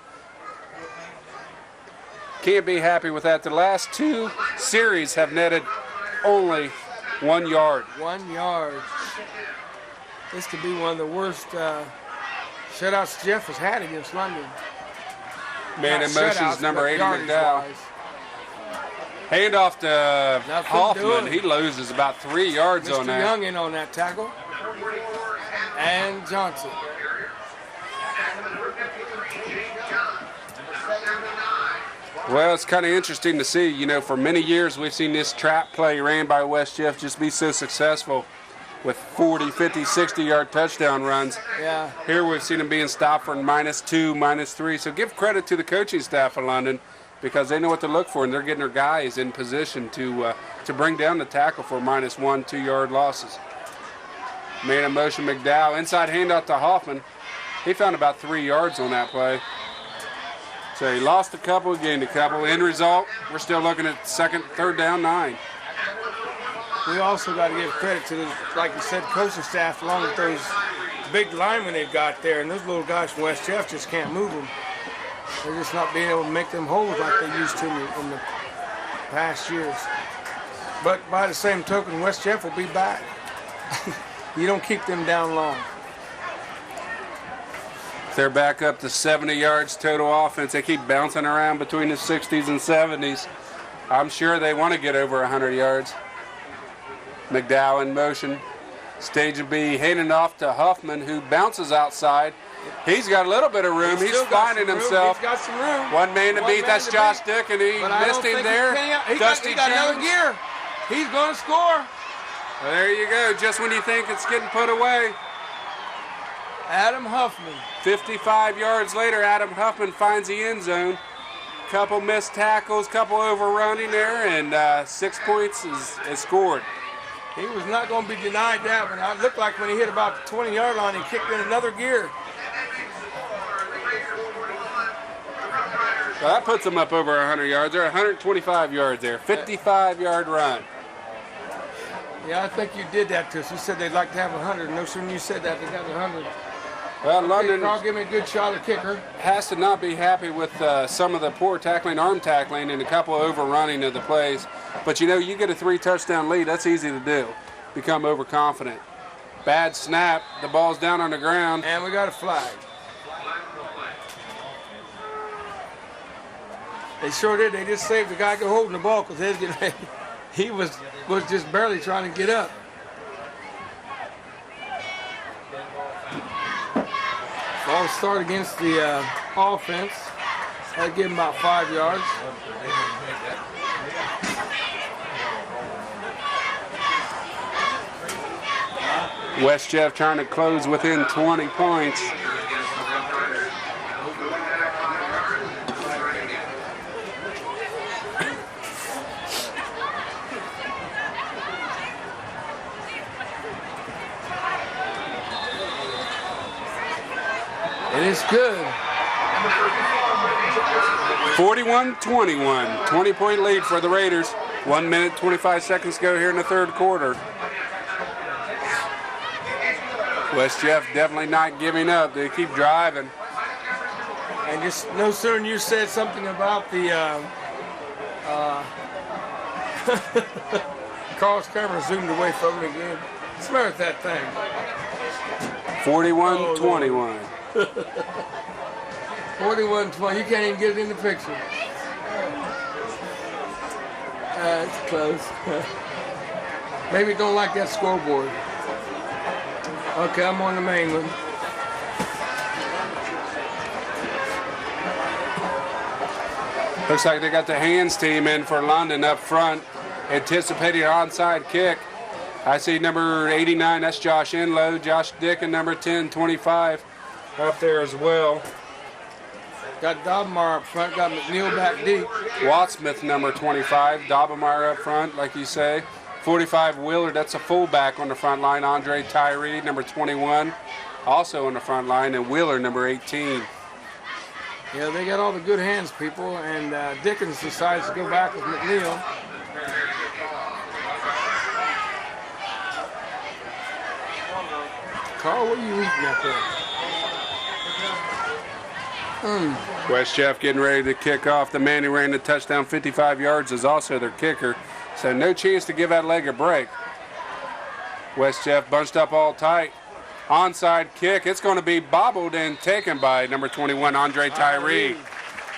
Speaker 2: Can't be happy with that. The last 2 series have netted only 1 yard.
Speaker 1: 1 yard. This could be one of the worst shutouts Jeff has had against London.
Speaker 2: Man in
Speaker 1: Not
Speaker 2: motion
Speaker 1: shutouts,
Speaker 2: is number
Speaker 1: but
Speaker 2: 80,
Speaker 1: yardage
Speaker 2: McDowell.
Speaker 1: wise.
Speaker 2: Handoff to
Speaker 1: Nothing
Speaker 2: Hoffman.
Speaker 1: doing.
Speaker 2: He loses about 3 yards on
Speaker 1: Mr.
Speaker 2: that.
Speaker 1: Young in on that tackle. And Johnson.
Speaker 2: Well, it's kind of interesting to see. You know, for many years we've seen this trap play ran by West Jeff just be so successful with 40, 50, 60-yard touchdown runs.
Speaker 1: Yeah.
Speaker 2: Here we've seen them being stopped for -2, -3. So give credit to the coaching staff of London because they know what to look for, and they're getting their guys in position to bring down the tackle for -1, 2-yard losses. Man in motion, McDowell. Inside handoff to Hoffman. He found about 3 yards on that play. So he lost a couple, gained a couple. End result, we're still looking at 3rd down, 9.
Speaker 1: We also got to give credit to, the, like you said, coaching staff along with those big linemen they've got there. And those little guys from West Jeff just can't move them. They're just not being able to make them holes like they used to in the past years. But by the same token, West Jeff will be back. You don't keep them down long.
Speaker 2: They're back up to 70 yards total offense. They keep bouncing around between the 60s and 70s. I'm sure they want to get over 100 yards. McDowell in motion. Stage will be handing off to Huffman, who bounces outside. He's got a little bit of room. He's finding himself.
Speaker 1: He's got some room.
Speaker 2: One man to beat. That's Josh Dick, and he
Speaker 1: But I
Speaker 2: missed
Speaker 1: don't
Speaker 2: him
Speaker 1: think
Speaker 2: there.
Speaker 1: he got another gear. He's going to score.
Speaker 2: Well, there you go. Just when you think it's getting put away.
Speaker 1: Adam Huffman.
Speaker 2: 55 yards later, Adam Huffman finds the end zone. Couple missed tackles, couple overrunning there, and 6 points is scored.
Speaker 1: He was not going to be denied that one. It looked like when he hit about the 20-yard line, he kicked in another gear.
Speaker 2: Well, that puts them up over 100 yards. They're 125 yards there. 55-yard run.
Speaker 1: Yeah, I think you did that to us. You said they'd like to have 100. No sooner you said that, they got 100.
Speaker 2: Well, London
Speaker 1: Carl, give me a good shot at kicker.
Speaker 2: has to not be happy with some of the poor tackling, arm tackling, and a couple of overrunning of the plays. But, you know, you get a 3-touchdown lead. That's easy to do. Become overconfident. Bad snap. The ball's down on the ground.
Speaker 1: And we got a flag. They sure did. They just saved the guy holding the ball because he was just barely trying to get up. Ball start against the offense. That'll give him about 5 yards.
Speaker 2: West Jeff trying to close within 20 points.
Speaker 1: And it's good.
Speaker 2: 41-21, 20-point lead for the Raiders. 1 minute, 25 seconds to go here in the third quarter. West Jeff definitely not giving up. They keep driving.
Speaker 1: And just no sooner than you said something about the Carl's camera zoomed away from me again. Smell at that thing.
Speaker 2: 41-21.
Speaker 1: 41-20. You can't even get it in the picture. It's close. Maybe don't like that scoreboard. Okay, I'm on the main one.
Speaker 2: Looks like they got the hands team in for London up front, anticipating an onside kick. I see number 89, that's Josh Enlow. Josh Dick and number 10, 25 up there as well.
Speaker 1: Got Dobmar up front, got McNeil back deep.
Speaker 2: Wattsmith, number 25. Dobemar up front, like you say. 45, Willard, that's a fullback on the front line. Andre Tyree, number 21, also on the front line. And Wheeler, number 18.
Speaker 1: Yeah, they got all the good hands, people. And Dickens decides to go back with McNeil. Carl, what are you eating up there?
Speaker 2: West Jeff getting ready to kick off. The man who ran the touchdown 55 yards is also their kicker. So no chance to give that leg a break. West Jeff bunched up all tight. Onside kick. It's going to be bobbled and taken by number 21, Andre Tyree.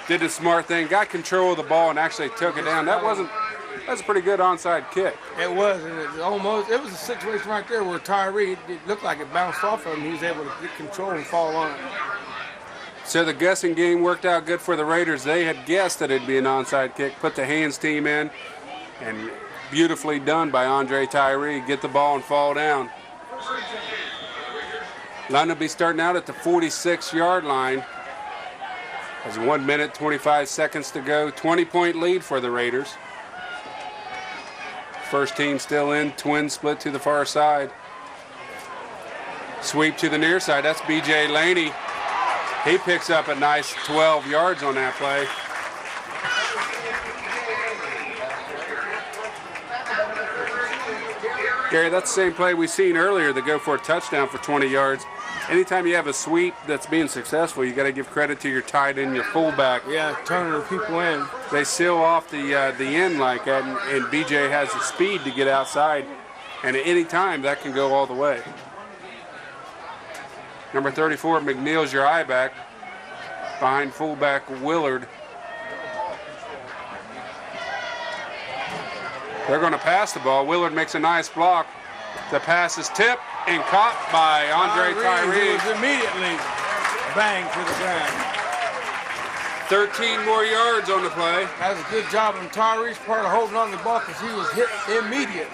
Speaker 2: Did the smart thing, got control of the ball and actually took it down. That's a pretty good onside kick.
Speaker 1: It was, and it was a situation right there where Tyree, it looked like it bounced off of him. He was able to get control and fall on it.
Speaker 2: So the guessing game worked out good for the Raiders. They had guessed that it'd be an onside kick, put the hands team in, and beautifully done by Andre Tyree. Get the ball and fall down. London will be starting out at the 46-yard line. There's 1 minute, 25 seconds to go. 20-point lead for the Raiders. First team still in, twin split to the far side. Sweep to the near side, that's B.J. Laney. He picks up a nice 12 yards on that play. Gary, that's the same play we seen earlier that go for a touchdown for 20 yards. Anytime you have a sweep that's being successful, you got to give credit to your tight end, your fullback.
Speaker 1: Yeah, turning the people in.
Speaker 2: They seal off the end like that, and BJ has the speed to get outside. And at any time, that can go all the way. Number 34, McNeil's your eye back. Behind fullback Willard. They're going to pass the ball. Willard makes a nice block. The pass is tipped and caught by Andre Tyree.
Speaker 1: Who was immediately banged to the ground.
Speaker 2: 13 more yards on the play.
Speaker 1: That was a good job on Tyree's part of holding on to the ball because he was hit immediately.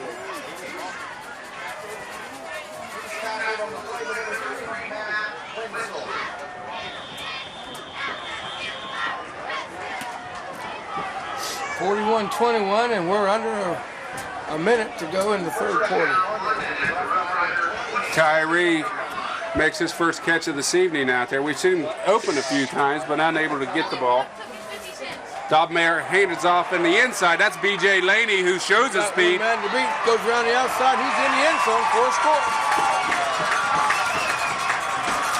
Speaker 1: (41-21), and we're under a minute to go in the third quarter.
Speaker 2: Tyree makes his first catch of this evening out there. We've seen him open a few times, but unable to get the ball. Dobmar hands off in the inside. That's B.J. Laney, who shows his speed.
Speaker 1: Man to beat, goes around the outside. He's in the end zone for a score.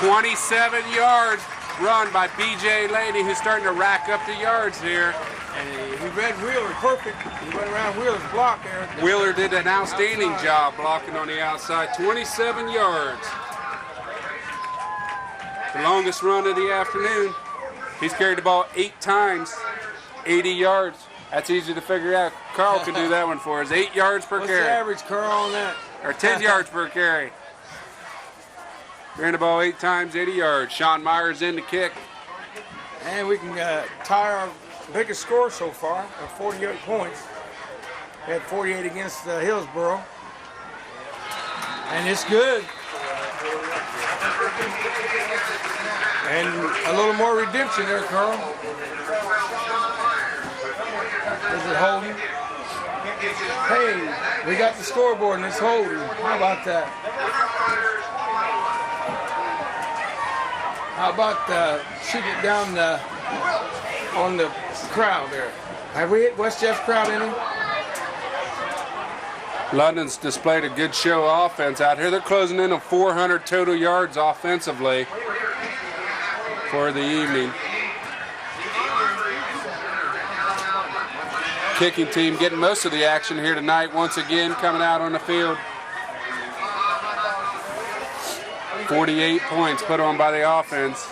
Speaker 2: 27 yards run by B.J. Laney, who's starting to rack up the yards here.
Speaker 1: And he read Wheeler perfect. He went around Wheeler's block there.
Speaker 2: Wheeler did an outstanding job blocking on the outside. 27 yards. The longest run of the afternoon. He's carried the ball 8 times, 80 yards. That's easy to figure out. Carl can do that one for us. 8 yards per carry.
Speaker 1: What's the average, Carl, on that?
Speaker 2: Or 10 yards per carry. Ran the ball 8 times, 80 yards. Sean Myers in to kick.
Speaker 1: And we can tie our biggest score so far of 48 points. We had 48 against Hillsboro. And it's good. And a little more redemption there, Carl. Is it holding? Hey, we got the scoreboard and it's holding. How about that? How about shooting it down on the crowd there? Have we hit West Jeff crowd any?
Speaker 2: London's displayed a good show of offense out here. They're closing in on 400 total yards offensively for the evening. Kicking team getting most of the action here tonight once again coming out on the field. 48 points put on by the offense.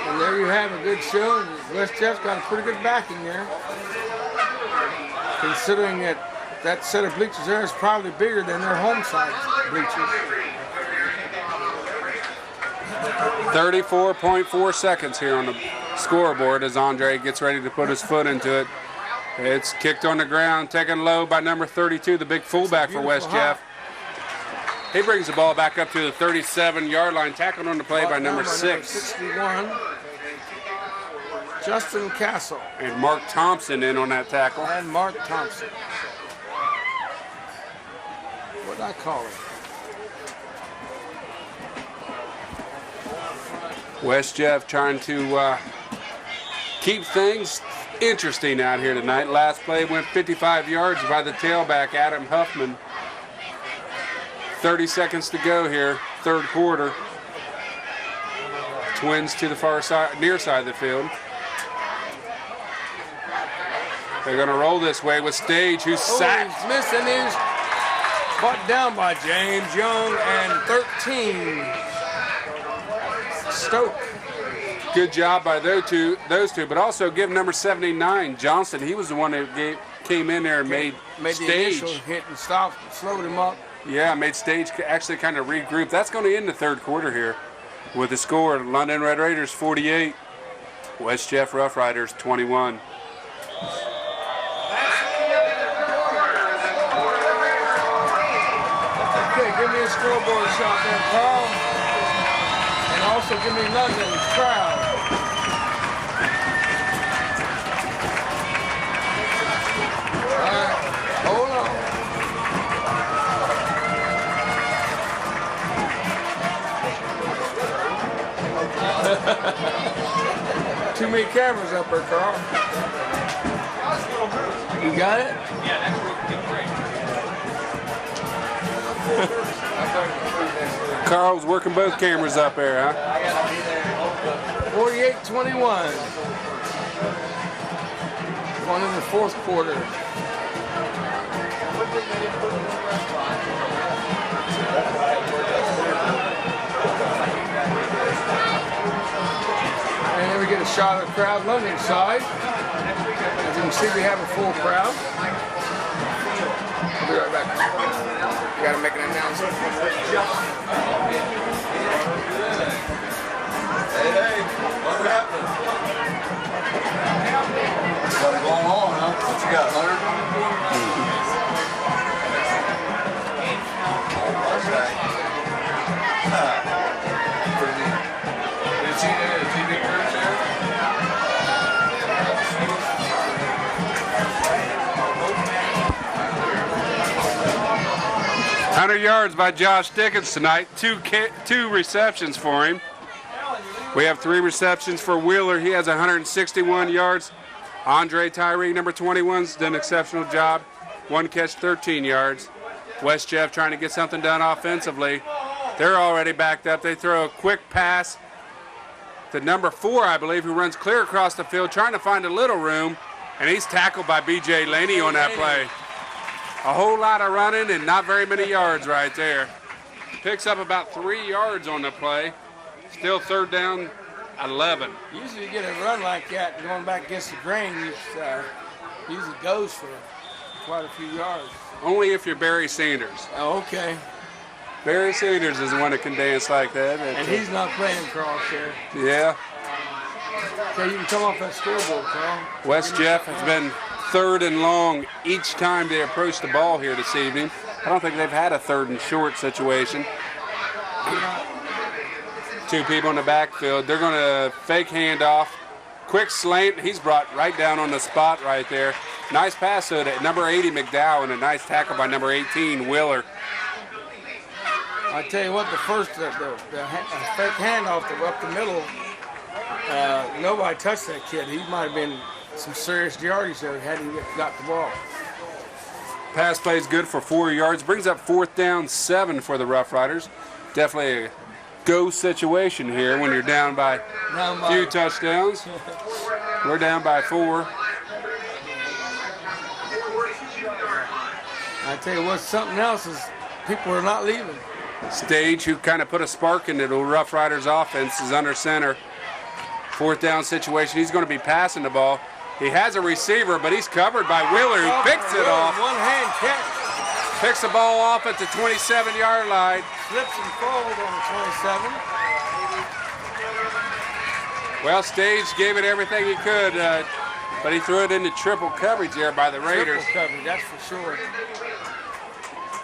Speaker 1: And there you have a good show. West Jeff's got a pretty good backing there. Considering that that set of bleachers there is probably bigger than their home side bleachers.
Speaker 2: 34.4 seconds here on the scoreboard as Andre gets ready to put his foot into it. It's kicked on the ground, taken low by number 32, the big fullback for West Jeff. He brings the ball back up to the 37-yard line. Tackled on the play by number 6.
Speaker 1: 61. Justin Castle.
Speaker 2: And Mark Thompson in on that tackle.
Speaker 1: And Mark Thompson. What did I call him?
Speaker 2: West Jeff trying to keep things interesting out here tonight. Last play went 55 yards by the tailback, Adam Huffman. 30 seconds to go here, third quarter. Twins to the far side, near side of the field. They're going to roll this way with Stage, who's sacked.
Speaker 1: He's missing. He's brought down by James Young and 13. Stoke.
Speaker 2: Good job by those two, but also give number 79, Johnson. He was the one that came in there and made
Speaker 1: the
Speaker 2: Stage.
Speaker 1: initial hit and stopped, slowed him up.
Speaker 2: Yeah, made Stage actually kind of regroup. That's going to end the third quarter here with the score, London Red Raiders 48, West Jeff Rough Riders 21.
Speaker 1: Okay, give me a scoreboard shot there, Carl. And also give me London's crowd. All right, hold on. Too many cameras up there, Carl. You got it?
Speaker 3: Yeah, that's where we can get great.
Speaker 2: Carl's working both cameras up there, huh?
Speaker 1: 48-21. Going in the fourth quarter. And then we get a shot of the crowd London side. As you can see, we have a full crowd. I'll be right back. You gotta make an announcement.
Speaker 3: Hey, what's happening? What's going on, huh? What you got, Hunter? Pretty neat. Did you see the TV group there?
Speaker 2: 100 yards by Josh Dickens tonight. Two receptions for him. We have 3 receptions for Wheeler. He has 161 yards. Andre Tyree, number 21's done an exceptional job. 1 catch, 13 yards. West Jeff trying to get something done offensively. They're already backed up. They throw a quick pass to number 4, I believe, who runs clear across the field, trying to find a little room, and he's tackled by B.J. Laney on that play. A whole lot of running and not very many yards right there. Picks up about 3 yards on the play. Still third down, 11.
Speaker 1: Usually you get a run like that going back against the grain, usually goes for quite a few yards.
Speaker 2: Only if you're Barry Sanders.
Speaker 1: Oh, okay.
Speaker 2: Barry Sanders is the one that can dance like that.
Speaker 1: And he's not playing cross there.
Speaker 2: Yeah.
Speaker 1: Okay, you can come off that scoreboard, Carl.
Speaker 2: West Jeff has been third and long each time they approach the ball here this evening. I don't think they've had a third and short situation. 2 people in the backfield. They're going to fake handoff. Quick slant. He's brought right down on the spot right there. Nice pass to number 80, McDowell, and a nice tackle by number 18, Wheeler.
Speaker 1: I tell you what, the fake handoff up the middle, nobody touched that kid. He might have been some serious yardage there had he got the ball.
Speaker 2: Pass play is good for 4 yards. Brings up 4th down, 7 for the Rough Riders. Definitely a go situation here when you're down by a few touchdowns. We're down by 4.
Speaker 1: I tell you what, something else is people are not leaving.
Speaker 2: Stage, who kind of put a spark into the Rough Riders offense, is under center. 4th down situation. He's going to be passing the ball. He has a receiver, but he's covered by Wheeler, who picks it off.
Speaker 1: One-hand catch.
Speaker 2: Picks the ball off at the 27-yard line.
Speaker 1: Slips and falls on the 27.
Speaker 2: Well, Stage gave it everything he could, but he threw it into triple coverage there by the Raiders.
Speaker 1: Triple coverage, that's for sure.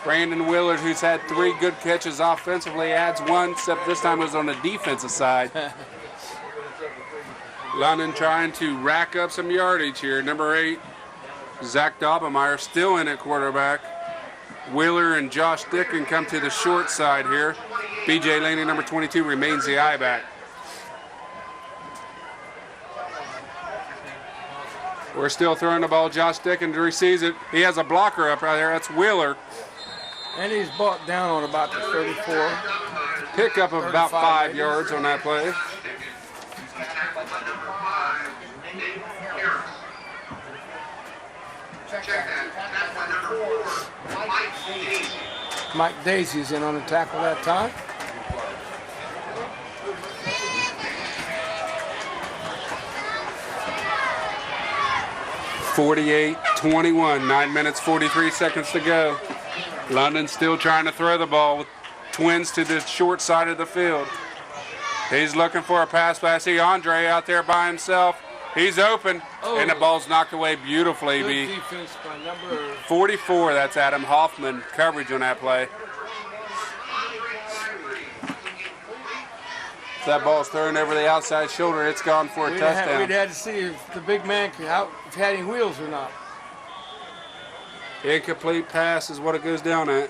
Speaker 2: Brandon Willard, who's had 3 good catches offensively, adds 1, except this time it was on the defensive side. London trying to rack up some yardage here. Number 8, Zach Dobemeyer, still in at quarterback. Wheeler and Josh Dicken come to the short side here. B.J. Laney, number 22, remains the I-back. We're still throwing the ball. Josh Dicken receives it. He has a blocker up right there. That's Wheeler.
Speaker 1: And he's brought down on about the 34.
Speaker 2: Pickup of about 5 yards on that play.
Speaker 1: Mike Daisy's in on the tackle that time.
Speaker 2: (48-21), 9 minutes 43 seconds to go. London still trying to throw the ball with Twins to the short side of the field. He's looking for a pass. But I see Andre out there by himself. He's open, and the ball's knocked away beautifully.
Speaker 1: Good defense by number
Speaker 2: 44, that's Adam Hoffman, coverage on that play. If that ball's thrown over the outside shoulder, it's gone for a touchdown.
Speaker 1: We'd had to see if the big man could if he had any wheels or not.
Speaker 2: Incomplete pass is what it goes down at.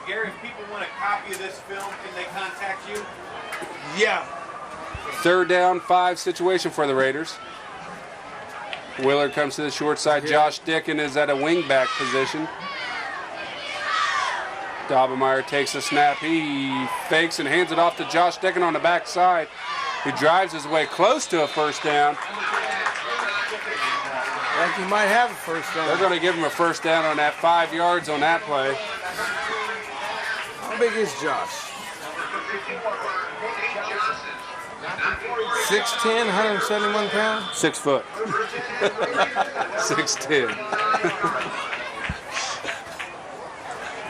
Speaker 4: Gary, if people want a copy of this film, can they contact you?
Speaker 1: Yeah.
Speaker 2: 3rd down, 5 situation for the Raiders. Willard comes to the short side. Josh Dicken is at a wingback position. Dobemeyer takes a snap. He fakes and hands it off to Josh Dicken on the backside. He drives his way close to a first down.
Speaker 1: I think he might have a first down.
Speaker 2: They're going to give him a first down on that, 5 yards on that play.
Speaker 1: How big is Josh? 6'10", 171 pounds?
Speaker 2: 6 foot. 6'10".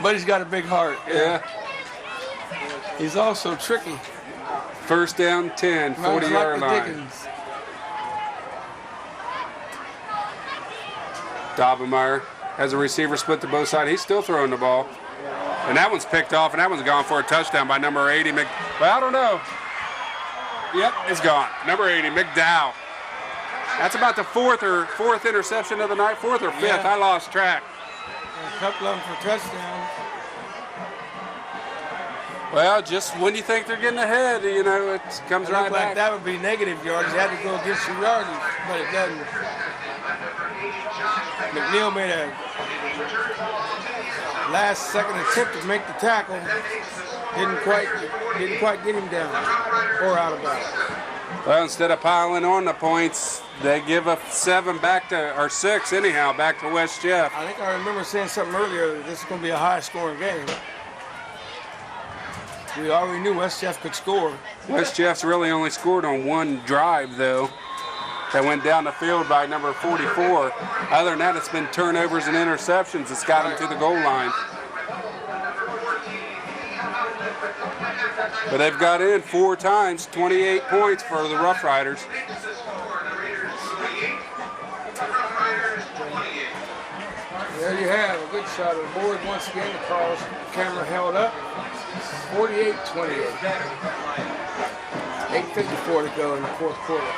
Speaker 1: But he's got a big heart.
Speaker 2: Yeah.
Speaker 1: He's also tricky.
Speaker 2: First down, 10, 40-yard line. Dobemeyer has a receiver split to both sides. He's still throwing the ball. And that one's picked off, and that one's gone for a touchdown by number 80. Well, I don't know. Yep, it's gone. Number 80, McDowell. That's about the fourth interception of the night, 4th or 5th.
Speaker 1: Yeah.
Speaker 2: I lost track.
Speaker 1: A couple of them for touchdowns.
Speaker 2: Well, just when you think they're getting ahead, you know, it comes right back.
Speaker 1: Like that would be negative yards. You had to go against your yardage, but it doesn't. McNeil made a last-second attempt to make the tackle. Didn't quite get him down or out of bounds.
Speaker 2: Well, instead of piling on the points, they give a 7 back to, or 6 anyhow, back to West Jeff.
Speaker 1: I think I remember saying something earlier that this is going to be a high-scoring game. We already knew West Jeff could score.
Speaker 2: West Jeff's really only scored on 1 drive, though, that went down the field by number 44. Other than that, it's been turnovers and interceptions that's got them to the goal line. But they've got in 4 times, 28 points for the Rough Riders.
Speaker 1: There you have a good shot of the board once again. The camera held up. 48-28. 8:54 to go in the 4th quarter.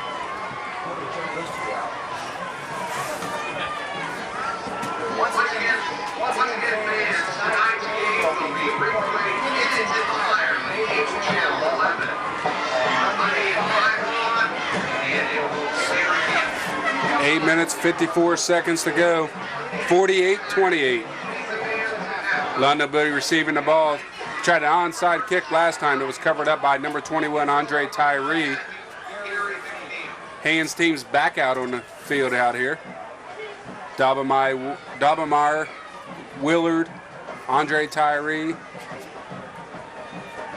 Speaker 5: Once again, fans, tonight's game will be recreated in the fire. Channel 11. Monday at 5 and it will be
Speaker 2: 8 minutes, 54 seconds to go. 48-28. Londonberry receiving the ball. Tried an onside kick last time that was covered up by number 21, Andre Tyree. Hands team's back out on the field out here. Dobemeyer, Willard, Andre Tyree,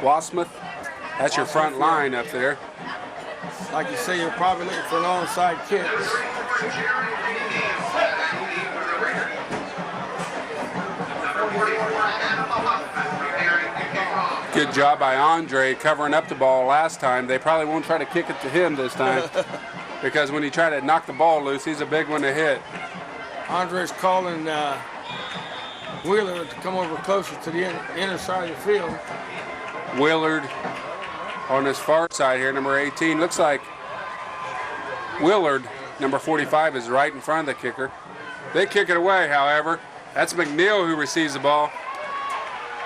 Speaker 2: Wasmuth. That's your front line up there.
Speaker 1: Like you say, you're probably looking for an onside kick.
Speaker 2: Good job by Andre covering up the ball last time. They probably won't try to kick it to him this time because when he tried to knock the ball loose, he's a big one to hit.
Speaker 1: Andre's calling Wheeler to come over closer to the inner side of the field.
Speaker 2: Willard on his far side here, number 18. Looks like Willard, number 45, is right in front of the kicker. They kick it away, however. That's McNeil who receives the ball.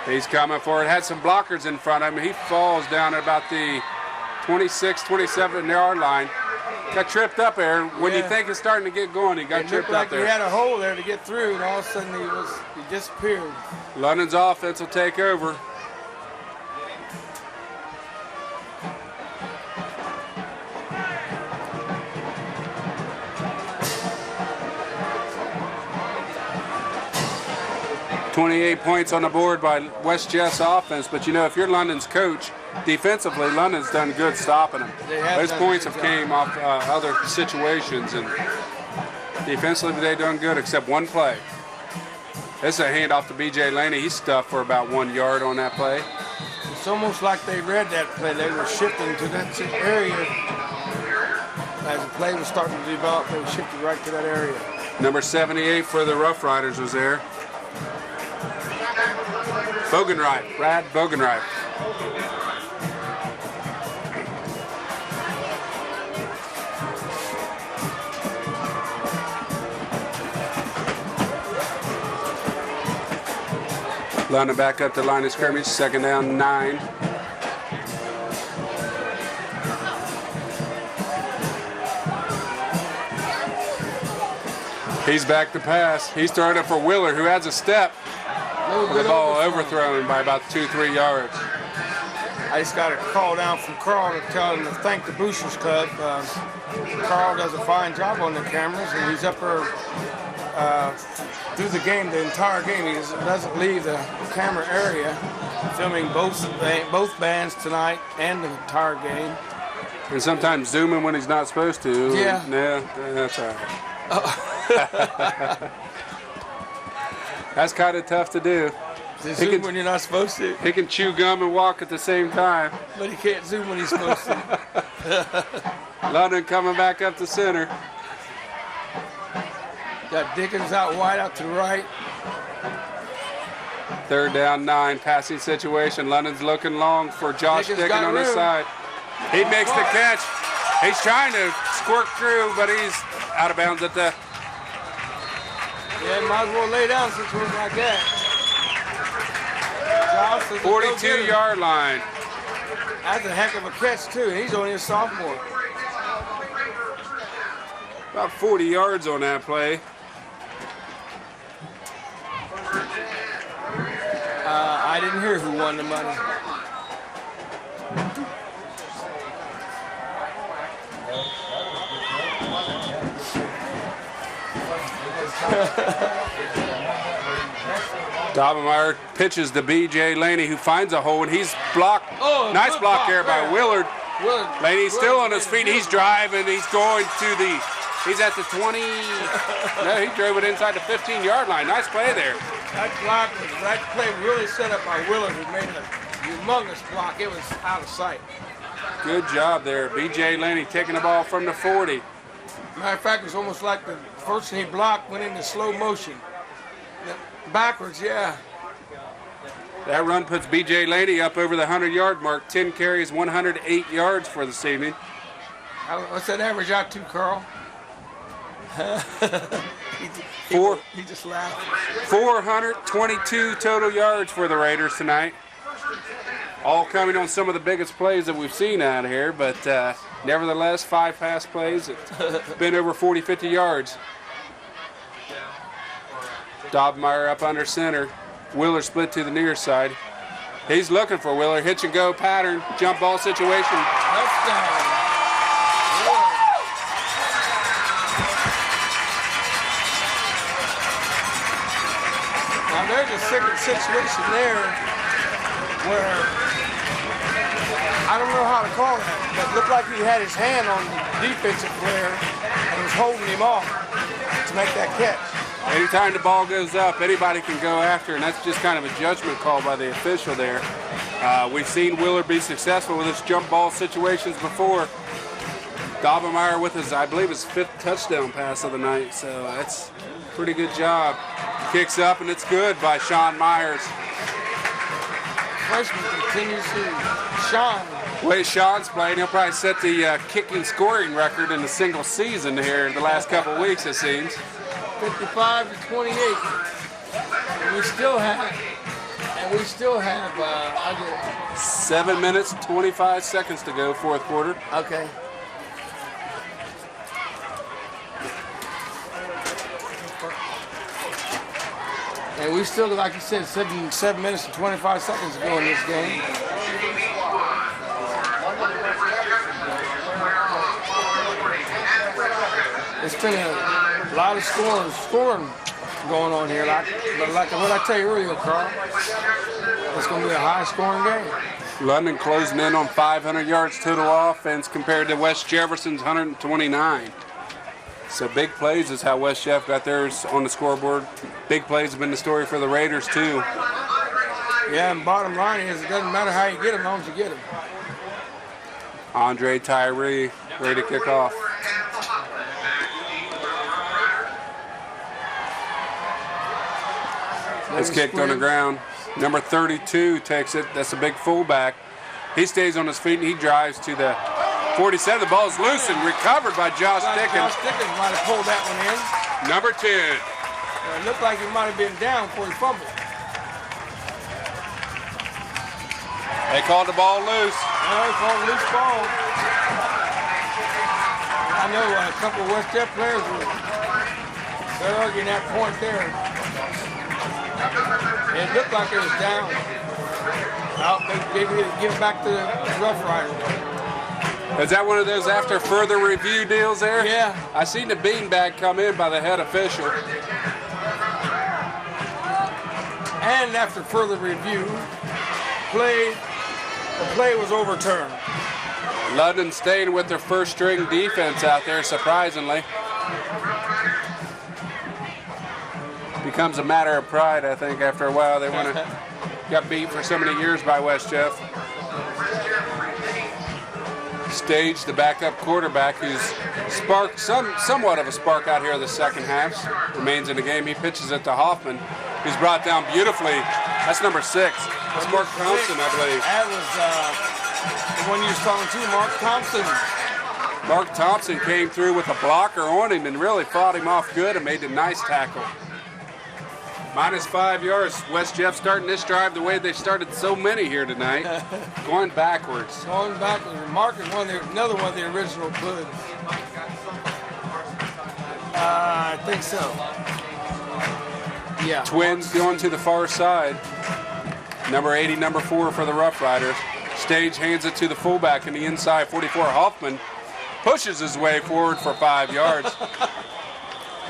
Speaker 2: He's coming for it. Had some blockers in front of him. He falls down at about the 26, 27-yard line. Got tripped up there. When you think it's starting to get going, he got tripped up there.
Speaker 1: He had a hole there to get through, and all of a sudden he disappeared.
Speaker 2: London's offense will take over. .28 points on the board by West Jeff's offense, but you know, if you're London's coach, defensively, London's done good stopping them. Those points have came off other situations, and defensively they've done good except one play. This is a handoff to B.J. Laney. He's stuffed for about 1 yard on that play.
Speaker 1: It's almost like they read that play. They were shifting to that area. As the play was starting to develop, they were shifting right to that area.
Speaker 2: Number 78 for the Rough Riders was there. Bogenreich, Brad Bogenreich. London back up to line of scrimmage, 2nd down, 9. He's back to pass. He's throwing it for Wheeler, who has a step. The ball overthrown by about 2-3 yards.
Speaker 1: I just got a call down from Carl to tell him to thank the Boosters Club. Carl does a fine job on the cameras, and he's up there through the game, the entire game. He doesn't leave the camera area, filming both bands tonight and the entire game.
Speaker 2: And sometimes zooming when he's not supposed to.
Speaker 1: Yeah.
Speaker 2: Yeah, that's all right. That's kind of tough to do.
Speaker 1: Zoom when you're not supposed to.
Speaker 2: He can chew gum and walk at the same time.
Speaker 1: But he can't zoom when he's supposed to.
Speaker 2: London coming back up the center.
Speaker 1: Got Dickens out wide out to the right.
Speaker 2: 3rd down, 9, passing situation. London's looking long for Josh Dickens on his side. He makes the catch. He's trying to squirt through, but he's out of bounds at the...
Speaker 1: Yeah, might as well lay down since we're like that.
Speaker 2: 42-yard line.
Speaker 1: That's a heck of a catch, too. He's only a sophomore.
Speaker 2: About 40 yards on that play.
Speaker 1: I didn't hear who won the money.
Speaker 2: Dobbemeyer pitches to B.J. Laney, who finds a hole, and he's blocked. Oh, nice block there by Willard. Laney's still on his feet. He's driving. He's going to the... He's at the 20... No, he drove it inside the 15-yard line. Nice play there.
Speaker 1: That play really set up by Willard, who made a humongous block. It was out of sight.
Speaker 2: Good job there. B.J. Laney taking the ball from the 40.
Speaker 1: Matter of fact, it was almost like the person he blocked went into slow motion. Backwards, yeah.
Speaker 2: That run puts B.J. Laney up over the 100-yard mark. 10 carries, 108 yards for this evening.
Speaker 1: What's that average out to, Carl? He just laughed.
Speaker 2: 422 total yards for the Raiders tonight. All coming on some of the biggest plays that we've seen out here, but nevertheless, 5 pass plays. It's been over 40, 50 yards. Dobmeyer up under center. Wheeler split to the near side. He's looking for Wheeler. Hitch and go pattern. Jump ball situation.
Speaker 1: Touchdown. Now there's a situation there where I don't know how to call that, but it looked like he had his hand on the defensive player and was holding him off to make that catch.
Speaker 2: Anytime the ball goes up, anybody can go after, and that's just kind of a judgment call by the official there. We've seen Willard be successful with his jump ball situations before. Dobbemeyer with his, I believe, his 5th touchdown pass of the night, so that's pretty good job. Kicks up, and it's good by Sean Myers.
Speaker 1: Freshman continues to shine.
Speaker 2: The way Sean's playing, he'll probably set the kicking scoring record in a single season here the last couple of weeks, it seems.
Speaker 1: 55-28. And we still have, I get
Speaker 2: 7 minutes, 25 seconds to go, fourth quarter.
Speaker 1: okay. And we still, like you said, 7 minutes and 25 seconds to go in this game. It's been a lot of scoring going on here. But like what I tell you earlier, Carl, it's going to be a high-scoring game.
Speaker 2: London closing in on 500 yards total offense compared to West Jefferson's 129. So big plays is how West Jeff got theirs on the scoreboard. Big plays have been the story for the Raiders too.
Speaker 1: Yeah, and bottom line is it doesn't matter how you get them, as long as you get them.
Speaker 2: Andre Tyree ready to kick off. It's kicked on the ground. Number 32 takes it. That's a big fullback. He stays on his feet and he drives to the 47. The ball's loose and recovered by Josh Dickens.
Speaker 1: Josh Dickens might have pulled that one in.
Speaker 2: Number 10.
Speaker 1: It looked like he might have been down before he fumbled.
Speaker 2: They called the ball loose.
Speaker 1: They called a loose ball. I know a couple of West Jeff players they're arguing that point there. It looked like it was down. They give it back to the Rough Riders.
Speaker 2: Is that one of those after further review deals there?
Speaker 1: Yeah.
Speaker 2: I seen the beanbag come in by the head official.
Speaker 1: And after further review, the play was overturned.
Speaker 2: London staying with their first string defense out there, surprisingly. Becomes a matter of pride, I think, after a while. They want to got beat for so many years by West Jeff. Stage, the backup quarterback, who's sparked somewhat of a spark out here in the second half, remains in the game. He pitches it to Hoffman, who's brought down beautifully. That's number 6. That's Mark Thompson, I believe.
Speaker 1: That was the one you was talking to, Mark Thompson.
Speaker 2: Mark Thompson came through with a blocker on him and really fought him off good and made a nice tackle. -5 yards. West Jeff starting this drive the way they started so many here tonight, going backwards.
Speaker 1: Going backwards. Mark is another one of the original Bloods. I think so. Yeah.
Speaker 2: Twins going to the far side. Number 80, number 4 for the Rough Riders. Stage hands it to the fullback in the inside. 44 Hoffman pushes his way forward for 5 yards.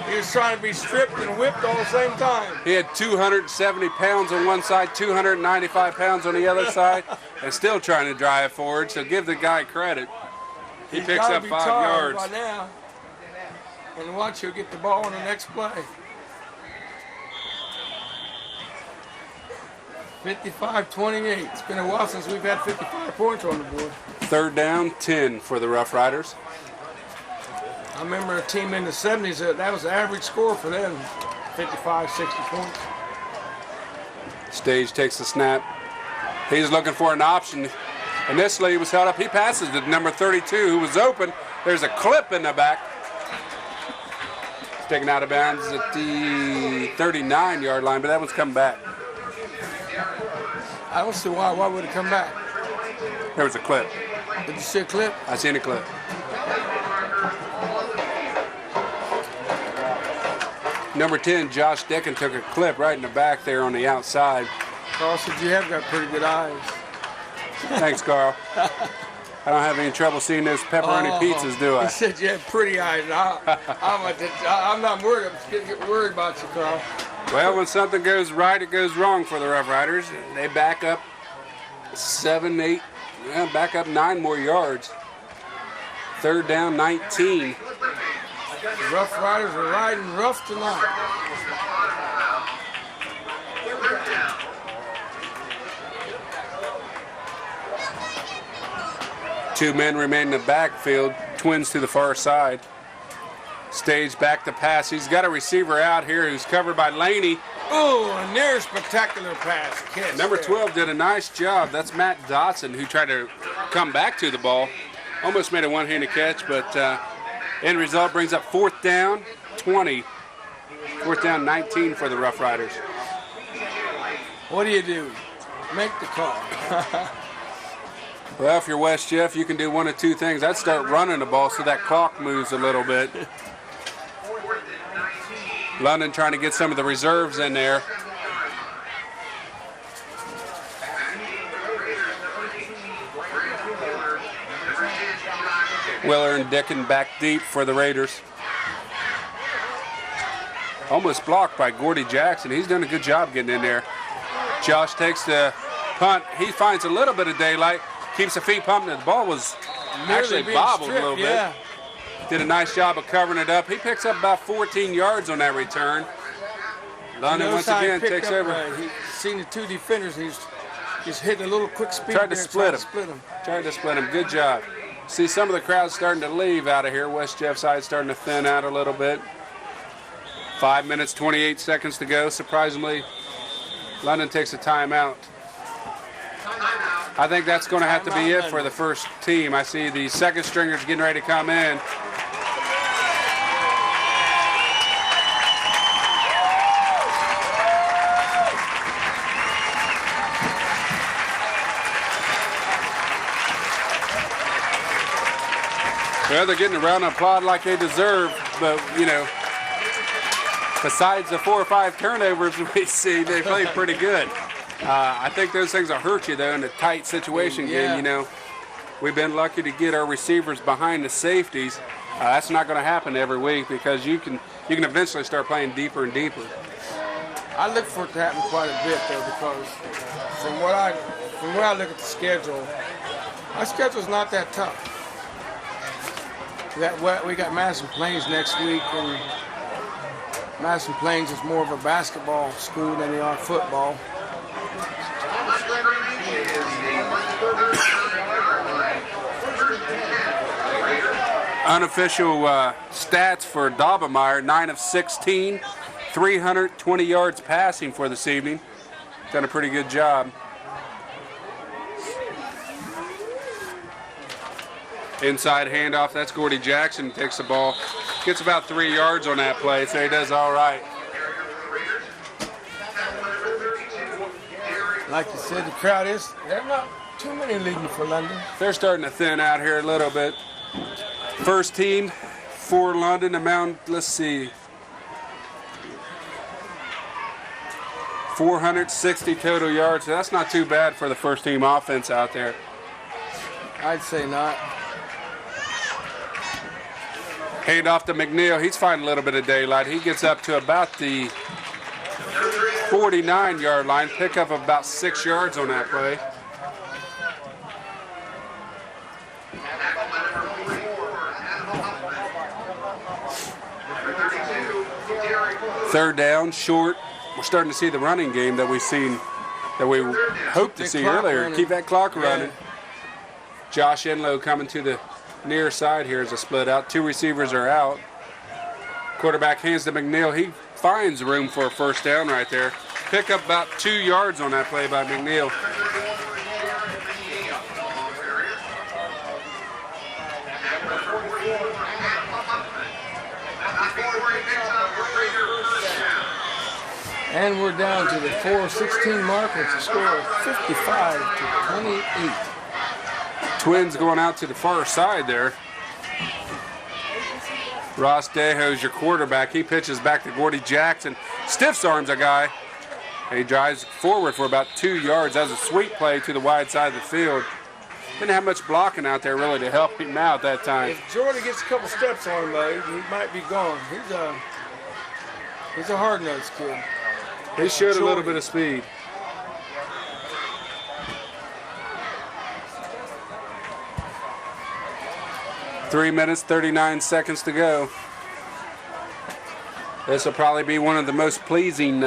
Speaker 1: He was trying to be stripped and whipped all the same time.
Speaker 2: He had 270 pounds on one side, 295 pounds on the other side, and still trying to drive forward, so give the guy credit. He picks up 5 yards.
Speaker 1: By now. And watch, he'll get the ball on the next play. 55-28. It's been a while since we've had 55 points on the board.
Speaker 2: Third down, 10 for the Rough Riders.
Speaker 1: I remember a team in the 70s, that was the average score for them, 55, 60 points.
Speaker 2: Stage takes the snap. He's looking for an option. Initially, he was held up. He passes to number 32, who was open. There's a clip in the back. It's taken out of bounds at the 39-yard line, but that one's coming back.
Speaker 1: I don't see why. Why would it come back?
Speaker 2: There was a clip.
Speaker 1: Did you see a clip?
Speaker 2: I seen a clip. Number 10, Josh Dickens, took a clip right in the back there on the outside.
Speaker 1: Carl said you have got pretty good eyes.
Speaker 2: Thanks, Carl. I don't have any trouble seeing those pepperoni pizzas, do I?
Speaker 1: He said you have pretty eyes. I'm not worried. I'm just getting worried about you, Carl.
Speaker 2: Well, when something goes right, it goes wrong for the Rough Riders. They back up 7, 8, back up 9 more yards. Third down, 19.
Speaker 1: The Rough Riders are riding rough tonight.
Speaker 2: Two men remain in the backfield. Twins to the far side. Stage back to pass. He's got a receiver out here who's covered by Laney.
Speaker 1: Oh, a near spectacular pass. Catch
Speaker 2: Number
Speaker 1: there.
Speaker 2: 12 did a nice job. That's Matt Dotson, who tried to come back to the ball. Almost made a one-handed catch, but end result brings up 4th down, 20. 4th down, 19 for the Rough Riders.
Speaker 1: What do? Make the call.
Speaker 2: Well, if you're West Jeff, you can do one of two things. I'd start running the ball so that clock moves a little bit. London trying to get some of the reserves in there. Willer and Dickin back deep for the Raiders. Almost blocked by Gordy Jackson. He's done a good job getting in there. Josh takes the punt. He finds a little bit of daylight. Keeps the feet pumping. The ball was actually bobbled a little bit. Did a nice job of covering it up. He picks up about 14 yards on that return. London once again takes over.
Speaker 1: He's seen the two defenders. He's hitting a little quick speed.
Speaker 2: Tried to split him. Tried to split him. Good job. See some of the crowd starting to leave out of here. West Jeff side starting to thin out a little bit. 5 minutes, 28 seconds to go. Surprisingly, London takes a timeout. I think that's going to have to be it for the first team. I see the second stringers getting ready to come in. Well, they're getting a round of applause like they deserve, but, you know, besides the 4 or 5 turnovers we see, they played pretty good. I think those things will hurt you, though, in a tight situation game. You know, we've been lucky to get our receivers behind the safeties. That's not going to happen every week because you can eventually start playing deeper and deeper.
Speaker 1: I look for it to happen quite a bit, though, because from where I look at the schedule, our schedule's not that tough. We got Madison Plains next week, and Madison Plains is more of a basketball school than they are football.
Speaker 2: Unofficial stats for Daubenmeyer, 9 of 16, 320 yards passing for this evening. Done a pretty good job. Inside handoff, that's Gordy Jackson, takes the ball. Gets about 3 yards on that play, so he does all right.
Speaker 1: Like you said, the crowd they're not too many leading for London.
Speaker 2: They're starting to thin out here a little bit. First team for London amount, let's see, 460 total yards. So that's not too bad for the first team offense out there.
Speaker 1: I'd say not.
Speaker 2: Hand off to McNeil. He's finding a little bit of daylight. He gets up to about the 49-yard line. Pick up about 6 yards on that play. Third down, short. We're starting to see the running game that we hoped to see earlier.
Speaker 1: Running.
Speaker 2: Keep that clock running. Josh Enlow coming to the near side here as a split out. 2 receivers are out. Quarterback hands to McNeil. He finds room for a first down right there. Pick up about 2 yards on that play by McNeil.
Speaker 1: And we're down to the 4:16 mark with a score of 55-28.
Speaker 2: Twins going out to the far side there. Ross Deho's your quarterback. He pitches back to Gordy Jackson. Stiffs arms a guy. He drives forward for about 2 yards. That's a sweet play to the wide side of the field. Didn't have much blocking out there really to help him out that time.
Speaker 1: If Jordan gets a couple steps on him, though, he might be gone. He's a hard-nosed kid.
Speaker 2: He showed a little bit of speed. Three minutes, 39 seconds to go. This will probably be one of the most pleasing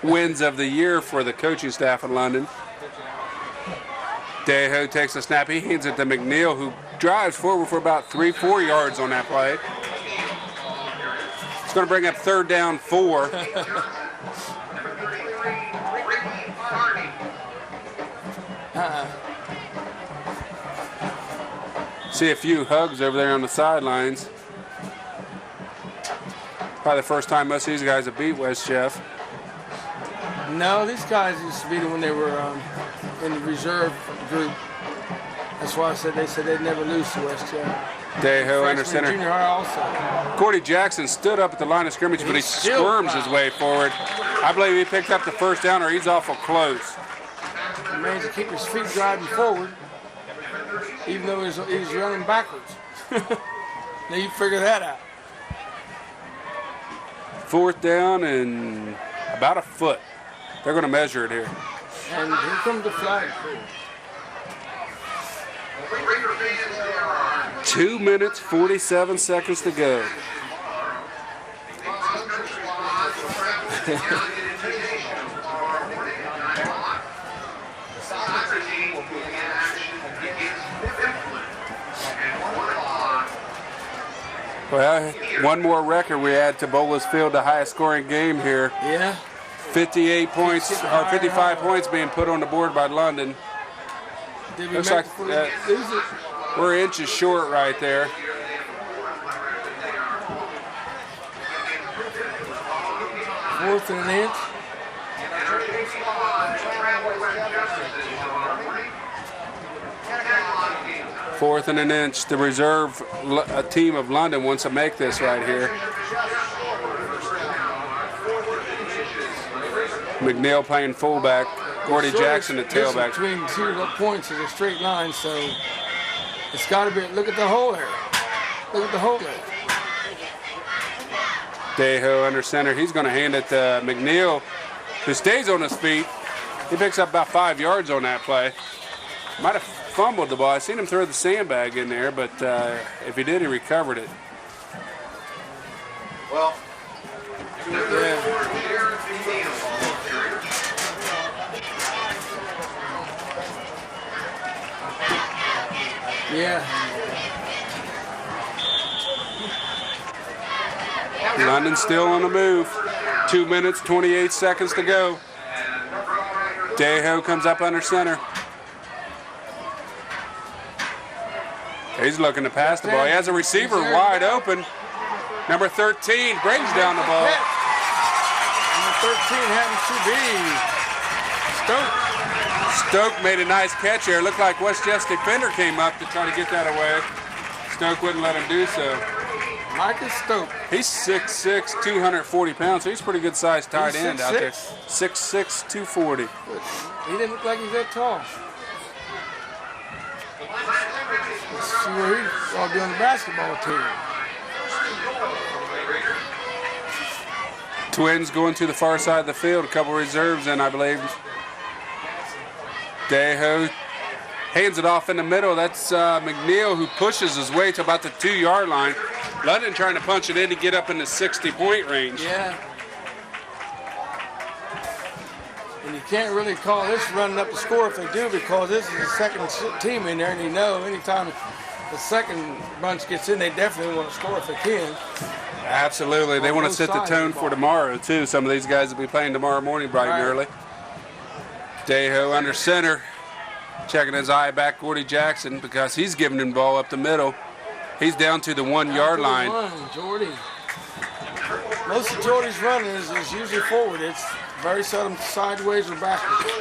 Speaker 2: wins of the year for the coaching staff in London. Deho takes a snap. He hands it to McNeil, who drives forward for about 3-4 yards on that play. going to bring up 3rd down 4. See a few hugs over there on the sidelines. Probably the first time most of these guys have beat West Jeff.
Speaker 1: No, these guys used to beat them when they were in the reserve group. That's why they said they'd never lose to West Jeff.
Speaker 2: Deho under center.
Speaker 1: Junior high also.
Speaker 2: Gordy Jackson stood up at the line of scrimmage, but he squirms his way forward. I believe he picked up the 1st down, or he's awful close.
Speaker 1: He managed to keep his feet driving forward, even though he's running backwards. Now you figure that out.
Speaker 2: 4th down and about a foot. They're going to measure it here.
Speaker 1: And here comes the flag.
Speaker 2: 2 minutes, 47 seconds to go. Well, one more record we add to Bola's Field, the highest scoring game here.
Speaker 1: Yeah.
Speaker 2: 58 points, or 55 points being put on the board by London. Looks like we're inches short right there.
Speaker 1: Fourth and an inch.
Speaker 2: Fourth and an inch. The reserve team of London wants to make this right here. McNeil playing fullback. Gordy Jackson at tailback.
Speaker 1: Between 2 points is a straight line, so it's got to be. Look at the hole there. Look at the hole there.
Speaker 2: Deho under center. He's going to hand it to McNeil, who stays on his feet. He picks up about 5 yards on that play. Might have fumbled the ball. I seen him throw the sandbag in there, but if he did, he recovered it.
Speaker 3: Well,
Speaker 1: Yeah.
Speaker 2: London still on the move. 2 minutes, 28 seconds to go. Deho comes up under center. He's looking to pass the ball. He has a receiver wide open. Number 13 brings down the ball.
Speaker 1: Number 13 happens to be Stoke.
Speaker 2: Stoke made a nice catch here. Looked like West Jeff's defender came up to try to get that away. Stoke wouldn't let him do so.
Speaker 1: Micah Stoke.
Speaker 2: He's 6'6", 240 pounds, so he's a pretty good sized tight
Speaker 1: He's
Speaker 2: end out there.
Speaker 1: 6'6"?
Speaker 2: 6'6", 240.
Speaker 1: He didn't look like he's that tall. Let's see where he's all be on the basketball team.
Speaker 2: Twins going to the far side of the field. A couple reserves in, I believe. Deho hands it off in the middle. That's McNeil, who pushes his way to about the 2-yard line. London trying to punch it in to get up in the 60-point range.
Speaker 1: Yeah. And you can't really call this running up the score if they do, because this is the second team in there, and you know anytime the second bunch gets in, they definitely want to score if they can.
Speaker 2: Absolutely. They want to set the tone for tomorrow, too. Some of these guys will be playing tomorrow morning bright and early. Deho under center, checking his eye back, Gordy Jackson, because he's giving him the ball up the middle. He's down to the 1-yard line.
Speaker 1: Jordy. Most of Jordy's running is usually forward. It's very seldom sideways or backwards.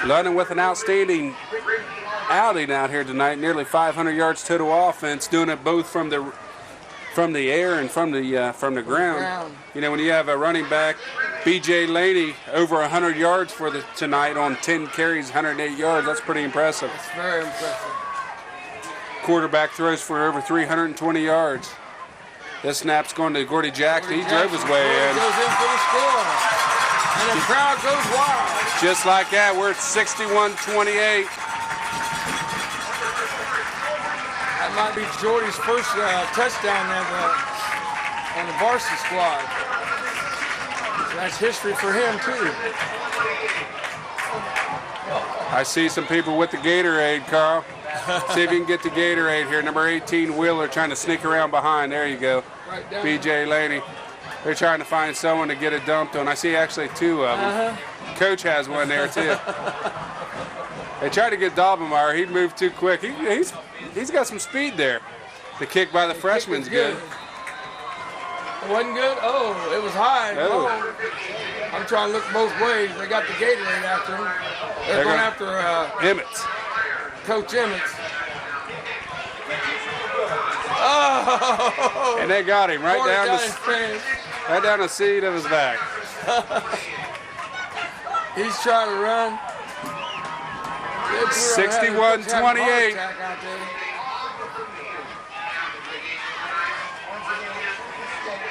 Speaker 2: London with an outstanding outing out here tonight. Nearly 500 yards total offense, doing it both from the air and from the ground. You know, when you have a running back, B.J. Laney, over 100 yards for tonight on 10 carries, 108 yards. That's pretty impressive.
Speaker 1: That's very impressive.
Speaker 2: Quarterback throws for over 320 yards. This snap's going to Gordy Jackson. He drove his way in.
Speaker 1: Goes in for the score. And the crowd goes wild.
Speaker 2: Just like that, we're at 61-28.
Speaker 1: That might be Jordy's first touchdown on the varsity squad. So that's history for him, too.
Speaker 2: I see some people with the Gatorade, Carl. See if you can get the Gatorade here. Number 18, Wheeler, trying to sneak around behind. There you go.
Speaker 1: Right down.
Speaker 2: BJ Laney. They're trying to find someone to get it dumped on. I see actually 2 of them. Coach has one there too. They tried to get Daubenmeyer. He moved too quick. He's got some speed there. The kick by the freshman's good.
Speaker 1: It wasn't good? Oh, it was high.
Speaker 2: Oh.
Speaker 1: I'm trying to look both ways. They got the Gatorade after him. They're going after
Speaker 2: Emmett.
Speaker 1: Coach Emmett. Oh!
Speaker 2: And they got him right down the seat of his back.
Speaker 1: He's trying to run.
Speaker 2: 61-28.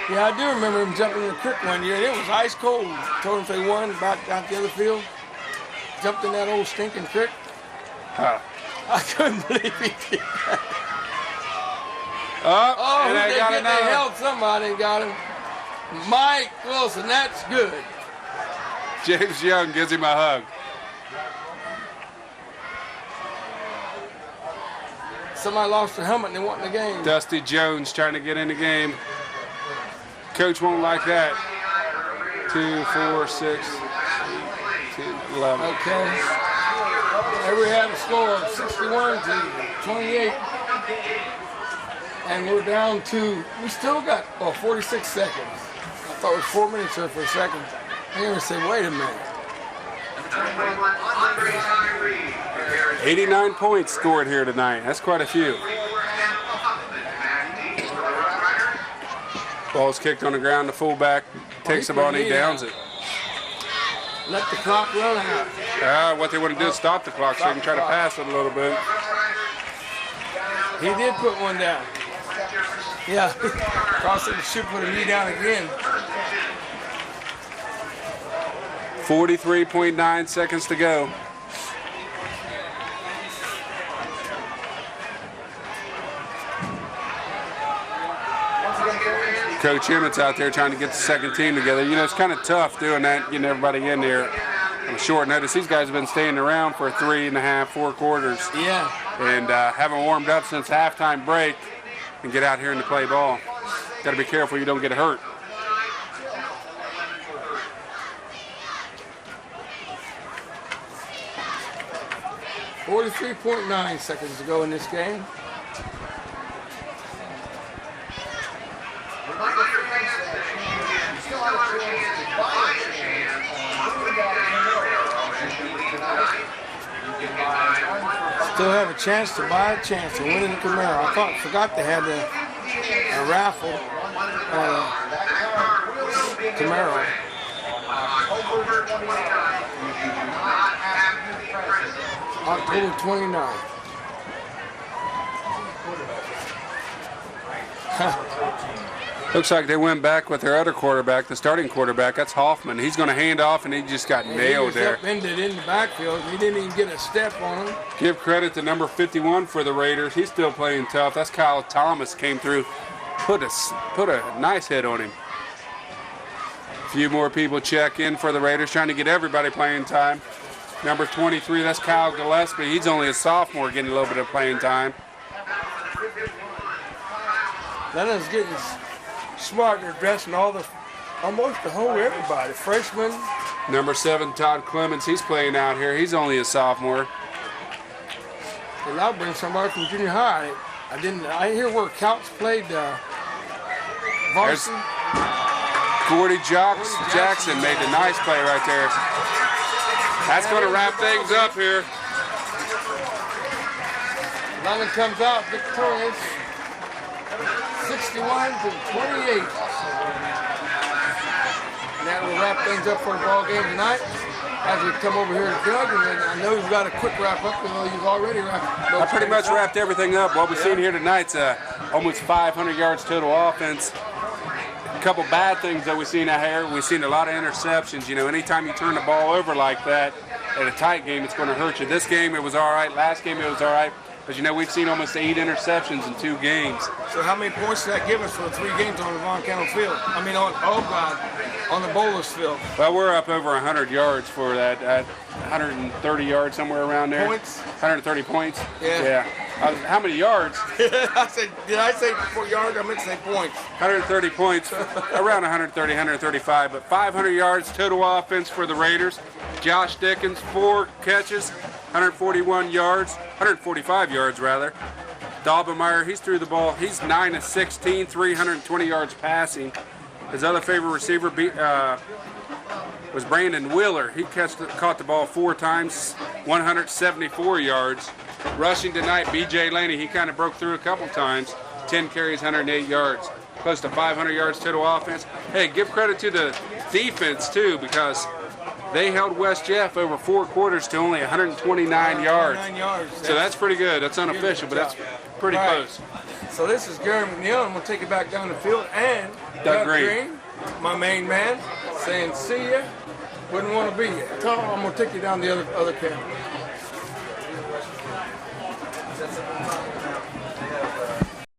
Speaker 1: Yeah, I do remember him jumping in the creek one year, and it was ice cold. Told him if they won, back out the other field. Jumped in that old stinking creek.
Speaker 2: Huh.
Speaker 1: I couldn't believe he did that.
Speaker 2: Oh, and they
Speaker 1: held somebody and got him. Mike Wilson, that's good.
Speaker 2: James Young gives him a hug.
Speaker 1: Somebody lost their helmet and they want in the game.
Speaker 2: Dusty Jones trying to get in the game. Coach won't like that. 2, 4, 6, 10, 11.
Speaker 1: Okay. There we have a score of 61-28. And we're down to, we still got 46 seconds. I thought it was 4 minutes there for a second. I didn't even say, wait a minute.
Speaker 2: 89 points scored here tonight. That's quite a few. Ball's kicked on the ground. The fullback takes the ball and he downs it.
Speaker 1: Let the clock run out.
Speaker 2: What they want to do is stop the clock so they can try to pass it a little bit.
Speaker 1: He did put one down. Yeah, Carson should put a knee down again.
Speaker 2: 43.9 seconds to go. Coach Emmett's out there trying to get the second team together. You know, it's kind of tough doing that, getting everybody in there on short notice. These guys have been staying around for 3.5, 4 quarters.
Speaker 1: Yeah.
Speaker 2: And haven't warmed up since halftime break and get out here and to play ball. Got to be careful you don't get hurt.
Speaker 1: .9 seconds to go in this game. Still have a chance to buy a chance to win in the Camaro. I forgot they had a raffle Camaro. October 29th.
Speaker 2: Looks like they went back with their other quarterback, the starting quarterback. That's Hoffman. He's going to hand off, and he just got nailed there.
Speaker 1: He was upended in the backfield. He didn't even get a step on him.
Speaker 2: Give credit to number 51 for the Raiders. He's still playing tough. That's Kyle Thomas came through, put a nice hit on him. A few more people check in for the Raiders, trying to get everybody playing time. Number 23, that's Kyle Gillespie. He's only a sophomore, getting a little bit of playing time.
Speaker 1: Lennon's getting smart. They're dressing almost the whole everybody. Freshman.
Speaker 2: Number 7, Todd Clemens. He's playing out here. He's only a sophomore.
Speaker 1: Well, I'll bring somebody from junior high. I didn't hear where Couch played varsity.
Speaker 2: Gordy Jackson made a nice play right there. That's going to wrap things up here.
Speaker 1: London comes out victorious, 61-28. And that will wrap things up for the ball game tonight. As we come over here to Doug, and I know you've got a quick wrap up, even though you've already wrapped.
Speaker 2: I pretty much wrapped everything up. What we've seen here tonight's almost 500 yards total offense. A couple bad things that we've seen out here. We've seen a lot of interceptions. You know, anytime you turn the ball over like that at a tight game, it's going to hurt you. This game, it was all right. Last game, it was all right. Because, you know, we've seen almost 8 interceptions in 2 games.
Speaker 1: So how many points did that give us for the 3 games on the Von Cannell field? I mean, on the Bolus field.
Speaker 2: Well, we're up over 100 yards for that, 130 yards, somewhere around there.
Speaker 1: Points?
Speaker 2: 130 points?
Speaker 1: Yeah.
Speaker 2: How many yards?
Speaker 1: Did I say yards? I meant to say points.
Speaker 2: 130 points, around 130, 135, but 500 yards total offense for the Raiders. Josh Dickens, 4 catches, 141 yards, 145 yards rather. Daubenmeyer, he's threw the ball. He's 9 of 16, 320 yards passing. His other favorite receiver was Brandon Wheeler. He caught the ball 4 times, 174 yards. Rushing tonight, B.J. Laney, he kind of broke through a couple times, 10 carries, 108 yards. Close to 500 yards total offense. Hey, give credit to the defense, too, because they held West Jeff over 4 quarters to only 129 yards. So that's pretty good. That's unofficial, but that's pretty close.
Speaker 1: So this is Gary McNeil. I'm going to take it back down the field. And
Speaker 2: Doug Green,
Speaker 1: my main man, saying see ya. Wouldn't want to be here. Tell him I'm going to take you down the other camera.